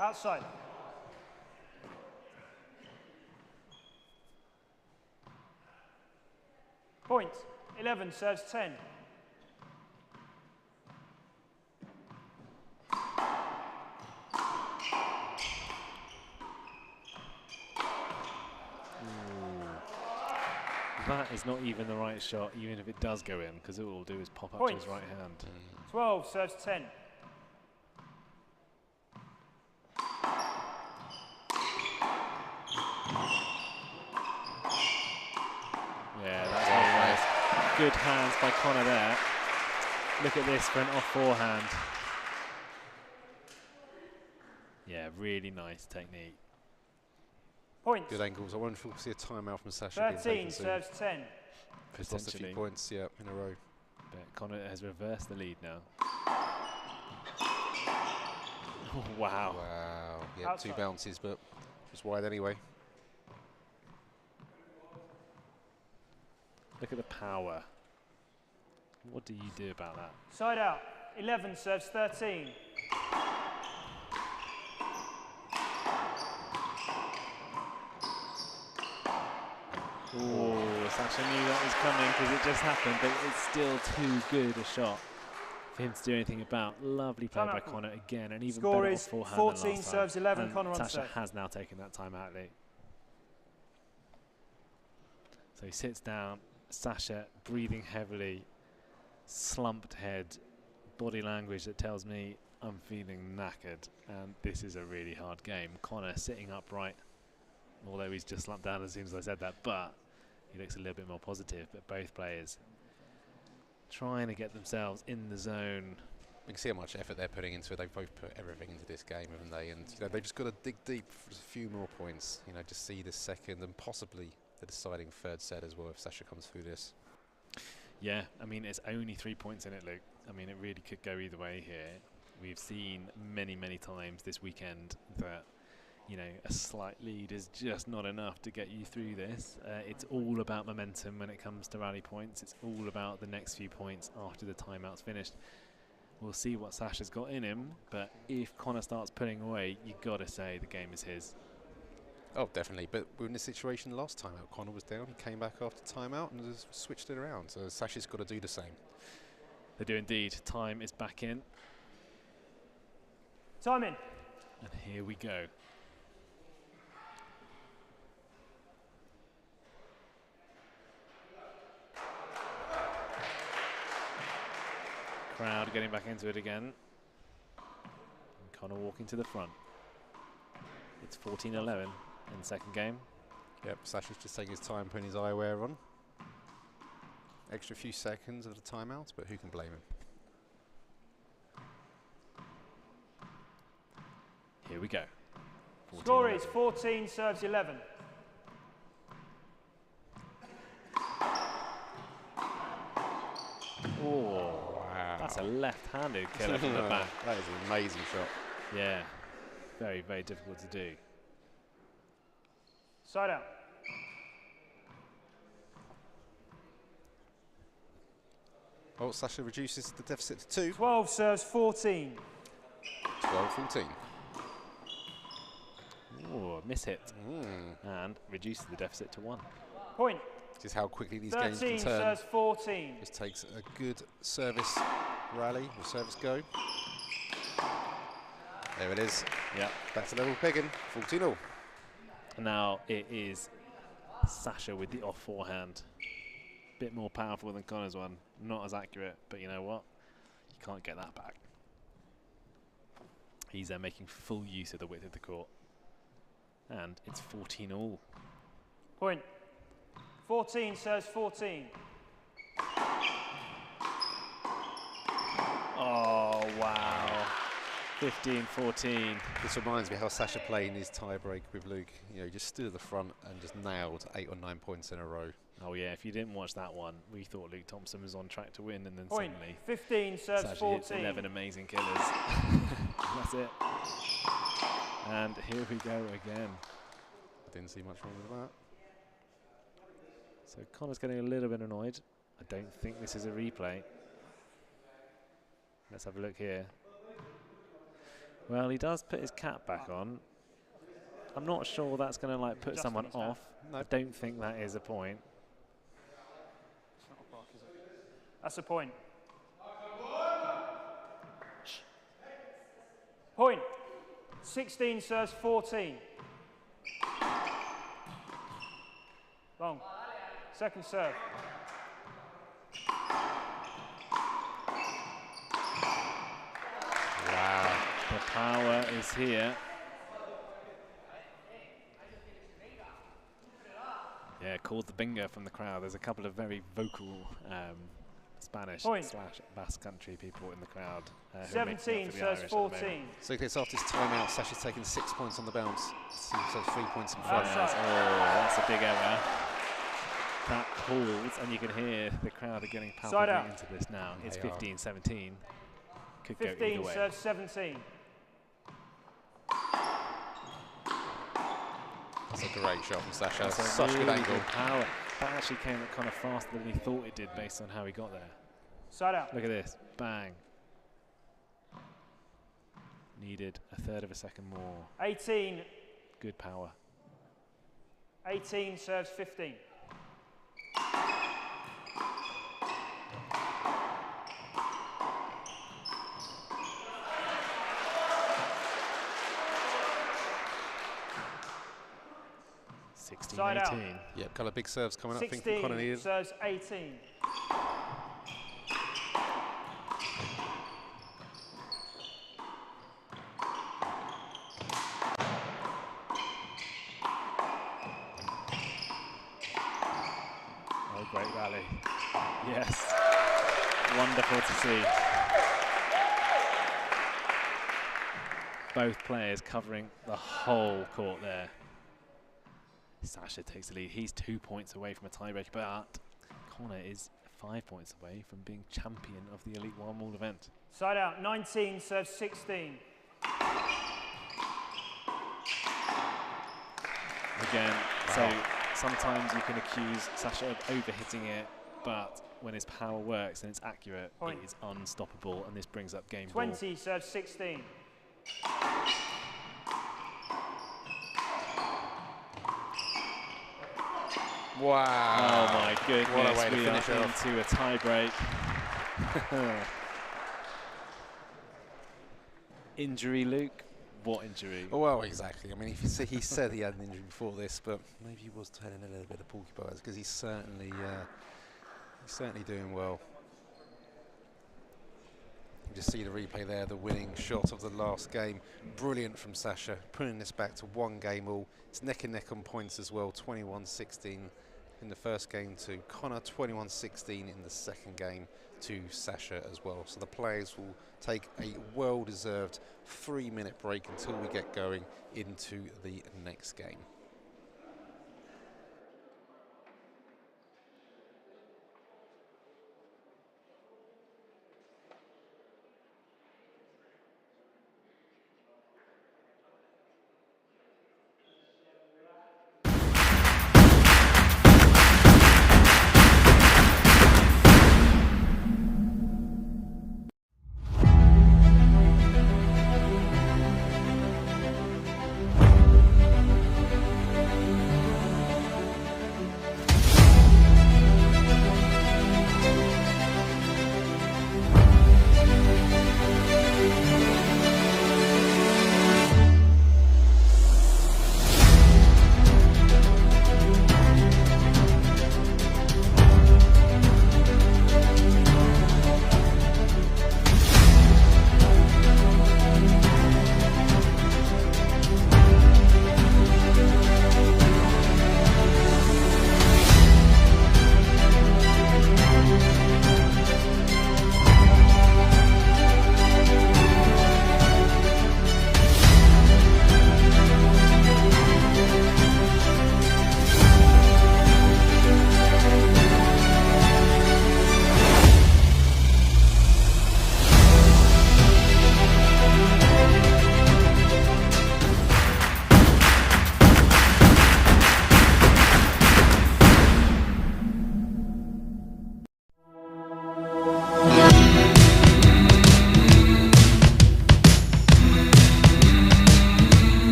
Outside. Point. 11 serves 10. That is not even the right shot, even if it does go in, because all it will do is pop up Point. to his right hand. 12 serves 10. Yeah, that's really nice. Good hands by Connor there. Look at this for an off forehand. Yeah, really nice technique. Points. Good angles. I wonder if we'll see a timeout from Sasha. being 13 taken soon. serves 10. She's lost a few Potentially. points, yeah, in a row. But Connor has reversed the lead now. Oh, wow. Wow. Yeah, Outside. 2 bounces, but just wide anyway. Look at the power. What do you do about that? Side out. 11 serves 13. Oh, Sasha knew that was coming because it just happened, but it's still too good a shot for him to do anything about. Lovely play by Connor again, and even Score better is off forehand 14 than last serves time. 11, And Connor on Sasha serve. has now taken that time out lead. So he sits down, Sasha breathing heavily, slumped head, body language that tells me I'm feeling knackered, and this is a really hard game. Connor sitting upright, although he's just slumped down as soon as I said that, but he looks a little bit more positive. But both players trying to get themselves in the zone. You can see how much effort they're putting into it. They've both put everything into this game, haven't they? And you know, they've just got to dig deep for a few more points. You know, just see the second and possibly the deciding third set as well if Sasha comes through this. Yeah, I mean, it's only 3 points in it, Luke. I mean, it really could go either way here. We've seen many, many times this weekend that, you know, a slight lead is just not enough to get you through this. It's all about momentum when it comes to rally points. It's all about the next few points after the timeout's finished. We'll see what Sasha's got in him, but if Connor starts putting away, you've got to say the game is his. Oh, definitely. But we were in this situation last time out. Connor was down. He came back after timeout and just switched it around. So Sasha's got to do the same. They do indeed. Time is back in. Time in. And here we go. Crowd getting back into it again. And Connor walking to the front. It's 14-11 in the second game. Yep, Sasha's just taking his time putting his eyewear on. Extra few seconds of the timeout, but who can blame him? Here we go. Score is 14 serves 11. Oh, wow. that's a left-handed killer from the back. That is an amazing shot. Yeah, very, very difficult to do. Side out. Oh, Sasha reduces the deficit to 2. 12 serves 14. 12-14. Oh, miss hit. And reduces the deficit to 1. Point. Just how quickly these games 13 can turn. serves 14. Just takes a good service rally or service go. There it is. Yeah. Back to level pegging. 14-all. Now it is Sasha with the off forehand. Bit more powerful than Connor's one. Not as accurate, but you know what? You can't get that back. He's making full use of the width of the court. And it's 14-all. Point. 14 serves 14. Oh, wow. 15-14. This reminds me how Sasha played in his tie-break with Luke. You know, he just stood at the front and just nailed 8 or 9 points in a row. Oh yeah, if you didn't watch that one, we thought Luke Thompson was on track to win, and then Point. suddenly 15 serves Sasha 14. hits 11 amazing killers. That's it. And here we go again. I didn't see much wrong with that. So Connor's getting a little bit annoyed. I don't think this is a replay. Let's have a look here. Well, he does put his cap back on. I'm not sure that's going to like put Just someone on his hat. off. No. I don't think that is a point. It's not a block, is it? That's a point. Point. 16 serves 14. Long. Second serve. Wow. The power is here. Yeah, called the bingo from the crowd. There's a couple of very vocal Spanish Point. / Basque country people in the crowd. Who are 17 making up for the serves Irish at the moment. 14. So it's after this timeout, Sasha's taken 6 points on the bounce. So 3 points in front. Outside. Oh, that's a big error. That pulls, and you can hear the crowd are getting Side palpably out. into this now. It's They are. 15-17. Could go either 15 way. serves 17. That's a great shot from Sasha. That's a Such really good angle. power. That actually came kind of faster than he thought it did based on how he got there. Side out. Look at this. Bang. Needed a third of a second more. 18. Good power. 18 serves 15. Side out. 16-18. Yeah, couple of big serves coming up. I think 16 Connor needed. serves 18. Oh, great rally. Yes. Wonderful to see. Both players covering the whole court there. Sasha takes the lead. He's 2 points away from a tiebreak, but Connor is 5 points away from being champion of the Elite 1-Wall event. Side out. 19 serves 16. Again, so sometimes you can accuse Sasha of overhitting it, but when his power works and it's accurate, Point. it is unstoppable, and this brings up game ball. 20 serves 16. Wow. Oh my goodness, What a way to we finish are it off. into a tie-break. Injury, Luke? What injury? Oh, well, exactly. I mean, if you see, he said he had an injury before this, but maybe he was telling a little bit of porcupines because he's certainly doing well. You just see the replay there, the winning shot of the last game. Brilliant from Sasha, putting this back to 1 game all. It's neck and neck on points as well, 21-16 in the first game to Connor, 21-16 in the second game to Sasha as well. So the players will take a well-deserved 3-minute break until we get going into the next game.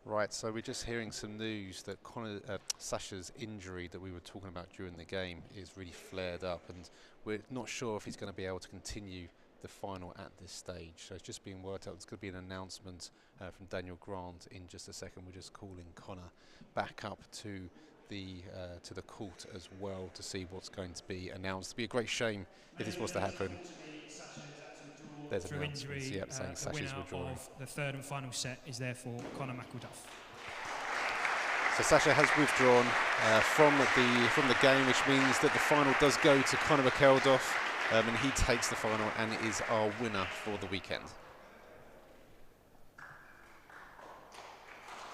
Right, so we're just hearing some news that Sasha's injury that we were talking about during the game is really flared up, and we're not sure if he's going to be able to continue the final at this stage. So it's just being worked out. There's going to be an announcement from Daniel Grant in just a second. We're just calling Connor back up to the court as well to see what's going to be announced. It'd be a great shame if this was to happen. There's through injury. Yep, saying The Sasha's winner withdrawing. of the third and final set is therefore Conor McElduff. So Sasha has withdrawn from the game, which means that the final does go to Conor McElduff, and he takes the final and is our winner for the weekend.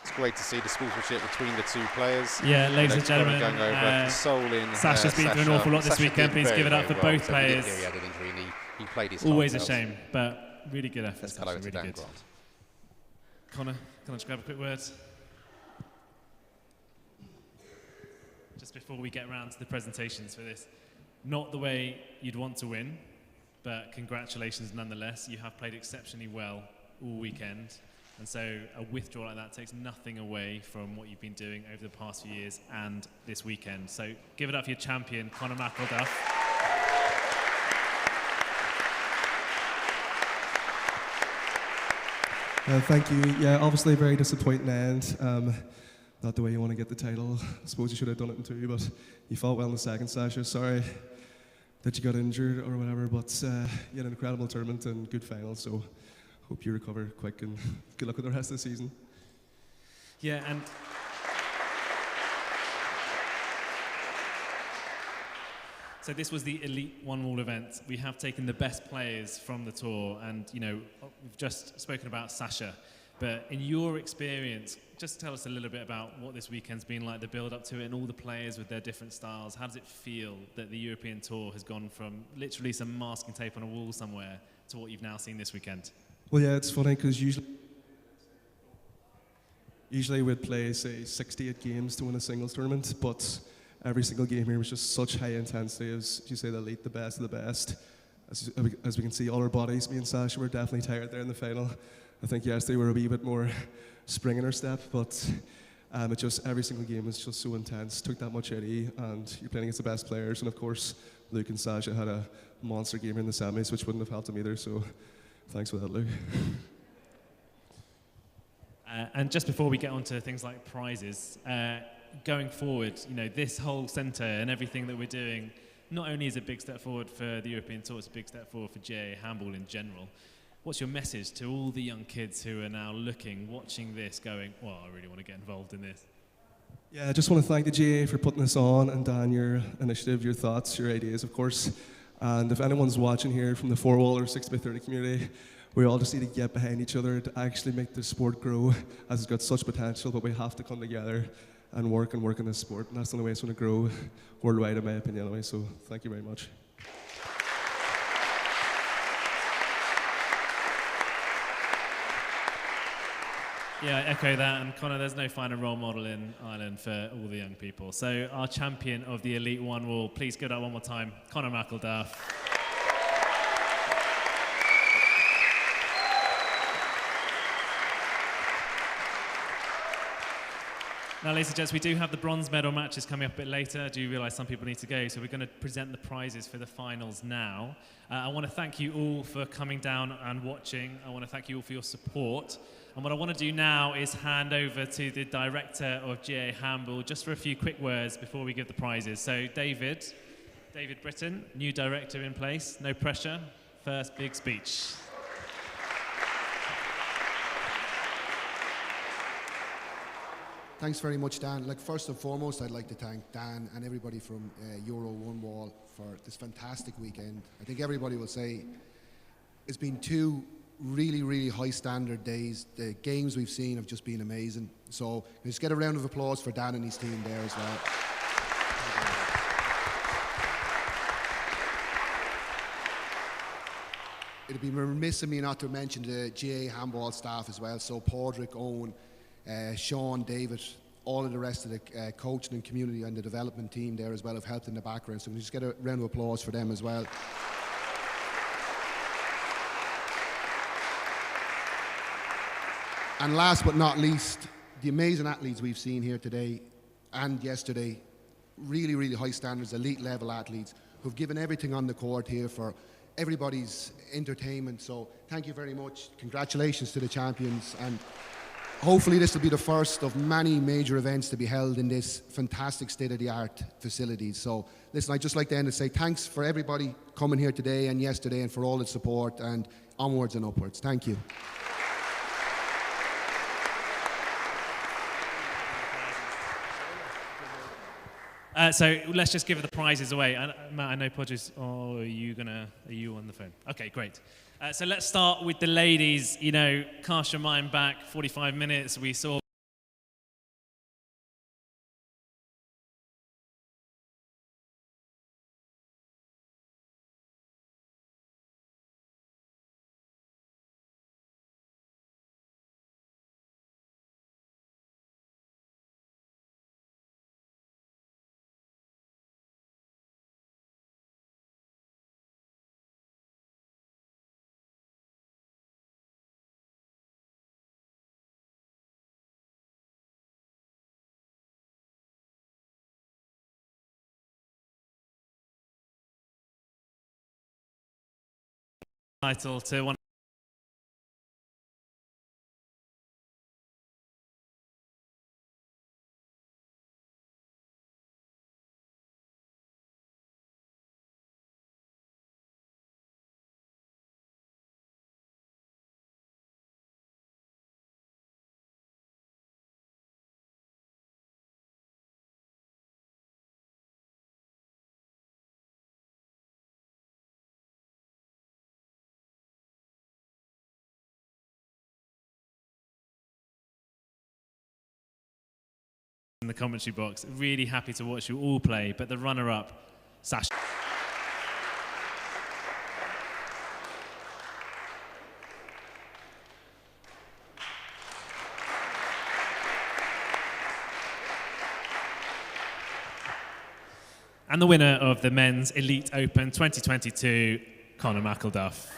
It's great to see the sportsmanship between the two players. Yeah, ladies and gentlemen, going over, soul in, Sasha's been through an awful lot this weekend. Please give it up for both players. He had an injury and he played his Always a heart out. shame, but really good effort. Let's cut over to really Dan good. Grant. Connor, can I just grab a quick word? Just before we get around to the presentations for this. Not the way you'd want to win, but congratulations nonetheless. You have played exceptionally well all weekend. And so a withdrawal like that takes nothing away from what you've been doing over the past few years and this weekend. So give it up for your champion, Conor McElduff. Thank you. Yeah, obviously a very disappointing end. Not the way you want to get the title. I suppose you should have done it in two, but you fought well in the second, Sasha. Sorry that you got injured or whatever, but you had an incredible tournament and good final, so hope you recover quick and good luck with the rest of the season. Yeah, and so this was the Euro1Wall event. We have taken the best players from the tour, and we've just spoken about Sasha. But in your experience, just tell us a little bit about what this weekend's been like, the build-up to it, and all the players with their different styles. How does it feel that the European Tour has gone from literally some masking tape on a wall somewhere to what you've now seen this weekend? Well, yeah, it's funny because usually we'd play, say, 68 games to win a singles tournament, but every single game here was just such high intensity. As you say, the elite, the best of the best. As we can see, all our bodies, me and Sasha, were definitely tired there in the final. I think yesterday we were a wee bit more spring in our step, but it just every single game was just so intense, took that much out of you, and you're playing against the best players. And of course, Luke and Sasha had a monster game in the semis, which wouldn't have helped them either. So, thanks for that, Luke. And just before we get on to things like prizes, going forward, this whole centre and everything that we're doing, not only is it a big step forward for the European Tour, it's a big step forward for GAA handball in general. What's your message to all the young kids who are now watching this, going, well, I really want to get involved in this? Yeah, I just want to thank the GAA for putting this on, and Dan, your initiative, your thoughts, your ideas, of course. And if anyone's watching here from the 4-wall or 6x30 community, we all just need to get behind each other to actually make the sport grow, as it's got such potential, but we have to come together and work in this sport, and that's the only way it's going to grow worldwide, in my opinion, anyway. So thank you very much. Yeah, I echo that, and Connor, there's no finer role model in Ireland for all the young people. So our champion of the Euro1Wall, please give that one more time, Conor McElduff. Now, ladies and gents, we do have the bronze medal matches coming up a bit later. I do realise some people need to go, so we're going to present the prizes for the finals now. I want to thank you all for coming down and watching. I want to thank you all for your support. And what I want to do now is hand over to the director of GAA Handball, just for a few quick words before we give the prizes. So David Britton, new director in place, no pressure, first big speech. Thanks very much, Dan. First and foremost, I'd like to thank Dan and everybody from Euro1Wall for this fantastic weekend. I think everybody will say it's been two really, really high standard days. The games we've seen have just been amazing. So let's get a round of applause for Dan and his team there as well. It'd be remiss of me not to mention the GAA handball staff as well. So Padraig, Owen, Sean, David, all of the rest of the coaching and community and the development team there as well have helped in the background. So we just get a round of applause for them as well. And last but not least, the amazing athletes we've seen here today and yesterday, really, really high standards, elite level athletes who've given everything on the court here for everybody's entertainment. So thank you very much. Congratulations to the champions. And hopefully this will be the first of many major events to be held in this fantastic state-of-the-art facilities. So listen, I'd just like to end and say thanks for everybody coming here today and yesterday and for all the support, and onwards and upwards. Thank you. So let's just give the prizes away. Matt, I know Podges, are you on the phone? Okay, great. So let's start with the ladies. You know, cast your mind back 45 minutes. We saw title to one. In the commentary box. Really happy to watch you all play, but the runner-up, Sasha. And the winner of the Men's Elite Open 2022, Conor McElduff.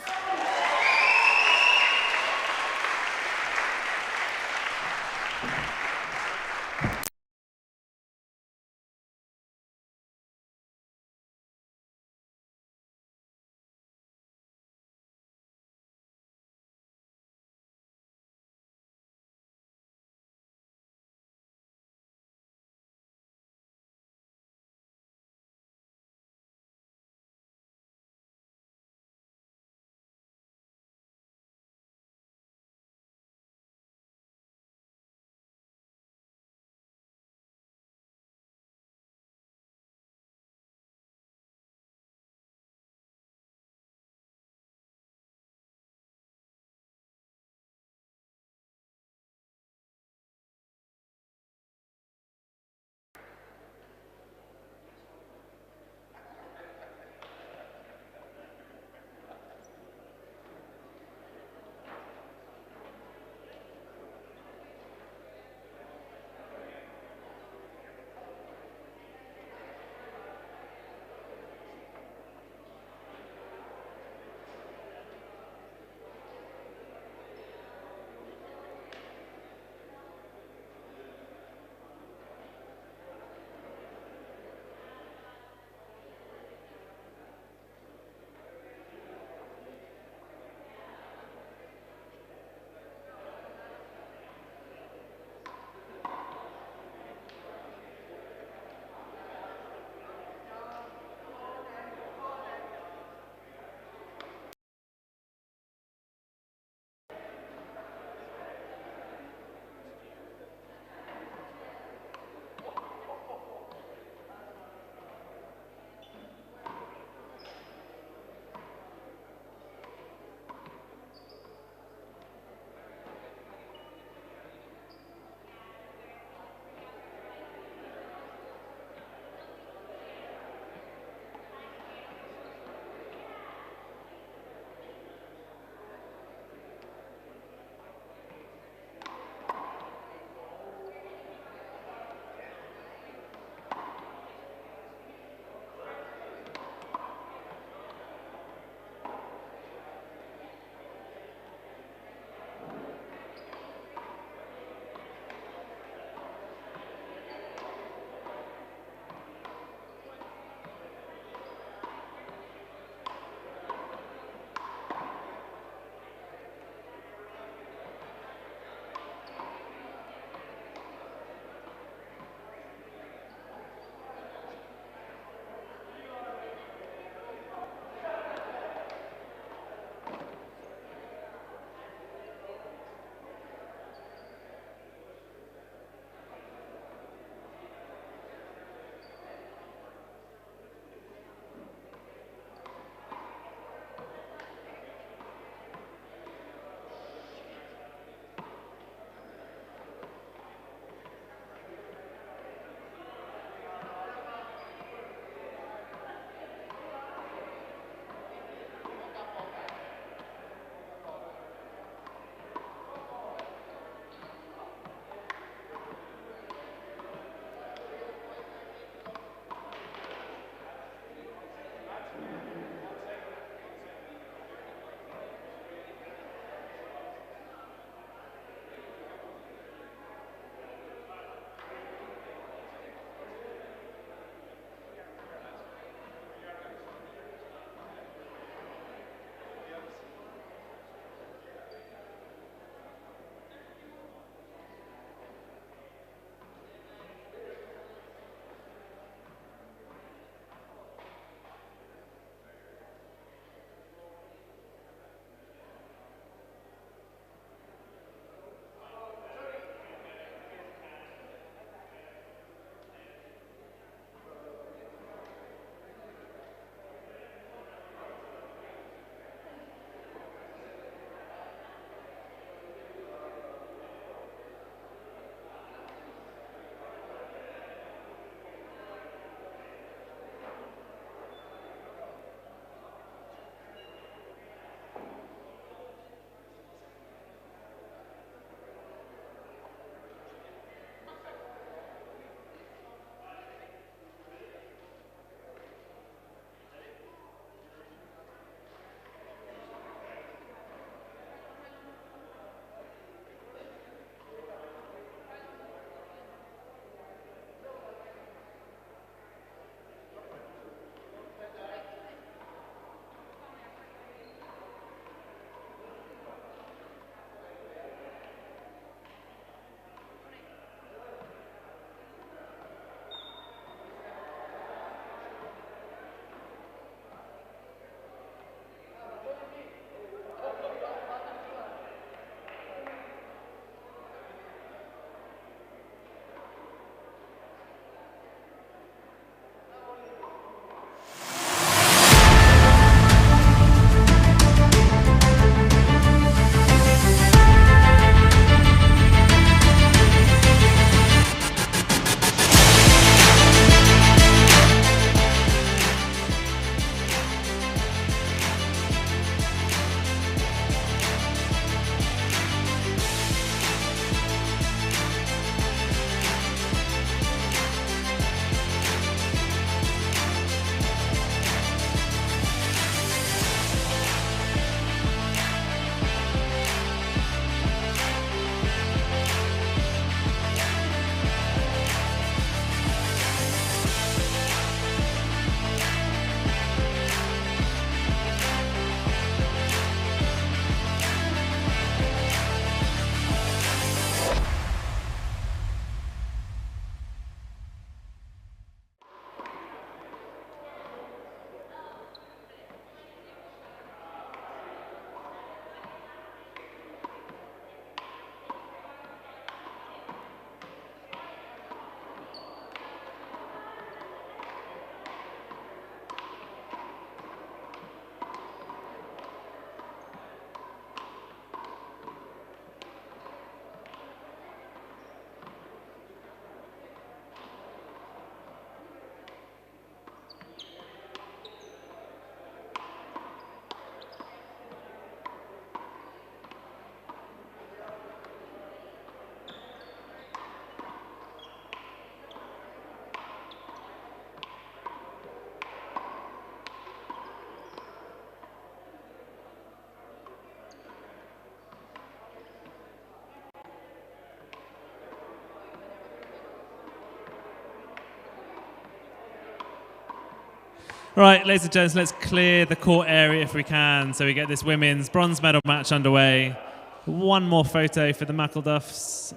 Right, ladies and gents, let's clear the court area if we can, so we get this women's bronze medal match underway. One more photo for the McElduffs.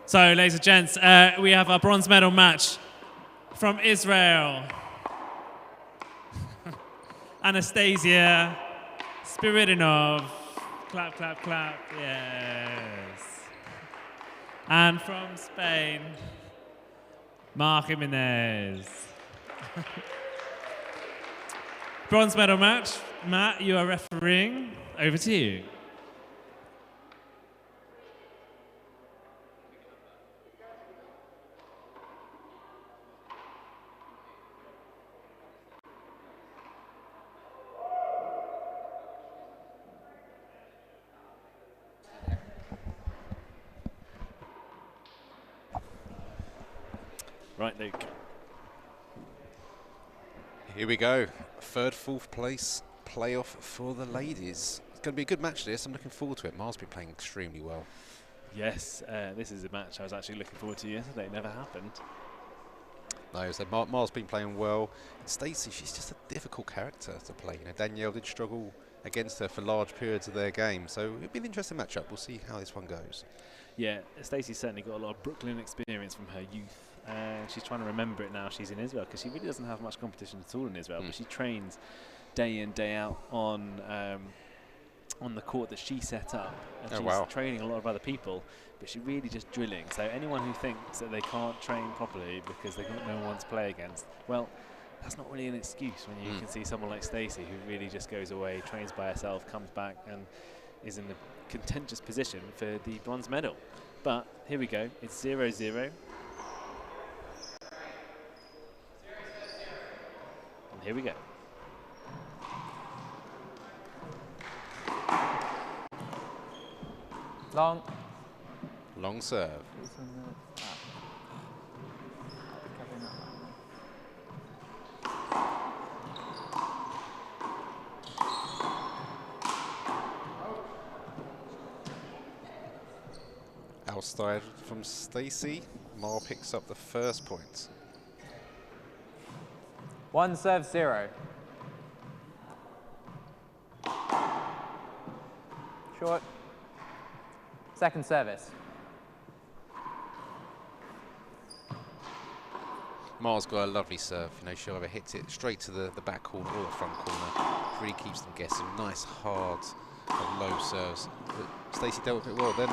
So, ladies and gents, we have our bronze medal match from Israel. Anastasia Spiridonov. Clap, clap, clap. Yes. And from Spain, Mar Jimenez. Bronze medal match. Matt, you are refereeing. Over to you. Right, Luke. Here we go. Third, fourth place playoff for the ladies. It's going to be a good match this. I'm looking forward to it. Mar's been playing extremely well. Yes, this is a match I was actually looking forward to yesterday. It never happened. No, so Mar's been playing well. Stacey, she's just a difficult character to play. You know, Danielle did struggle against her for large periods of their game, so it'll be an interesting matchup. We'll see how this one goes. Yeah, Stacey's certainly got a lot of Brooklyn experience from her youth. She's trying to remember it now she's in Israel, because she really doesn't have much competition at all in Israel, but she trains day in, day out on the court that she set up. And she's training a lot of other people, but she's really just drilling. So anyone who thinks that they can't train properly because they've got no one to play against, well, that's not really an excuse when you can see someone like Stacey, who really just goes away, trains by herself, comes back and is in a contentious position for the bronze medal. But here we go, it's 0-0. And here we go. Long. Long serve. Outside from Stacey. Mar picks up the first point. 1-0. Short. Second service. Mar's got a lovely serve. You know, she'll either hit it straight to the back corner or the front corner. Really keeps them guessing. Nice, hard, low serves. But Stacey dealt with it well then.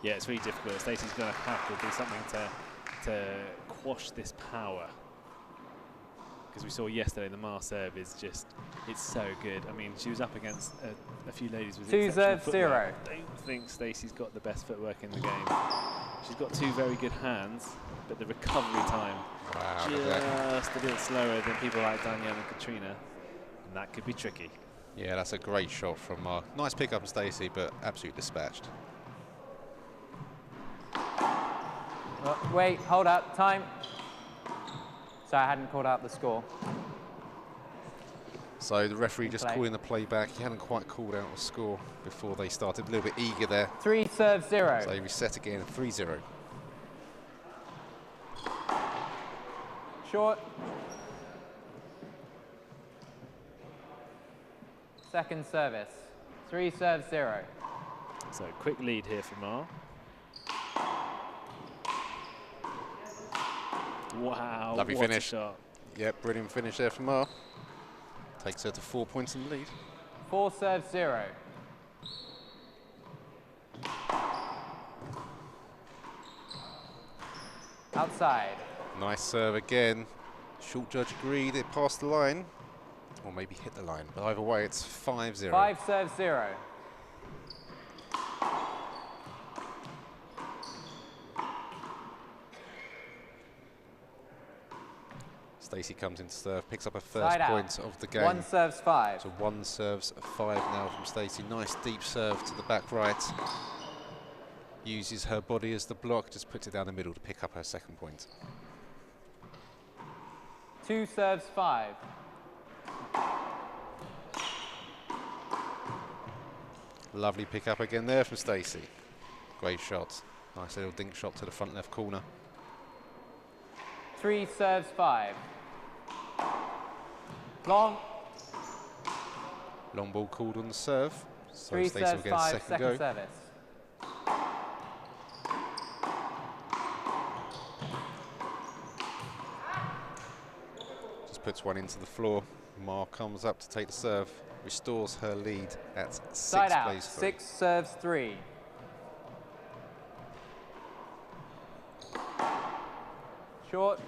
Yeah, it's really difficult. Stacey's going to have to do something to quash this power. Because we saw yesterday, the Mar serve is just, it's so good. I mean, she was up against a few ladies with exceptional footwork. I don't think Stacey's got the best footwork in the game. She's got two very good hands, but the recovery time just a bit slower than people like Danielle and Katrina, and that could be tricky. Yeah, that's a great shot from Mar. Nice pick up from Stacey, but absolutely dispatched. Wait, hold up, time. So I hadn't called out the score. So the referee just calling the play back. He hadn't quite called out the score before they started. A little bit eager there. 3-0. So he reset again, 3-0. Short. Second service. 3 serves 0. So quick lead here for Ma. Wow, Lovely what finish. a shot. Yep, brilliant finish there from Ma. Takes her to 4 points in the lead. 4 serves 0. Outside. Nice serve again. Short judge agreed it passed the line. Or maybe hit the line. But either way, it's 5-0. 5 serves 0. Stacey comes in to serve, picks up her first Side out. point of the game. 1 serves 5. So 1 serves 5 now from Stacey. Nice deep serve to the back right. Uses her body as the block, just puts it down the middle to pick up her second point. 2 serves 5. Lovely pick up again there from Stacey. Great shot. Nice little dink shot to the front left corner. 3 serves 5. Long. Long ball called on the serve. So 3 Stacey serves will get a 5, second second go. service. Just puts one into the floor. Ma comes up to take the serve. Restores her lead at 6 Side out. plays 3. 6 serves 3. Short.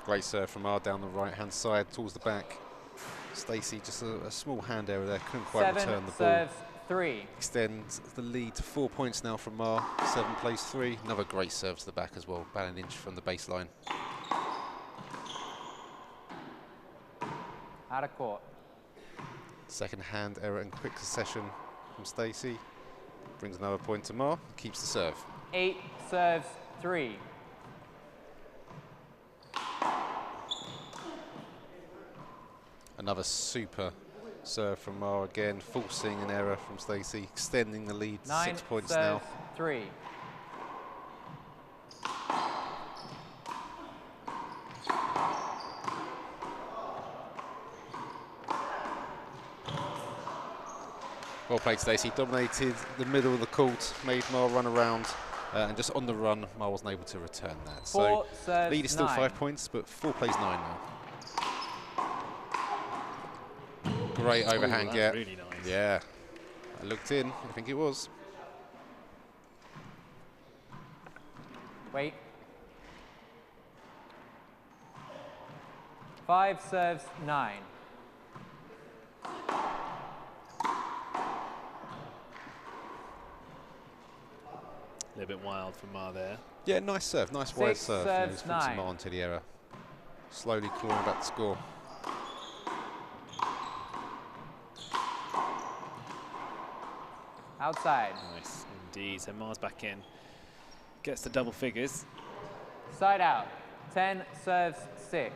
Great serve from R down the right-hand side towards the back. Stacey just a small hand error there, couldn't quite 7 return the ball. serves 3. Extends the lead to 4 points now from Mar. 7 plays 3. Another great serve to the back as well, about an inch from the baseline. Out of court. Second hand error in quick succession from Stacey. Brings another point to Mar, keeps the serve. 8 serves 3. Another super serve from Mar again, forcing an error from Stacey, extending the lead to 9 6 points serves now. 3. Well played, Stacey. Dominated the middle of the court, made Mar run around, and just on the run, Mar wasn't able to return that. 4 So serves lead is still 9. 5 points, but 4 plays 9 now. Great overhand that's get. really nice. Yeah, I looked in. I think it was. Wait. 5 serves 9. A little bit wild from Ma there. Yeah, nice serve, nice wide 6 serve. serves Just puts 9. Mar onto the error. Slowly clawing back the score. Outside. Nice indeed. So Ma's back in. Gets the double figures. Side out. 10 serves 6.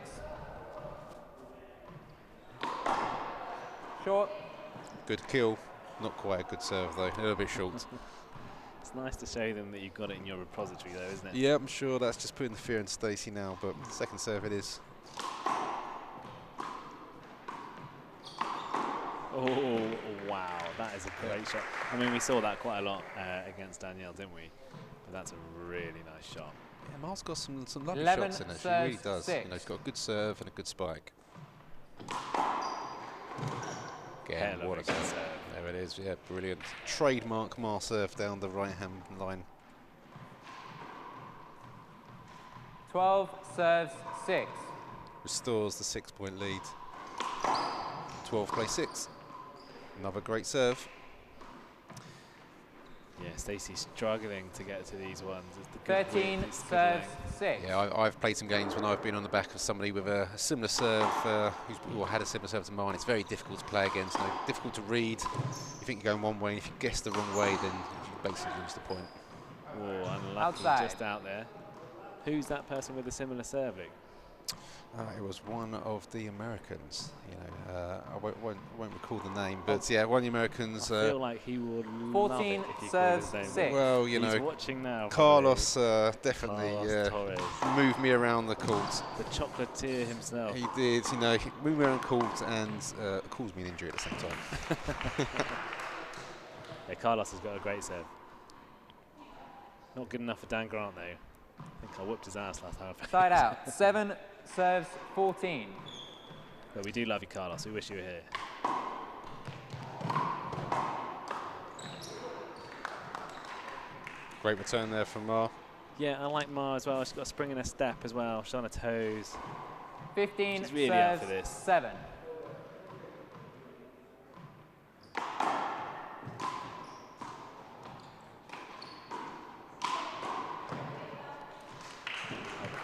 Short. Good kill. Not quite a good serve though, a little bit short. It's nice to show them that you've got it in your repository though, isn't it? Yeah, I'm sure that's just putting the fear in Stacey now, but second serve it is. Oh, wow, that is a great shot. I mean, we saw that quite a lot against Danielle, didn't we? But that's a really nice shot. Yeah, Mar's got some lovely 11 shots in there. She really serves does. 6. You know, she's got a good serve and a good spike. Again, Hell of what a a good serve. serve. There it is. Yeah, brilliant. Trademark Mar serve down the right-hand line. 12 serves 6. Restores the 6 point lead. 12 plays 6. Another great serve. Yeah, Stacey's struggling to get to these ones. It's the good 13 width, it's the good serves length. 6. Yeah, I've played some games when I've been on the back of somebody with a similar serve, who's or had a similar serve to mine. It's very difficult to play against, you know, difficult to read. You think you're going one way, and if you guess the wrong way, then you basically lose the point. Oh, unlucky, Outside. just out there. Who's that person with a similar serving? It was one of the Americans. You know, I won't recall the name, but yeah, one of the Americans. I feel like he would 14 love it if you serves called his 6. name. Well, you He's know, watching now. Carlos definitely Carlos Torres. moved me around the court. The chocolatier himself. He did, you know, he moved me around the court and caused me an injury at the same time. Yeah, Carlos has got a great serve. Not good enough for Dan Grant though. I think I whipped his ass last time. Side out. 7 serves 14. But we do love you, Carlos. We wish you were here. Great return there from Mar. Yeah, I like Ma as well. She's got a spring in her step as well. She's on her toes. 15 She's really serves up for this. 7.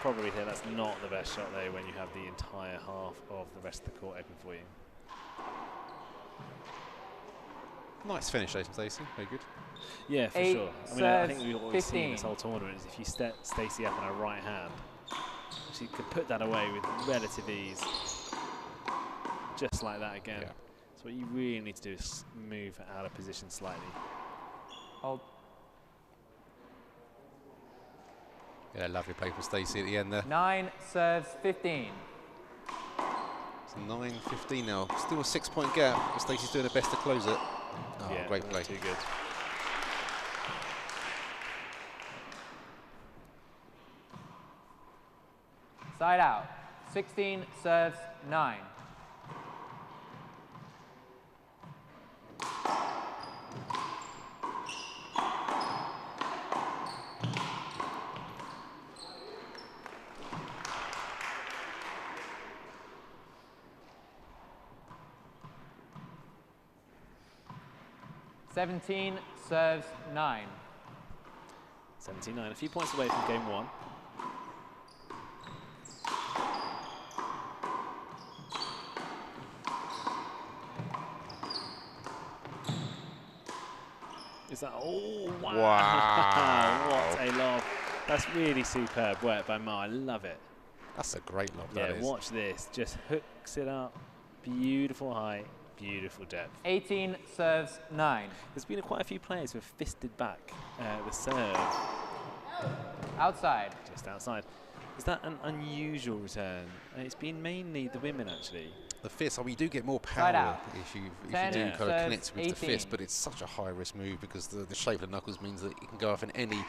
Probably here, that's not the best shot though when you have the entire half of the rest of the court open for you. Nice finish, Stacey. Very good. Yeah, for 8 sure. I mean, I think serves what we've seen 15. this whole tournament is if you step Stacey up on her right hand, she could put that away with relative ease. Just like that again. Yeah. So what you really need to do is move out of position slightly. Hold. Yeah, lovely play from Stacey at the end there. 9 serves 15. It's 9-15 now. Still a 6-point gap, but Stacey's doing her best to close it. Oh, Yeah, great play. Too good. Side out. 16 serves 9. Seventeen serves 9. 79, a few points away from game 1. Is that, oh wow, Wow. what a lob. That's really superb work by Ma, I love it. That's a great lob, Yeah, that is. watch this, just hooks it up, beautiful height, beautiful depth. 18 serves 9. There's been quite a few players who have fisted back the serve Outside. just outside. Is that an unusual return? It's been mainly the women actually. The fist, I mean, you do get more Side power out. if you 10 do kind of serves connect with the 18. fist, but it's such a high-risk move because the shape of the knuckles means that you can go off in any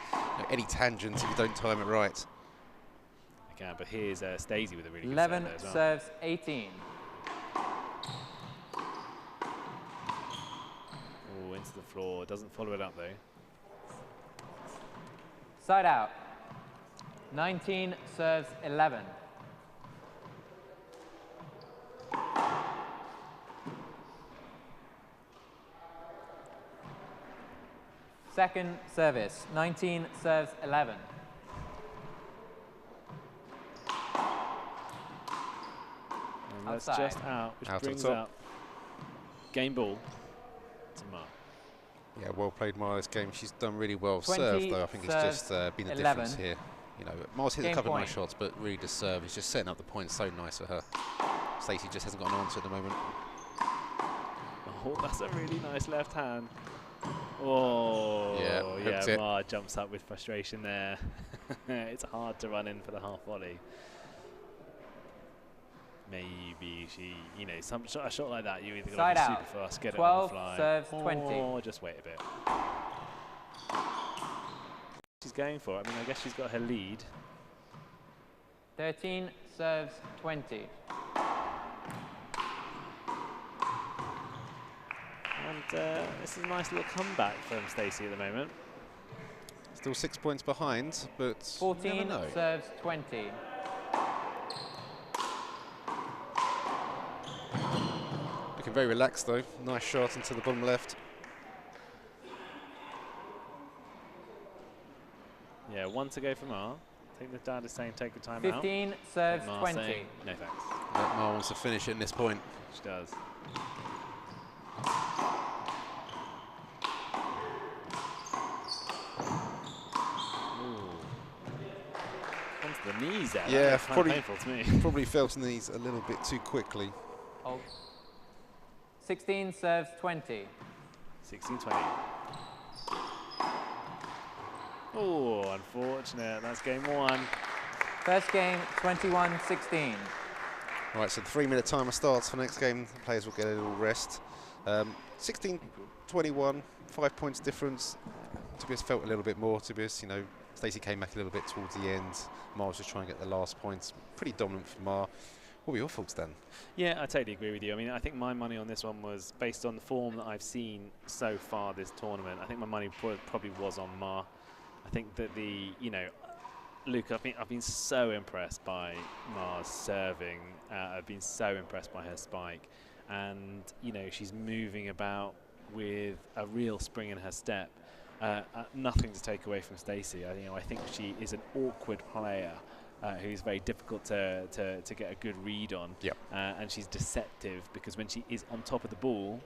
tangent if you don't time it right. Okay, but here's Stacey with a really good 11 serve there as well. serves 18. Oh, into the floor, doesn't follow it up though. Side out. 19 serves 11. Second service. 19 serves 11. And that's Outside. just out, which Out of brings top. up game ball to Mark. Yeah, well played, Mara, this game. She's done really well. 20 Serve, though, I think it's just serves been a 11. difference here. You know, Mara's hit a Game couple of point. nice shots, but really the serve is just setting up the points so nice for her. Stacey just hasn't got an answer at the moment. Oh, that's a really nice left hand. Oh, Yeah, yeah, hooked it. Mar jumps up with frustration there. It's hard to run in for the half volley. Maybe she, you know, a shot like that, you either got Side to be out. super fast, get it on the 12 fly, serves 20. or just wait a bit. She's going for it. I mean, I guess she's got her lead. 13 serves 20. And this is a nice little comeback from Stacey at the moment. Still 6 points behind, but you 14 never know. serves 20. Looking very relaxed, though. Nice shot into the bottom left. Yeah, 1 to go for Mar. I think the dad is saying take your time 15 out. serves Mar 20. saying, no thanks. Mara wants to finish it in this point. She does. Onto the the knees there. Yeah, That's kind of painful to me. Probably felt the knees a little bit too quickly. Hold. 16 serves 20. 16-20. Oh, unfortunate. That's game 1. First game, 21-16. Right, so the 3-minute timer starts for the next game. The players will get a little rest. 16-21, 5 points difference. Tobias felt a little bit more. Tobias, you know, Stacey came back a little bit towards the end. Mar was just trying to get the last points. Pretty dominant for Mar. What were your thoughts, Dan? Yeah, I totally agree with you. I mean, I think my money on this one was based on the form that I've seen so far this tournament. I think my money probably was on Mar. I think that Luke, I've been so impressed by Mar's serving. I've been so impressed by her spike, and she's moving about with a real spring in her step. Nothing to take away from Stacey. I think she is an awkward player who's very difficult to get a good read on. Yep. And she's deceptive because when she is on top of the ball,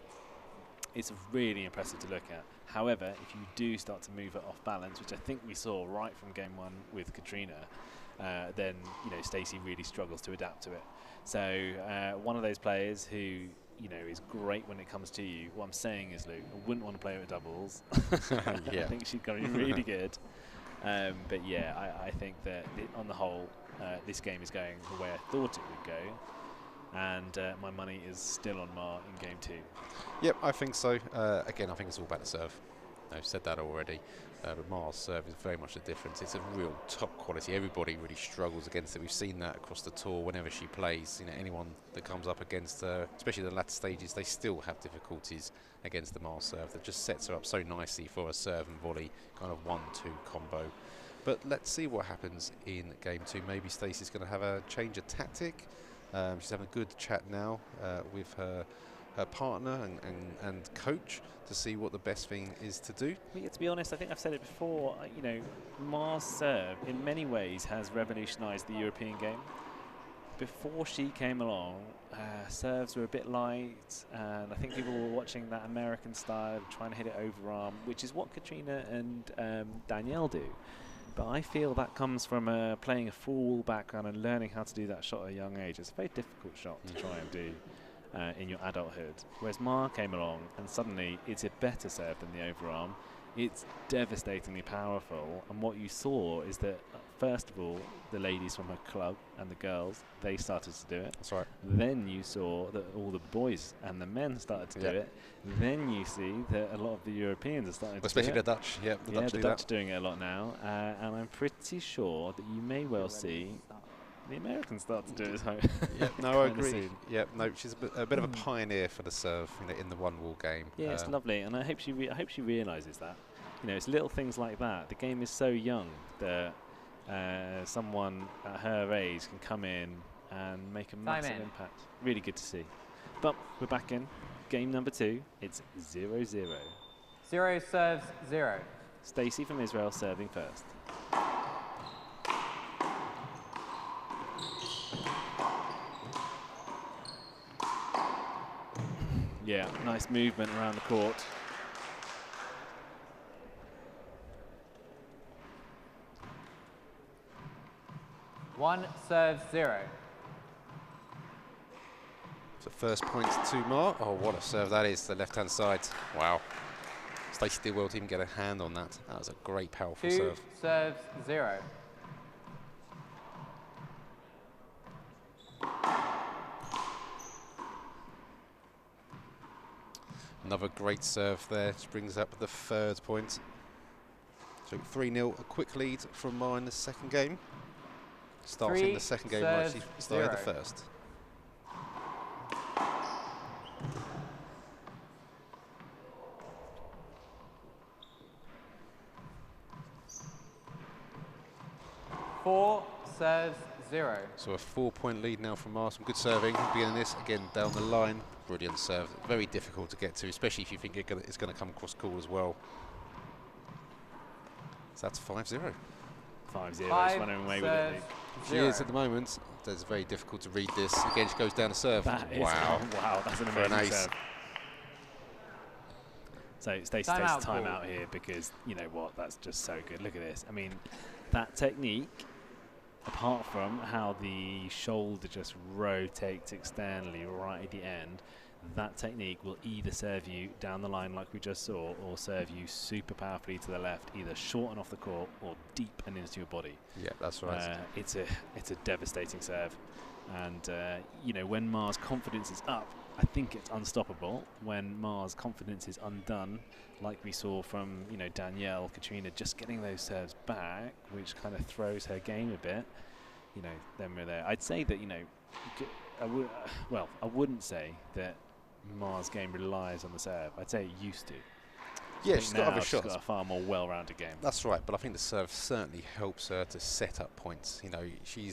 it's really impressive to look at. However, if you do start to move it off balance, which I think we saw right from game 1 with Katrina, then Stacey really struggles to adapt to it. So one of those players who is great when it comes to you. What I'm saying is, Luke, I wouldn't want to play with doubles. Yeah. I think she's going to be really good. But yeah, I think that on the whole, this game is going the way I thought it would go. And my money is still on Mar in game 2. Yep, I think so. Again, I think it's all about the serve. I've said that already. But Mar's serve is very much the difference. It's a real top quality. Everybody really struggles against it. We've seen that across the tour whenever she plays. Anyone that comes up against her, especially the latter stages, they still have difficulties against the Mar serve. That just sets her up so nicely for a serve and volley kind of 1-2 combo. But let's see what happens in game 2. Maybe Stacey's going to have a change of tactic. She's having a good chat now with her partner and coach to see what the best thing is to do. Well, yeah, to be honest, I think I've said it before, Mar's serve in many ways has revolutionised the European game. Before she came along, serves were a bit light, and I think people were watching that American style of trying to hit it overarm, which is what Katrina and Danielle do. But I feel that comes from playing a full background and learning how to do that shot at a young age. It's a very difficult shot to try and do in your adulthood. Whereas Mar came along and suddenly it's a better serve than the overarm. It's devastatingly powerful. And what you saw is that, first of all, the ladies from her club and the girls, they started to do it. That's right. Then you saw that all the boys and the men started to do it. Then you see that a lot of the Europeans are starting to do it. Especially the Dutch. Yeah, the Dutch do that. Dutch are doing it a lot now. And I'm pretty sure that you may well see the Americans start to do it as well. Yeah, no, I agree. Yeah, no, she's a bit of a pioneer for the serve in the 1-wall game. Yeah, it's lovely, and I hope she realises that. It's little things like that. The game is so young that someone at her age can come in and make a massive impact. Really good to see. But we're back in game number 2. It's 0-0. 0 serves 0. Stacey from Israel serving first. Yeah, nice movement around the court. One serves 0. So first point to Mar. Oh, what a serve that is, the left-hand side. Wow. Stacey did well to even get a hand on that. That was a great, powerful 2 serve. serves 0. Another great serve there, which brings up the 3rd point. So 3-0, a quick lead from Mar in the second game. Starting the second game like she started the first. Four serves 0. So a 4-point lead now from Mar. Some good serving. Beginning this again down the line. Brilliant serve. Very difficult to get to, especially if you think it's going to come across cool as well. So that's 5-0. 5-0. Running away with it. She is at the moment. It's very difficult to read this. Again, she goes down to serve. Wow, that's an amazing serve. So Stacey takes time out here because, you know what, that's just so good. Look at this. I mean, that technique apart from how the shoulder just rotates externally right at the end, that technique will either serve you down the line like we just saw, or serve you super powerfully to the left, either short and off the court or deep and into your body. Yeah, that's right. It's a devastating serve, and you know, when Ma's confidence is up, I think it's unstoppable. When Ma's confidence is undone, like we saw from, you know, Danielle, Katrina just getting those serves back, which kind of throws her game a bit, you know, then we're there. I'd say that, you know, I wouldn't say that Ma's game relies on the serve. I'd say it used to. Yeah, she's got other shots. She's got a far more well-rounded game. That's right, but I think the serve certainly helps her to set up points. You know, she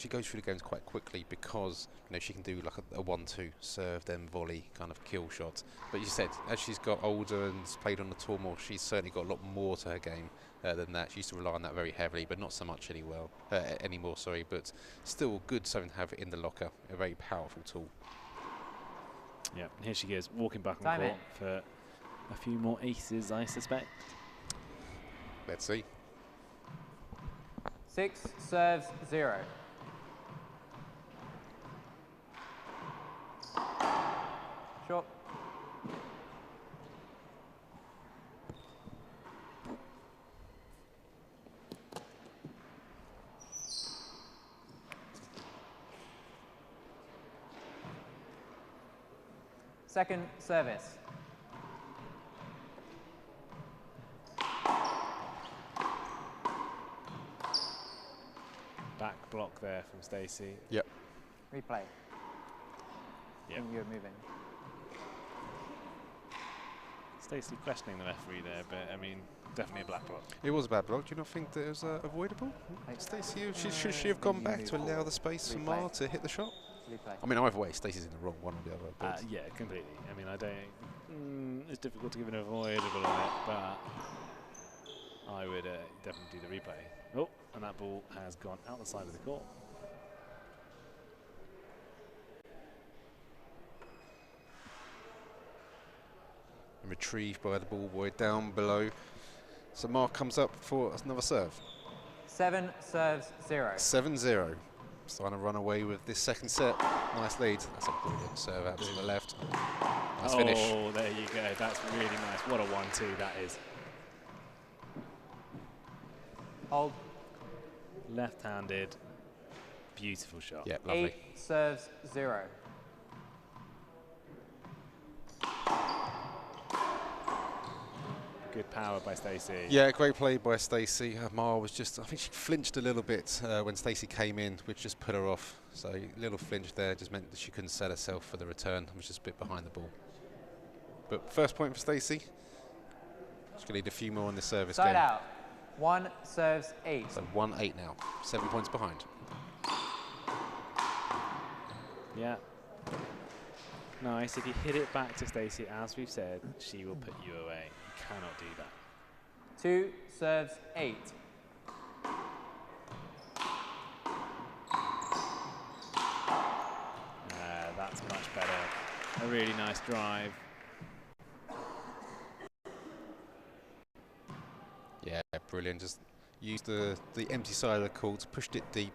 goes through the games quite quickly because, you know, she can do like a 1-2 serve, then volley kind of kill shots. But you said, as she's got older and played on the tour more, she's certainly got a lot more to her game than that. She used to rely on that very heavily, but not so much anymore. Sorry, but still good something to have in the locker. A very powerful tool. Yeah, and here she goes, walking back on court for a few more aces, I suspect. Let's see. 6 serves 0. Short. Second service. Back block there from Stacey. Yep. Replay. Yep. You're moving. Stacey questioning the referee there, but I mean, definitely a black block. It was a bad block. Do you not think that it was avoidable? Stacey, should she have gone back to allow the space for Ma to hit the shot? Replay. I mean, either way, Stacey's in the wrong, one or the other. But Yeah, completely. I mean, I don't. It's difficult to give an avoidable on it, but I would definitely do the replay. Oh, and that ball has gone out the side of the court. Retrieved by the ball boy down below. So Mark comes up for another serve. 7 serves 0. 7-0. Starting to run away with this second set. Nice lead. That's a brilliant serve out to the left. Nice finish. Oh, there you go. That's really nice. What a 1-2 that is. Hold. Left-handed. Beautiful shot. Yeah, lovely. 8 serves 0. Good power by Stacey. Yeah, great play by Stacey. Ma was just, I think she flinched a little bit when Stacey came in, which just put her off. So a little flinch there just meant that she couldn't set herself for the return, was just a bit behind the ball. But first point for Stacey. She's going to need a few more on the service game. Side out. 1 serves 8. So 1-8 now. 7 points behind. Yeah. Nice. If you hit it back to Stacey, as we've said, she will put you away. You cannot do that. 2 serves 8. That's much better. A really nice drive. Yeah, brilliant. Just used the empty side of the court, pushed it deep,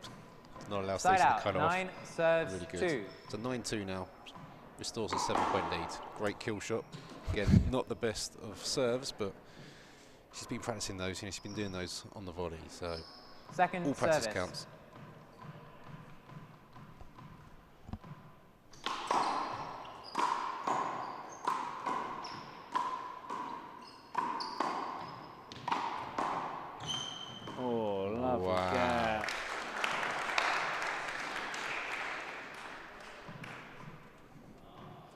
not allow Side Stacey out. to cut 9 off. serves Really good. 2. It's a 9-2 now. Restores a 7-point lead. Great kill shot. Again, not the best of serves, but she's been practicing those. You know, she's been doing those on the volley, so Second all practice service. counts. Oh, lovely Wow. gap.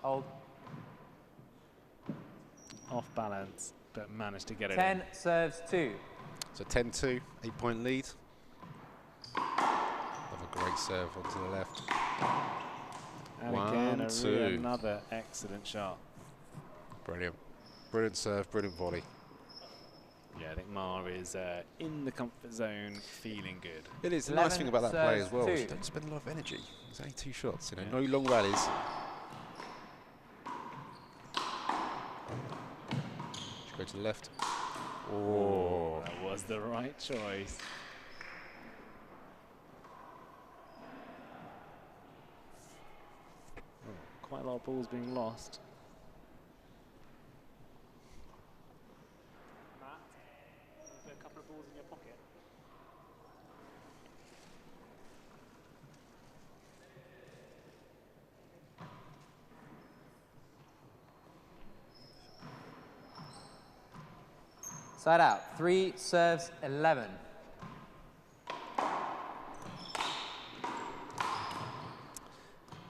Hold. Off balance, but managed to get it 10 in. serves 2. So 10-2, 8-point lead. Another great serve onto the left. And 1, again, 2. another excellent shot. Brilliant. Brilliant serve, brilliant volley. Yeah, I think Ma is in the comfort zone, feeling good. It is. The nice 11 thing about that play serves as well, 2. she doesn't spend a lot of energy. It's only 2 shots, you know, no long rallies. She go to the left. Oh, That was the right choice. quite a lot of balls being lost. Matt, is there a couple of balls in your pocket? Side out. 3 serves 11.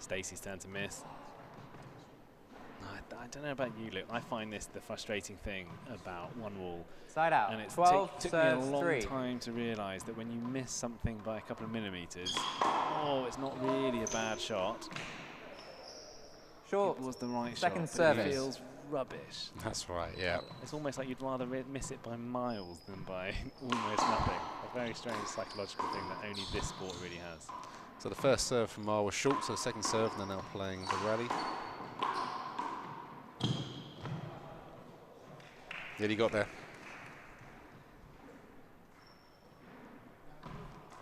Stacey's turn to miss. I don't know about you, Luke. I find this the frustrating thing about 1Wall. Side out. And it's 12 took me a serves long 3. time to realise that when you miss something by a couple of millimetres, oh, it's not really a bad shot. Short. It was the right Second shot, but it service. feels rubbish. That's right, yeah. It's almost like you'd rather miss it by miles than by almost nothing. A very strange psychological thing that only this sport really has. So the first serve from Ma was short, so the second serve, and they're now playing the rally. Nearly got there.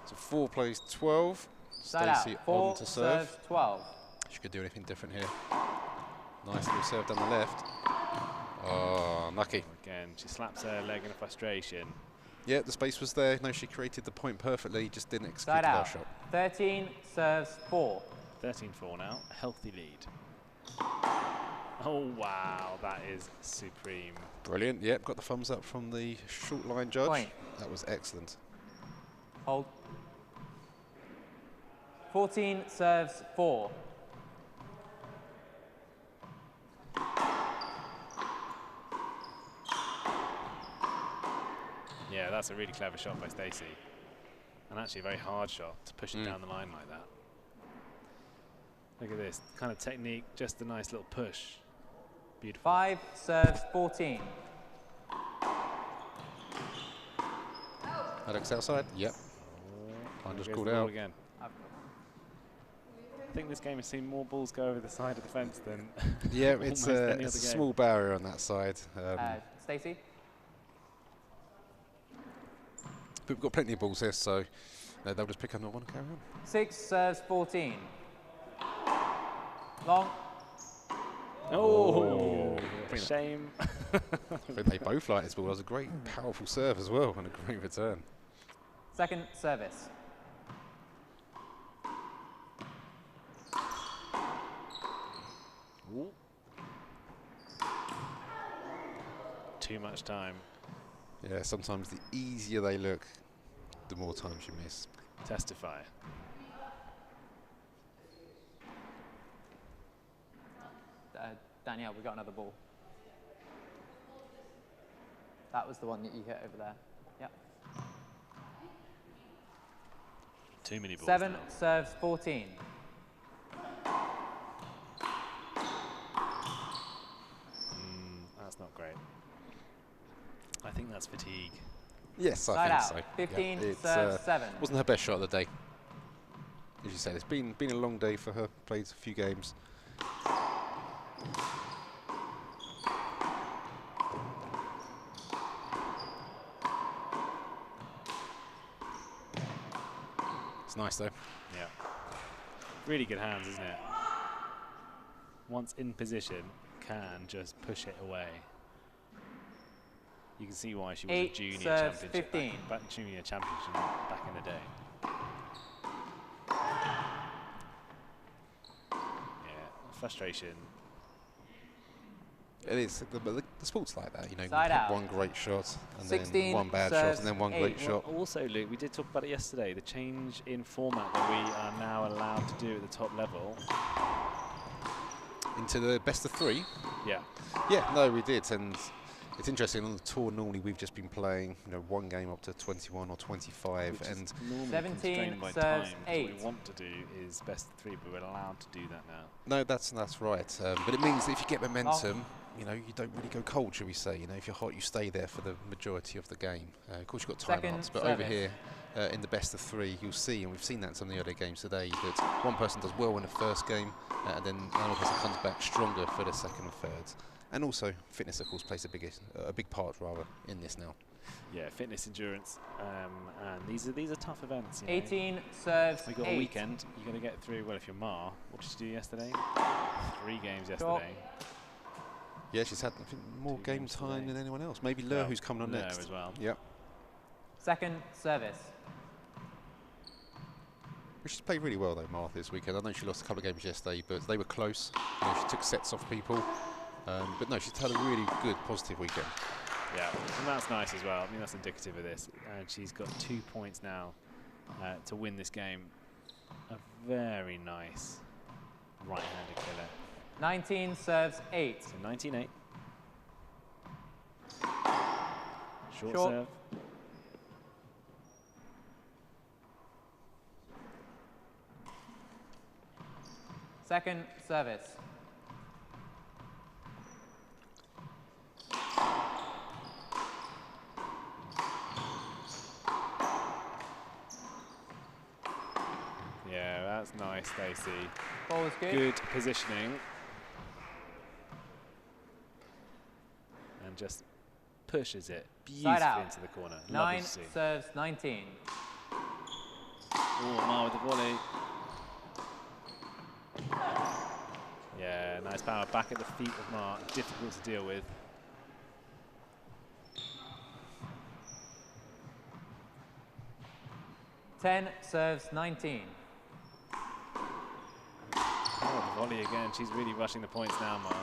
So 4 plays 12. Side Stacey out. 4 on to serve. serves 12. She could do anything different here. Nice little serve down the left. Oh, unlucky. Again, she slaps her leg in a frustration. Yeah, the space was there. No, she created the point perfectly, just didn't execute Side the out. last shot. 13 serves 4. 13-4 now, a healthy lead. Oh, wow, that is supreme. Brilliant, yep, got the thumbs up from the short line judge. Point. That was excellent. Hold. 14 serves 4. Yeah, that's a really clever shot by Stacey. And actually a very hard shot to push it down the line like that. Look at this kind of technique, just a nice little push. Beautiful. 5 serves 14. Alex outside, yep. Line just Goes called the ball out. again. I think this game has seen more balls go over the side of the fence than Yeah, it's almost a any other game. small barrier on that side. Stacey? But we've got plenty of balls here, so they'll just pick up and want to carry on. 6 serves 14. Long. Oh, shame. I think they both like this ball. That was a great, powerful serve as well, and a great return. Second service. Ooh. Too much time. Yeah, sometimes the easier they look, the more times you miss. Testify. Danielle, we got another ball. That was the one that you hit over there. Yep. Too many balls 7 now. serves 14. That's not great. I think that's fatigue. Yes, I Side think out. so. 15 It's, serves 7. wasn't her best shot of the day. As you said, it's been a long day for her. Played a few games. It's nice though. Yeah. Really good hands, isn't it? Once in position, can just push it away. You can see why she was a 8 junior serves championship 15. back junior championship back in the day. Yeah, frustration. It is. The sport's like that, you know. Side you out. have one great shot, and 16 then one bad shot, serves and then one 8. great shot. Also, Luke, we did talk about it yesterday, the change in format that we are now allowed to do at the top level. Into the best of 3. Yeah. Yeah, no, we did, and it's interesting. On the tour, normally we've just been playing, you know, one game up to 21 or 25, Which and is normally 17 constrained by serves time. 8. What we want to do is best of 3, but we're allowed to do that now. no, that's right. But it means that if you get momentum, you know, you don't really go cold, shall we say? You know, if you're hot, you stay there for the majority of the game. Of course, you've got Second timeouts, but over service. here in the best of 3, you'll see, and we've seen that in some of the earlier games today, that one person does well in the first game, and then another person comes back stronger for the second and third. And also, fitness, of course, plays a big part, rather, in this now. Yeah, fitness, endurance, and these are tough events. You know. 18 serves We got 8. a weekend. You're going to get through. Well, if you're Ma, what did you do yesterday? 3 games yesterday. Sure. Yeah, she's had, I think, more 2 game games time today. than anyone else. Maybe Lur, who's coming on Lur next. as well. Yep. Second service. She's played really well, though, Martha, this weekend. I know she lost a couple of games yesterday, but they were close. You know, she took sets off people. But no, she's had a really good, positive weekend. Yeah, and that's nice as well. I mean, that's indicative of this. And she's got 2 points now to win this game. A very nice right-handed killer. 19 serves 8. So 19-8. Short Short. serve. Second service. Yeah, that's nice, Stacey. Ball is good. Good positioning. And just pushes it beautifully out. into the corner. 9 Lovely to see. serves 19. Oh, Ma with the volley. Yeah, nice power back at the feet of Ma. Difficult to deal with. Ten serves 19. Oh, the volley again. She's really rushing the points now, Ma.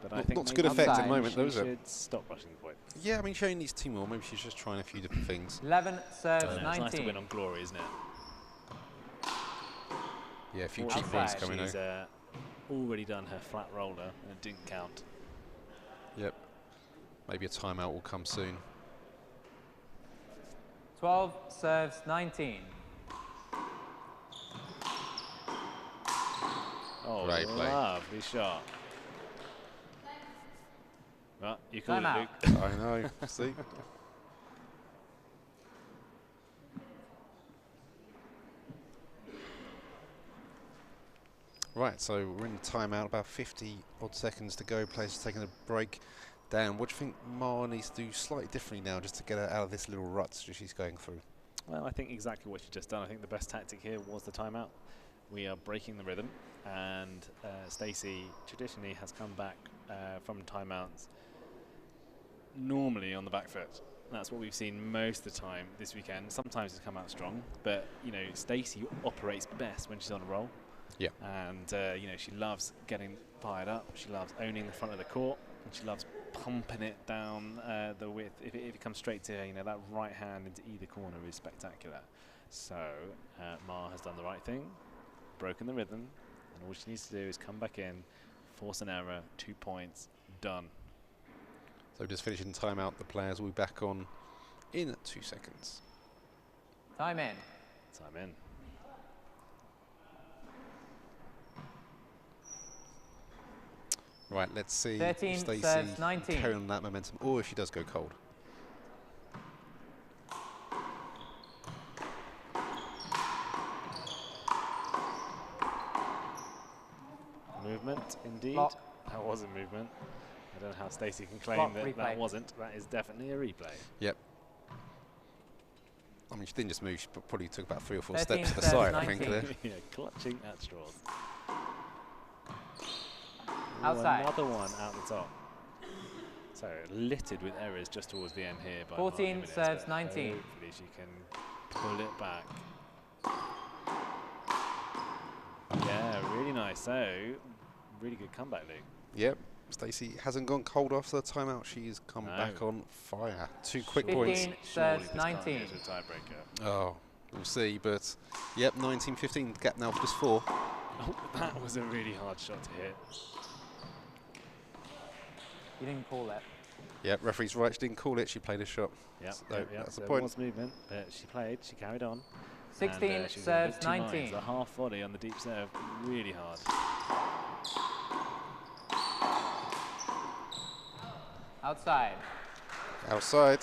But I Not, think not to good effect at the moment, though, she is it? should stop rushing the point. Yeah, I mean, she only needs 2 more. Maybe she's just trying a few different things. 11 serves It's 19. nice to win on glory, isn't it? Yeah, a few Outside, cheap points coming she's already done her flat roller and it didn't count. Yep. Maybe a timeout will come soon. 12 serves 19. Oh, Great play. lovely shot. Well, you call it, Timeout. Luke. I know. See? Right, so we're in the timeout, about 50 odd seconds to go. Players are taking a break. Dan, what do you think Ma needs to do slightly differently now just to get her out of this little rut she's going through? Well, I think exactly what she's just done. I think the best tactic here was the timeout. We are breaking the rhythm, and Stacey traditionally has come back from timeouts normally on the back foot. That's what we've seen most of the time this weekend. Sometimes it's come out strong, but you know, Stacey operates best when she's on a roll. Yeah. And you know, she loves getting fired up. She loves owning the front of the court, and she loves pumping it down the width. If it comes straight to her, you know, that right hand into either corner is spectacular. So Ma has done the right thing, broken the rhythm, and all she needs to do is come back in, force an error, 2 points, done. So just finishing timeout, the players will be back on in 2 seconds. Time in. Time in. Right, let's see 13 if Stacey serves 19. carry on that momentum, or if she does go cold. Movement, indeed. Block. That wasn't movement. I don't know how Stacey can claim Block, that replay. that wasn't. That is definitely a replay. Yep. I mean, she didn't just move, she probably took about 3 or 4 13 steps to the serves side, I 19. think. There. Yeah, clutching at straws. Outside. Another one out the top. So littered with errors just towards the end here. By 14 Mark Jimenez, serves but 19. Hopefully she can pull it back. Yeah, really nice. So, really good comeback, Luke. Yep. Stacey hasn't gone cold after the timeout. She's come No. back on fire. 2 quick 15 points. serves Surely this can't 19. go to a tiebreaker. Oh, we'll see. But yep, 19-15 gap now for just 4. Oh, that was a really hard shot to hit. You didn't call it. Yep, referee's right. She didn't call it. She played a shot. Yep, So So that's the there point. was movement, but she played. She carried on. 16 and, she was in a serves good 2 minds. 19. The half volley on the deep serve, really hard. Outside. Outside.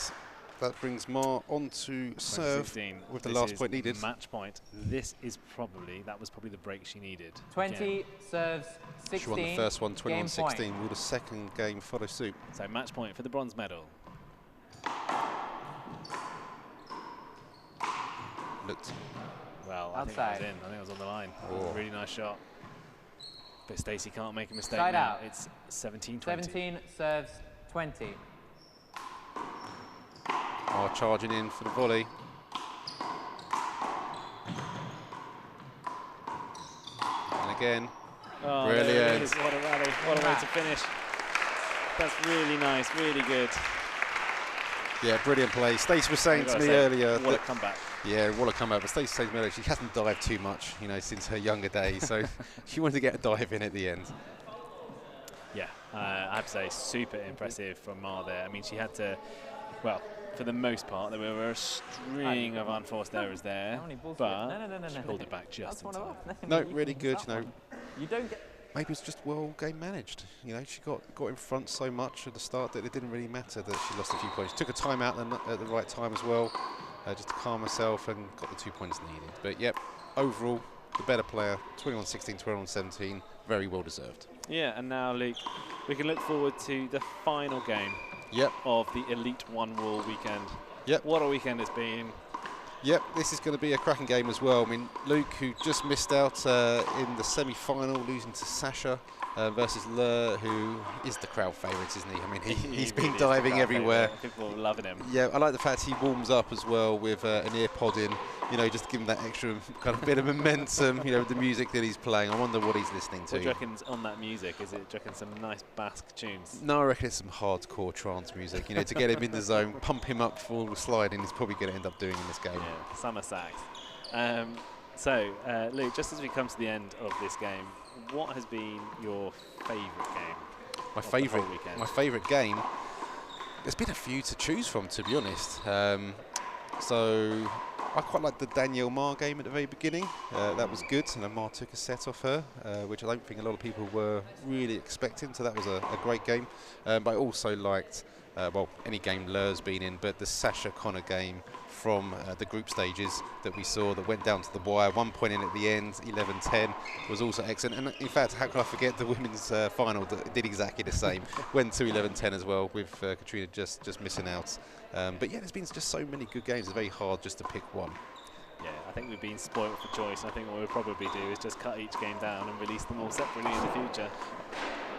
That brings Ma on to serve 16. with the This last is point needed. Match point. This is probably, that was probably the break she needed. 20 Again. serves 16. She won the first one, Game 21-16. point. Will the second game follow suit? So match point for the bronze medal. looked. Well, I think that was in. I think it was on the line. It was a really nice shot. But Stacey can't make a mistake Side now. out. It's 17-20. 17 serves 20. Are charging in for the volley. And again, Oh, brilliant. there it is. What a rally. What a way to finish. That's really nice, really good. Yeah, brilliant play. Stacey was saying to me earlier. What a comeback. Yeah, what a comeback. But Stacey said to me earlier, she hasn't dived too much, you know, since her younger days. So she wanted to get a dive in at the end. Yeah, I have to say, super impressive from Mar there. I mean, she had to, well, for the most part, there were a string of unforced errors there, but she pulled it back just in time. No, really good. You know, you don't get. Maybe it's just well game managed. You know, she got in front so much at the start that it didn't really matter that she lost a few points. She took a timeout at the right time as well, just to calm herself, and got the 2 points needed. But yep, overall, the better player, 21-16, 21-17, very well deserved. Yeah, and now, Luke, we can look forward to the final game of the Euro1Wall weekend. Yep. What a weekend it's been. Yep, this is going to be a cracking game as well. I mean, Luke, who just missed out in the semi-final, losing to Sasha versus Le, who is the crowd favourite, isn't he? I mean, he's been really diving everywhere. People are loving him. Yeah, I like the fact he warms up as well with an ear pod in, you know, just to give him that extra kind of bit of momentum, you know, with the music that he's playing. I wonder what he's listening to. What do you reckon's on that music? Is it, do you reckon, some nice Basque tunes? No, I reckon it's some hardcore trance music, you know, to get him in the zone, pump him up for all the sliding he's probably going to end up doing in this game. Yeah, summer sax. Luke, just as we come to the end of this game, what has been your favourite game? My favourite game. There's been a few to choose from, to be honest. So I quite liked the Danielle Mar game at the very beginning. That was good, and Mar took a set off her, which I don't think a lot of people were really expecting. So that was a great game. But I also liked, well, any game Leur's been in, but the Sasha Connor game from the group stages that we saw that went down to the wire. 1 point in at the end, 11-10, was also excellent. And in fact, how can I forget the women's final that did exactly the same. Went to 11-10 as well, with Katrina just missing out. But yeah, there's been just so many good games. It's very hard just to pick one. Yeah, I think we've been spoilt for choice. I think what we'll probably do is just cut each game down and release them all separately in the future.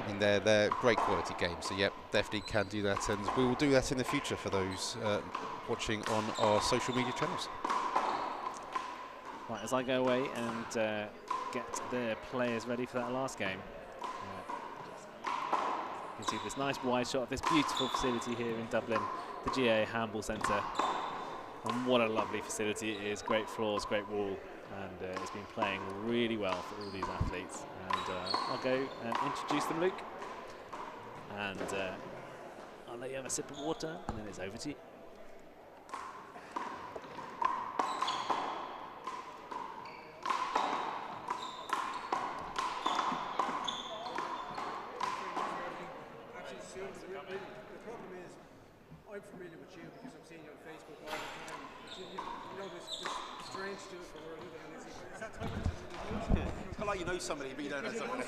I mean, they're great quality games, so yep, definitely can do that, and we will do that in the future for those watching on our social media channels. Right, as I go away and get the players ready for that last game. You can see this nice wide shot of this beautiful facility here in Dublin, the GA Handball Centre. And what a lovely facility it is, great floors, great wall, and it's been playing really well for all these athletes. And I'll go and introduce them, Luke. And I'll let you have a sip of water, and then it's over to you. I'm familiar with you because I'm seeing you on Facebook all the time. But you know this strange stuff that we're living in. Is that type of thing? It's kind of like you know somebody, but you don't know somebody.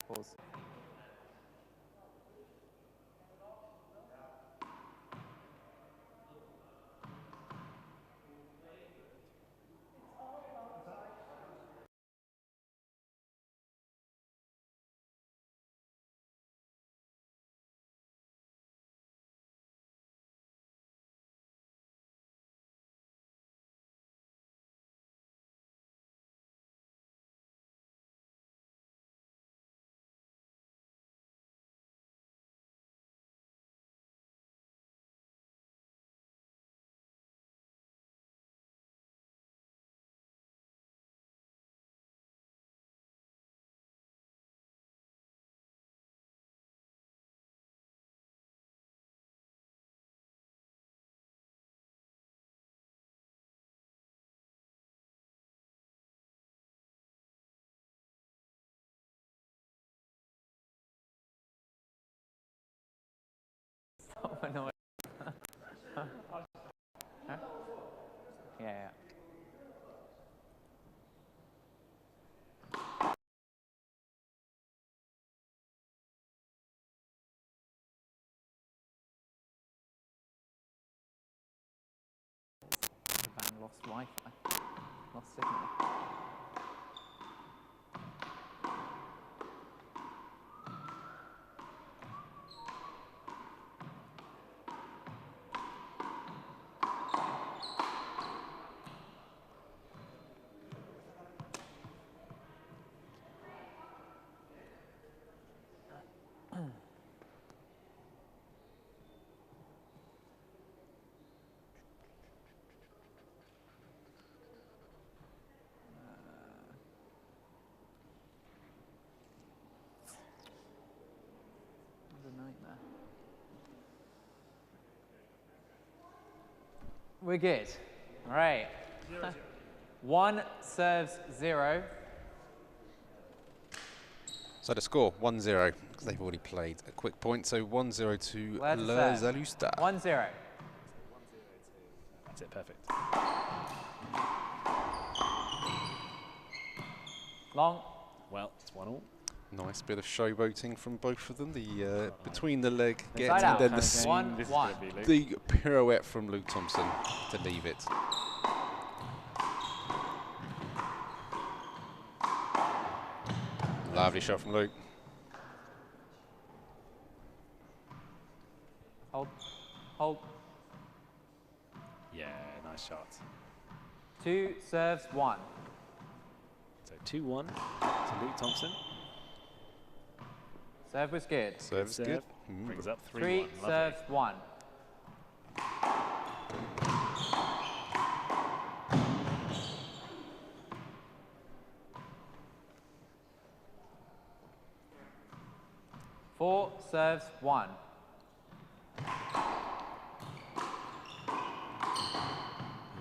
Pause. Oh, no. Huh? Yeah. The van lost Wi-Fi. Lost signal. What a nightmare. We're good. All right. 1 serves 0. So the score 1-0 because they've already played a quick point. So 1-0 to Le Zalusta. 1-0. That's it, perfect. Long. Well, it's 1-1. Nice bit of showboating from both of them. The between the leg get Inside out. and then the pirouette from Luke Thompson to leave it. Lovely shot from Luke. Hold. Hold. Yeah, nice shot. 2 serves 1. So 2-1 to Luke Thompson. Serve was good. Serve was good. Brings up 3-1. 3 serves 1. Four serves 1.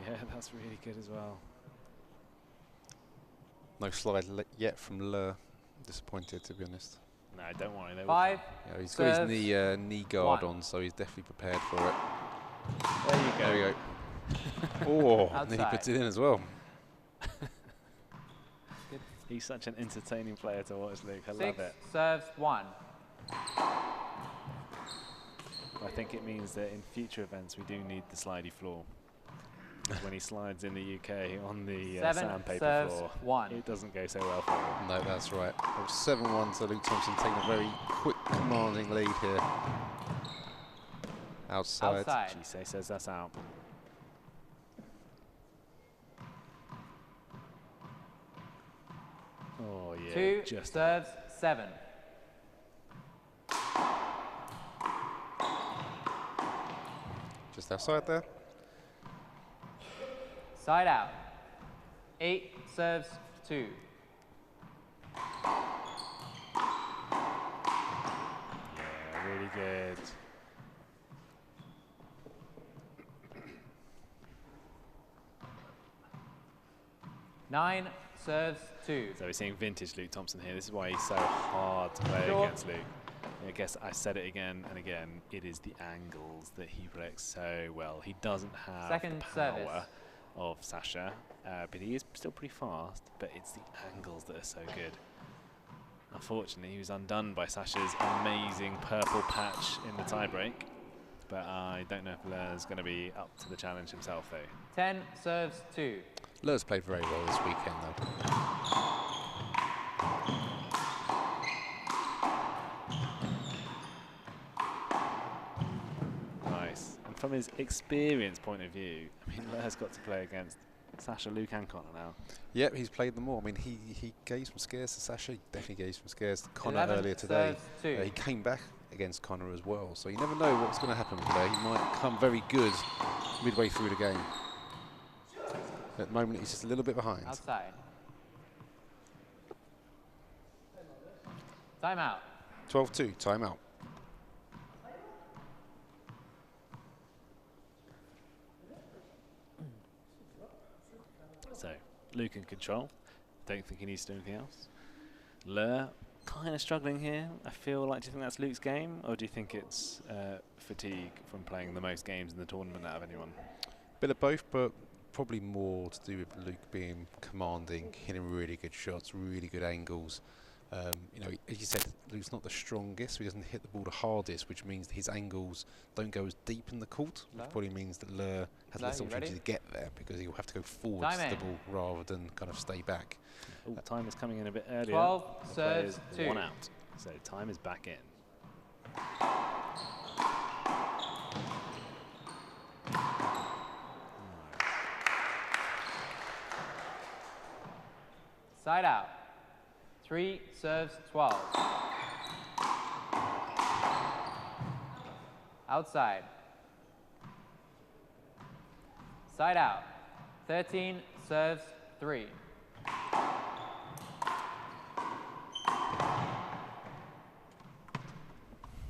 Yeah, that's really good as well. No slide yet from Le. Disappointed, to be honest. No, don't worry. 5. Yeah, he's got his knee guard on, so he's definitely prepared for it. There you go. There we go. Oh, and then he puts it in as well. He's such an entertaining player to watch, Luke. I 6 love it. serves 1. I think it means that in future events we do need the slidey floor. When he slides in the UK on the sandpaper floor, 1. it doesn't go so well for him. No, that's right. 7-1 to Luke Thompson, taking a very quick, commanding lead here. Outside. Jisei says that's out. Oh, yeah. 2 just serves 7. Just outside there. Side out. 8 serves 2. Yeah, really good. Nine serves 2. So we're seeing vintage Luke Thompson here. This is why he's so hard to play against Luke. I guess I said it again and again. It is the angles that he predicts so well. He doesn't have Second the power service. of Sasha, but he is still pretty fast, but it's the angles that are so good. Unfortunately, he was undone by Sasha's amazing purple patch in the tiebreak, but I don't know if Ler's going to be up to the challenge himself, though. 10 serves 2. Ler's played very well this weekend, though. Nice. And from his experience point of view, I mean, Ler's got to play against Sasha, Luke and Connor now. Yep, he's played them all. I mean, he gave some scares to Sasha. He definitely gave some scares to Connor earlier today. He came back against Connor as well. So you never know what's going to happen today. He might come very good midway through the game. At the moment, he's just a little bit behind. Outside. Timeout. 12-2, timeout. So, Luke in control. Don't think he needs to do anything else. Ler, kind of struggling here. I feel like, do you think that's Luke's game, or do you think it's fatigue from playing the most games in the tournament out of anyone? Bit of both, but probably more to do with Luke being commanding, hitting really good shots, really good angles. You know, as you said, Luke's not the strongest, so he doesn't hit the ball the hardest, which means that his angles don't go as deep in the court, which probably means that Ler has less opportunity to get there because he'll have to go forwards to the ball rather than kind of stay back. Oh, time is coming in a bit earlier. 12 serves 2. 1 out. So time is back in. Side out. 3 serves 12. Outside. Side out. 13 serves 3.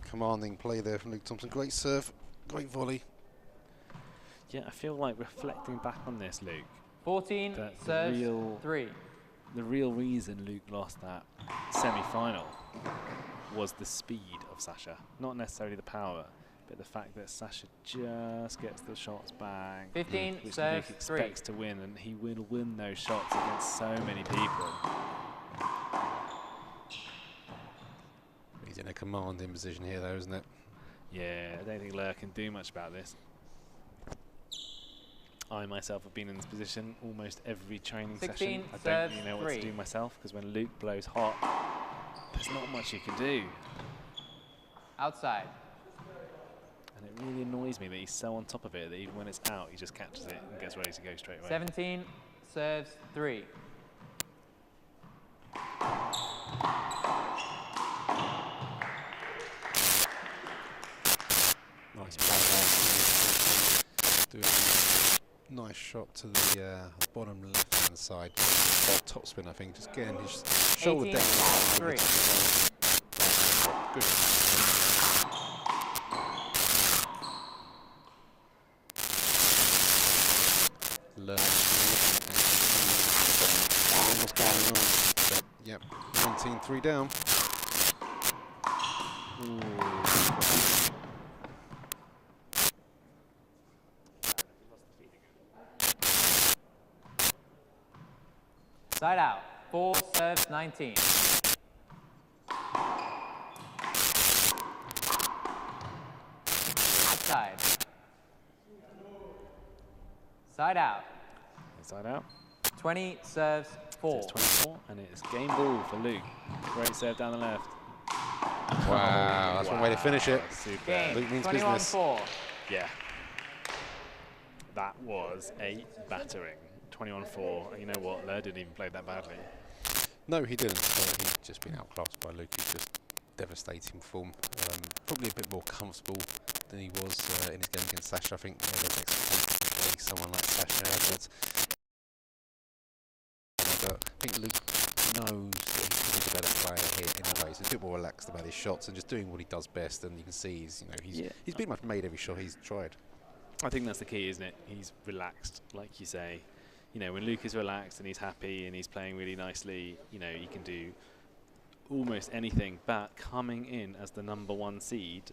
Commanding play there from Luke Thompson. Great serve, great volley. Yeah, I feel like reflecting back on this, Luke. 14 serves 3. The real reason Luke lost that semi-final was the speed of Sasha, not necessarily the power, but the fact that Sasha just gets the shots back, 15 which serves Luke expects to win, and he will win those shots against so many people. He's in a commanding position here, though, isn't it? Yeah, I don't think Ler can do much about this. I myself have been in this position almost every training session. I don't really know what to do myself, because when Luke blows hot, there's not much you can do. Outside. And it really annoys me that he's so on top of it that even when it's out, he just catches it and gets ready to go straight away. 17 serves 3. Nice play there. Nice shot to the bottom left-hand side. Top spin, I think. Just getting his shoulder down. 3. Good. What's going on? Yep, 19-3 down. Side out. 4 serves 19. Outside. Side out. Inside out. 20 serves 4. It's 24, and it's game ball for Luke. Great serve down the left. Wow, that's one way to finish it. Super. Luke means business. 21-4. Yeah. That was a battering. 21-4. And you know what? Ler didn't even play that badly. No, he didn't. He's just been outclassed by Luke. He's just devastating form. Probably a bit more comfortable than he was in his game against Sasha. I think there's expectations to play someone like Sasha Edwards. But I think Luke knows that he's a better player here anyway. So he's a bit more relaxed about his shots and just doing what he does best. And you can see he's pretty much made every shot he's tried. I think that's the key, isn't it? He's relaxed, like you say. You know, when Luke is relaxed and he's happy and he's playing really nicely, you know, he can do almost anything. But coming in as the #1 seed,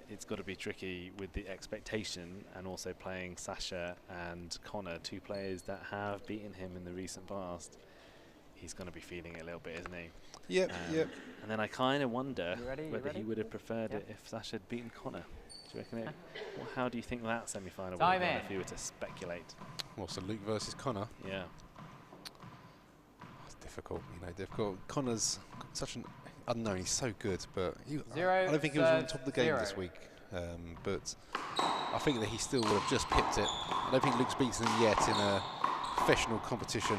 it's got to be tricky with the expectation and also playing Sasha and Connor, 2 players that have beaten him in the recent past. He's going to be feeling it a little bit, isn't he? Yep, yep. And then I kind of wonder whether ready? he would have preferred it if Sasha had beaten Connor. Do you reckon it? Well, how do you think that semi-final would have gone if you were to speculate? Well, so Luke versus Connor. Yeah. It's difficult, you know, difficult. Connor's such an unknown. He's so good, but I don't think he was on top of the game this week. But I think that he still would have just pipped it. I don't think Luke's beaten him yet in a professional competition.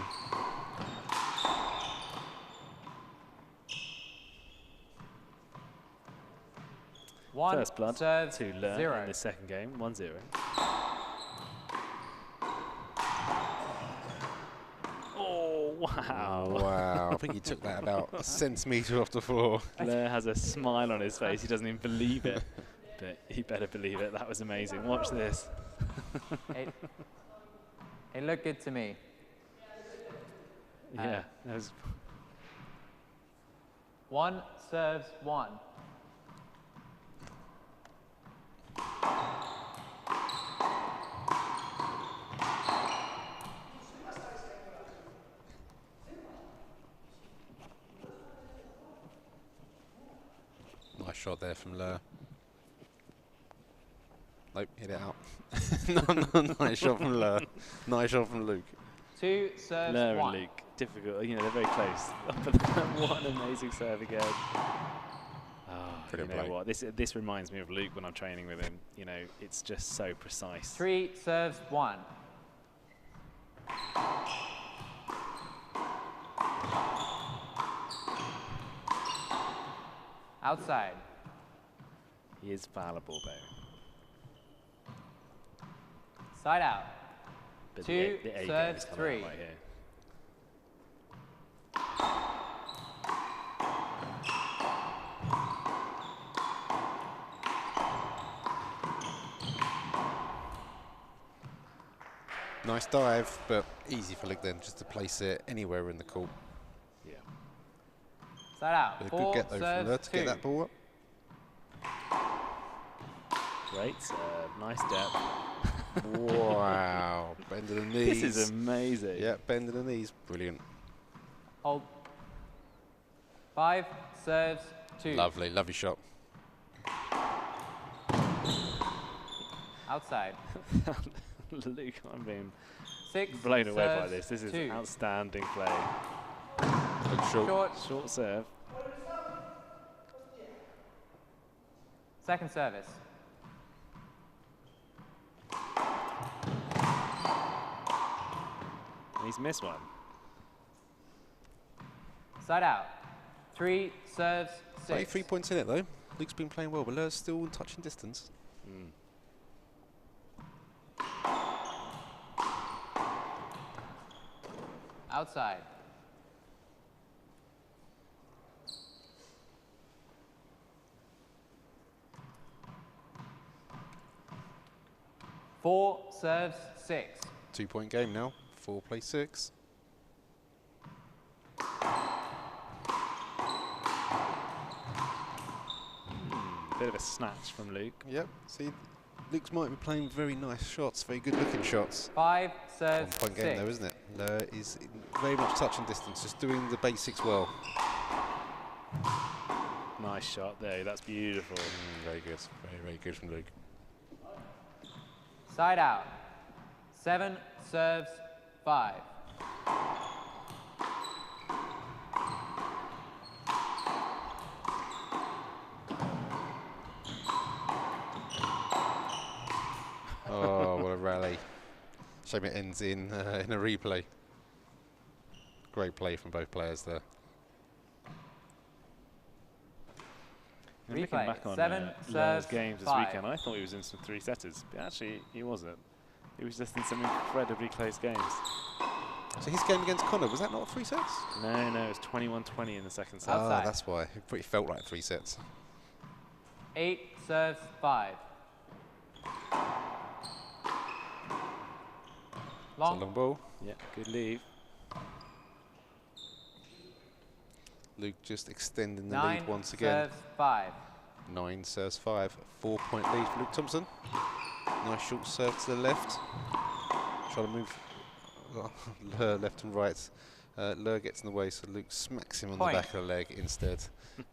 First blood to learn in the second game, 1-0. Oh, wow. Wow, I think he took that about a centimetre off the floor. Blair has a smile on his face. He doesn't even believe it. But he better believe it. That was amazing. Watch this. It looked good to me. Yeah. That was 1 serves 1. Nice shot there from Lur. Nope, hit it out. No, nice shot from Lur. Nice shot from Luke. 2 serves Lur 1. and Luke, difficult. You know, they're very close. What an amazing serve again. Oh, you know what? This reminds me of Luke when I'm training with him. You know, it's just so precise. 3 serves 1. Outside. He is fallible, though. Side out. But 2 the A game serves is coming 3. out right here. Nice dive, but easy for Luke then, just to place it anywhere in the court. Yeah. Side out. But a 4 good get though from Lur to get that ball up. Great serve, nice depth. Wow, bend to the knees. This is amazing. Yeah, bend to the knees, brilliant. Hold. 5 serves 2. Lovely, lovely shot. Outside. Luke, I'm being 6 blown away by serves this. This is 2. outstanding play. Good short. Short serve. Second service. And he's missed one. Side out. 3 serves 6. Only 3 points in it though. Luke's been playing well, but Lur's still touching distance. Outside. Four serves 6. 2 point game now. 4 plays 6. Bit of a snatch from Luke. Yep. See, Luke's might be playing very nice shots, very good looking shots. 5 serves 1 point game 6. though, isn't it? Lur is very much touching distance, just doing the basics well. Nice shot there. That's beautiful. Very good. Very, very good from Luke. Side out. 7 serves 5. Oh, what a rally. Shame it ends in a replay. Great play from both players there. And looking Replay. back on 7 Lur's serves games this 5. weekend, I thought he was in some 3-setters, but actually he wasn't. He was just in some incredibly close games. So his game against Connor, was that not 3 sets? No, it was 21-20 in the second set. Outside. That's why. It pretty felt like 3 sets. 8 serves 5. It's a long ball. Yeah, good leave. Luke just extending the 9 lead once again. serves 5. 9 serves 5. 4-point lead for Luke Thompson. Nice short serve to the left. Trying to move Lur left and right. Lur gets in the way, so Luke smacks him on the back of the leg instead.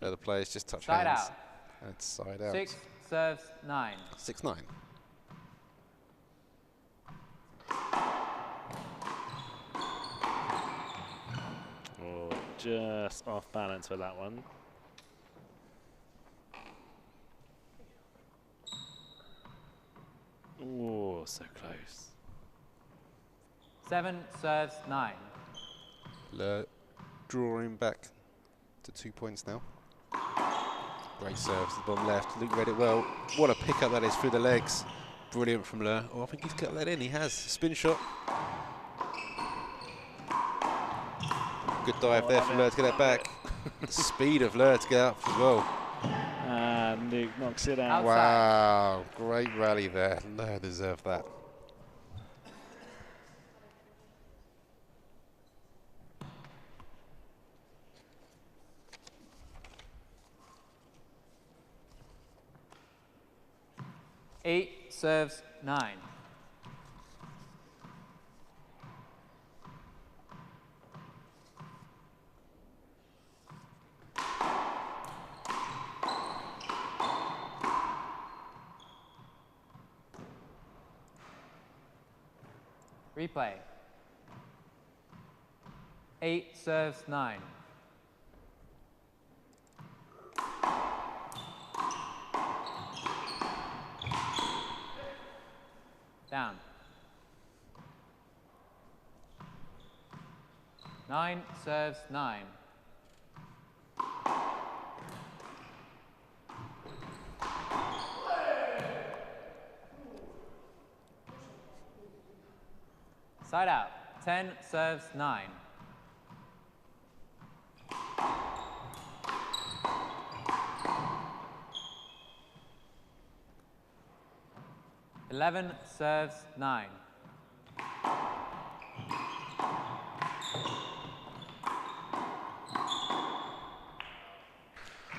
The players just touch Side hands. out. And side out. 6 serves 9. 6-9. Oh, just off balance with that one. Oh, so close. 7 serves 9. Lur drawing back to 2 points now. Great serve to the bottom left. Luke read it well. What a pickup that is through the legs. Brilliant from Lur. Oh, I think he's got that in. He has. Spin shot. Good dive there from Lur to get that back. The speed of Lur to get up as well. And Luke knocks it out. Wow. Great rally there. Lur deserved that. Eight serves 9. Replay. 8 serves 9. Down. 9 serves 9. Side out. 10 serves 9. Eleven serves 9.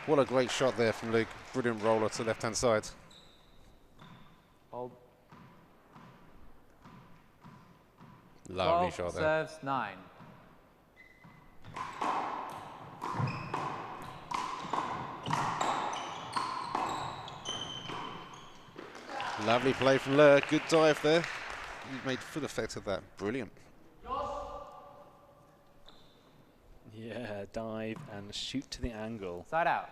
What a great shot there from Luke. Brilliant roller to the left-hand side. Hold. Lovely shot there. Serves 9. Lovely play from Lur. Good dive there. He made full effect of that. Brilliant. Yeah, dive and shoot to the angle. Side out.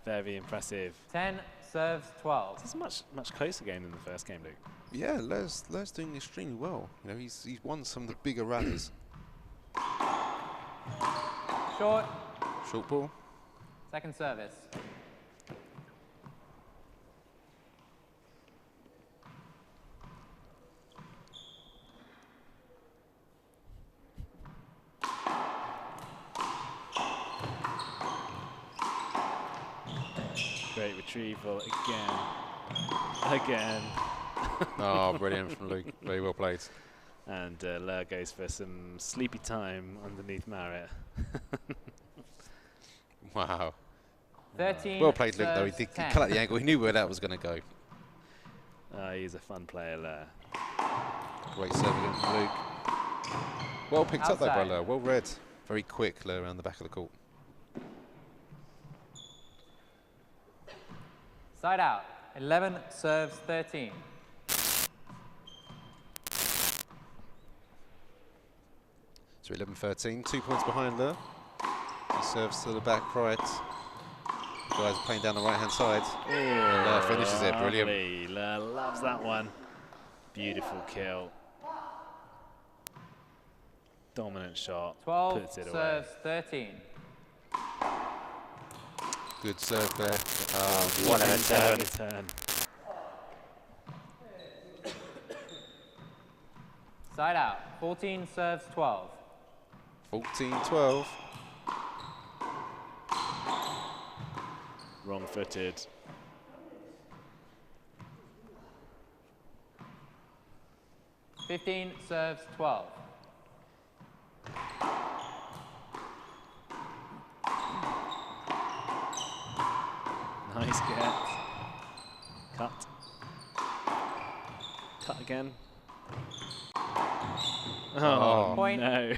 Very impressive. 10 serves 12. This is a much closer game than the first game, Luke. Yeah, Lur's doing extremely well. You know, he's won some of the bigger rallies. Short. Short ball. Second service. Great retrieval again. Oh, brilliant from Luke. Very well played. And Lur goes for some sleepy time underneath Marriott. Wow. 13. Well played, Luke, though. He cut out the angle. He knew where that was going to go. He's a fun player, Lur. Great serve again from Luke. Well picked up, though, by Outside. Lur. Well read. Very quick, Lur, around the back of the court. Side out. 11 serves 13. So 11-13. 2 points behind Lur. He serves to the back right. The guys are playing down the right-hand side. And Lur finishes it. Brilliant. Lovely. Lur loves that one. Beautiful kill. Dominant shot. 12 Puts it away. serves 13. Good serve there. What a turn. Side out. 14 serves 12. 14-12. Wrong-footed. Fifteen serves 12. Nice get. Cut. Cut again. Oh, Point. no.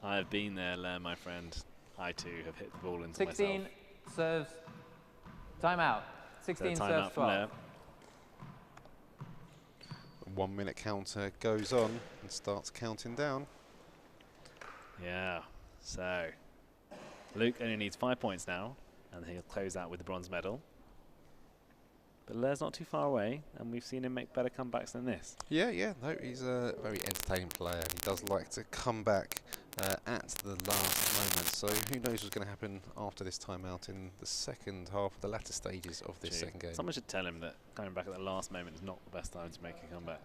I've been there, Lair, my friend. I too have hit the ball into 16 myself. serves. Timeout. 16 So serves timeout from 12. Lair. 1 minute counter goes on and starts counting down. Yeah. So Luke only needs 5 points now, and he'll close out with the bronze medal. But Lair's not too far away, and we've seen him make better comebacks than this. Yeah, no, he's a very entertaining player. He does like to come back at the last moment. So who knows what's going to happen after this timeout in the second half of the latter stages of this second game. Someone should tell him that coming back at the last moment is not the best time to make a comeback.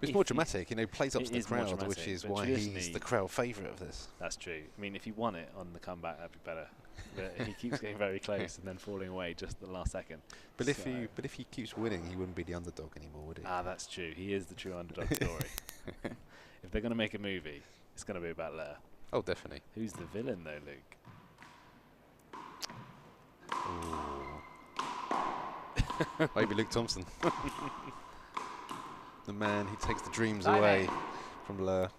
It's more dramatic, you know, plays up to the crowd, which is why he's the crowd favourite of this. That's true. I mean, if he won it on the comeback, that'd be better. But he keeps getting very close and then falling away just at the last second. But if he keeps winning, he wouldn't be the underdog anymore, would he? Ah, that's true. He is the true underdog story. If they're going to make a movie, it's going to be about Lair. Oh, definitely. Who's the villain, though, Luke? Maybe Luke Thompson. The man who takes the dreams away from Lair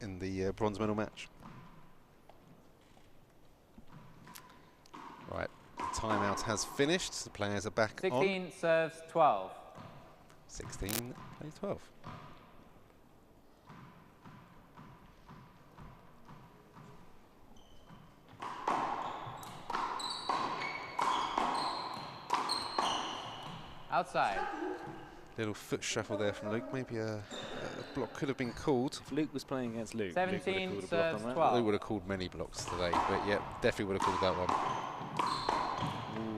in the bronze medal match. Right, the timeout has finished. The players are back 16 serves 12. 16 plays 12. Outside. Little foot shuffle there from Luke. Maybe a block could have been called. If Luke was playing against Luke, 17 Luke serves 12. 12. Luke would have called many blocks today, but yeah, definitely would have called that one.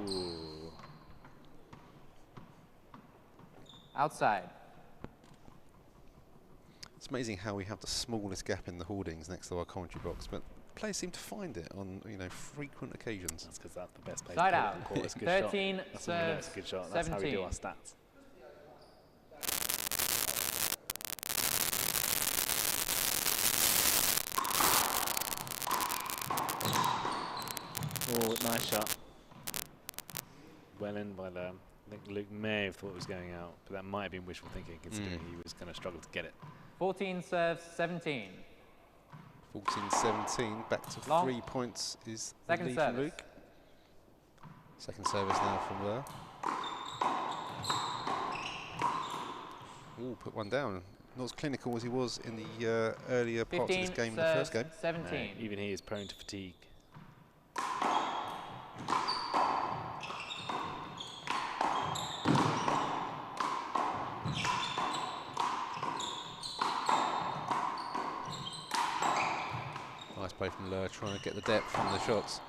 Ooh. Outside. It's amazing how we have the smallest gap in the hoardings next to our commentary box, but players seem to find it on frequent occasions. That's because that's the best place Side to out. call it a good 13 shot. That's when you know it's serves a good shot. That's 17. how we do our stats. Oh, nice shot. Well in by there. I think Luke may have thought it was going out, but that might have been wishful thinking, considering he was going to struggle to get it. 14 serves 17. 14-17, back to Long. 3 points is the Second lead from service. Luke. Second service now from Lair. Ooh, put one down. Not as clinical as he was in the earlier parts of this game, in the first game. 17. No, even he is prone to fatigue. Nice play from Lair, trying to get the depth from the shots.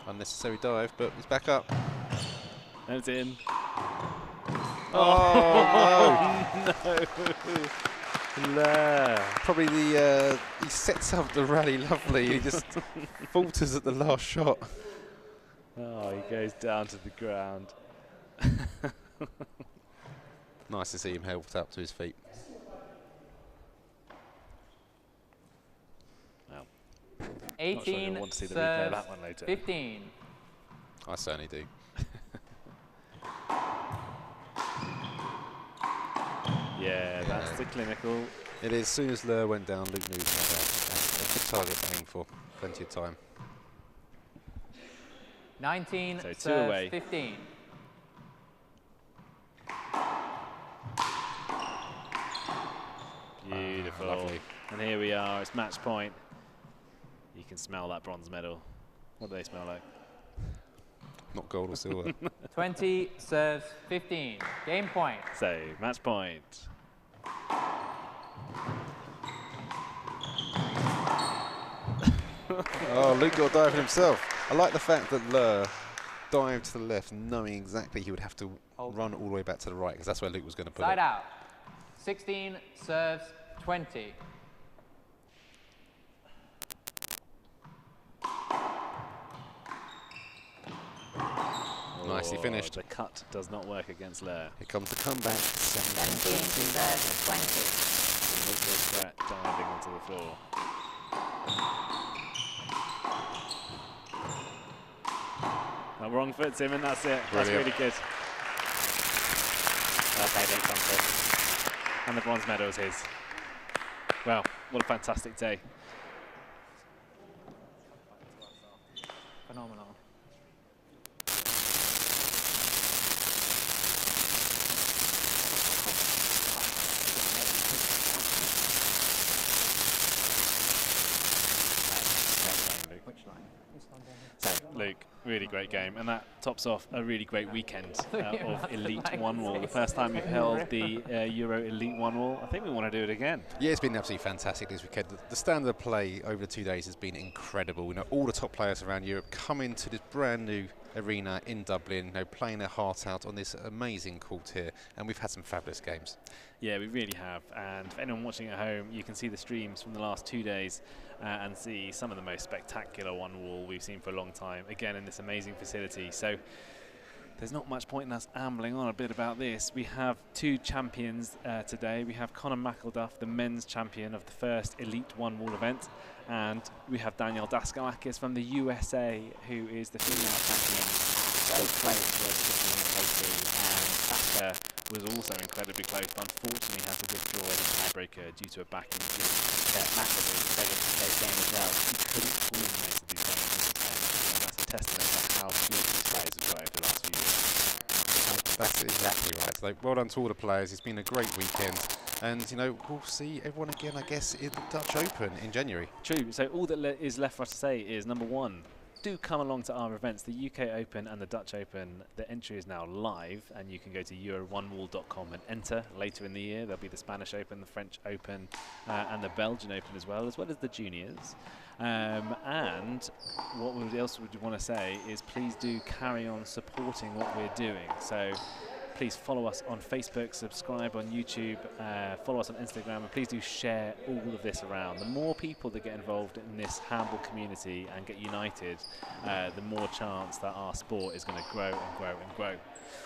Unnecessary dive, but he's back up. And it's in. Oh, no! Lair. Probably he sets up the rally lovely. He just falters at the last shot. Oh, he goes down to the ground. Nice to see him helped up to his feet. Well, 18 want to see the replay of serves that one later. 15. I certainly do. Yeah, that's the clinical. It is. As soon as Lair went down, Luke knew he had a good target to aim for. Plenty of time. 19 So 2 serves away. 15. Beautiful. Lovely. And here we are. It's match point. You can smell that bronze medal. What do they smell like? Not gold or silver. 20 serves 15. Game point. So, match point. Oh, Luke got a dive for himself. I like the fact that Lair dived to the left, knowing exactly he would have to run all the way back to the right, because that's where Luke was going to put Side it. out. 16 serves 20. Nicely finished. The cut does not work against Lair. Here comes the comeback. 17 serves 20. Luke was diving onto the floor. No, wrong foot, Tim, and that's it. Brilliant. That's really good. Okay, then something. And the bronze medal is his. Well, what a fantastic day. Phenomenal. Which line? So, Luke, really great game, and that tops off a really great weekend of Elite 1 Wall. The first time we've held the Euro Elite 1 Wall. I think we want to do it again. Yeah, it's been absolutely fantastic this weekend. The standard of play over the 2 days has been incredible. You know, all the top players around Europe come into this brand new arena in Dublin, you know, playing their heart out on this amazing court here, and we've had some fabulous games. Yeah, we really have. And for anyone watching at home, you can see the streams from the last 2 days and see some of the most spectacular 1 Wall we've seen for a long time, again in this amazing facility. So there's not much point in us ambling on a bit about this. We have 2 champions today. We have Conor McElduff, the men's champion of the first Elite 1 Wall event, and we have Daniel Daskalakis from the USA, who is the female champion. So close and Saka was also incredibly close, but unfortunately had to withdraw in a tiebreaker due to a back injury. Massively brilliant today's game as well. He couldn't pull most of these games, and that's a testament to how good these players have got over the last few years. That's exactly right. So well done to all the players. It's been a great weekend. And, you know, we'll see everyone again, I guess, in the Dutch Open in January. True. So all that is left for us to say is, number one, do come along to our events, the UK Open and the Dutch Open. The entry is now live, and you can go to Euro1Wall.com and enter. Later in the year, there'll be the Spanish Open, the French Open, and the Belgian Open as well as the juniors. And what else would you want to say is please do carry on supporting what we're doing. So please follow us on Facebook, subscribe on YouTube, follow us on Instagram, and please do share all of this around. The more people that get involved in this handball community and get united, the more chance that our sport is going to grow and grow and grow.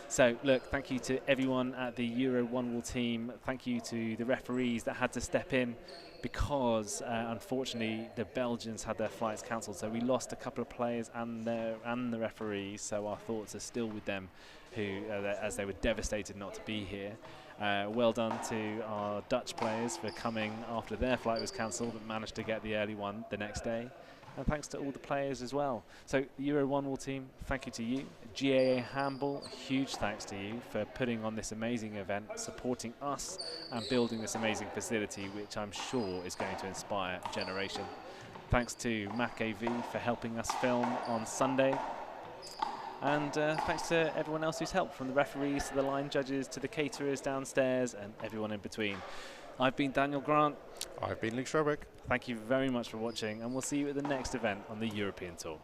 So look, thank you to everyone at the Euro1Wall team. Thank you to the referees that had to step in because unfortunately the Belgians had their flights cancelled. So we lost a couple of players and the referees. So our thoughts are still with them, who as they were devastated not to be here. Well done to our Dutch players for coming after their flight was cancelled but managed to get the early one the next day. And thanks to all the players as well. So Euro1Wall team, thank you to you. GAA Handball, huge thanks to you for putting on this amazing event, supporting us and building this amazing facility, which I'm sure is going to inspire a generation. Thanks to Mac AV for helping us film on Sunday. And thanks to everyone else who's helped, from the referees to the line judges to the caterers downstairs and everyone in between. I've been Daniel Grant. I've been Luke Schrobeck. Thank you very much for watching, and we'll see you at the next event on the European Tour.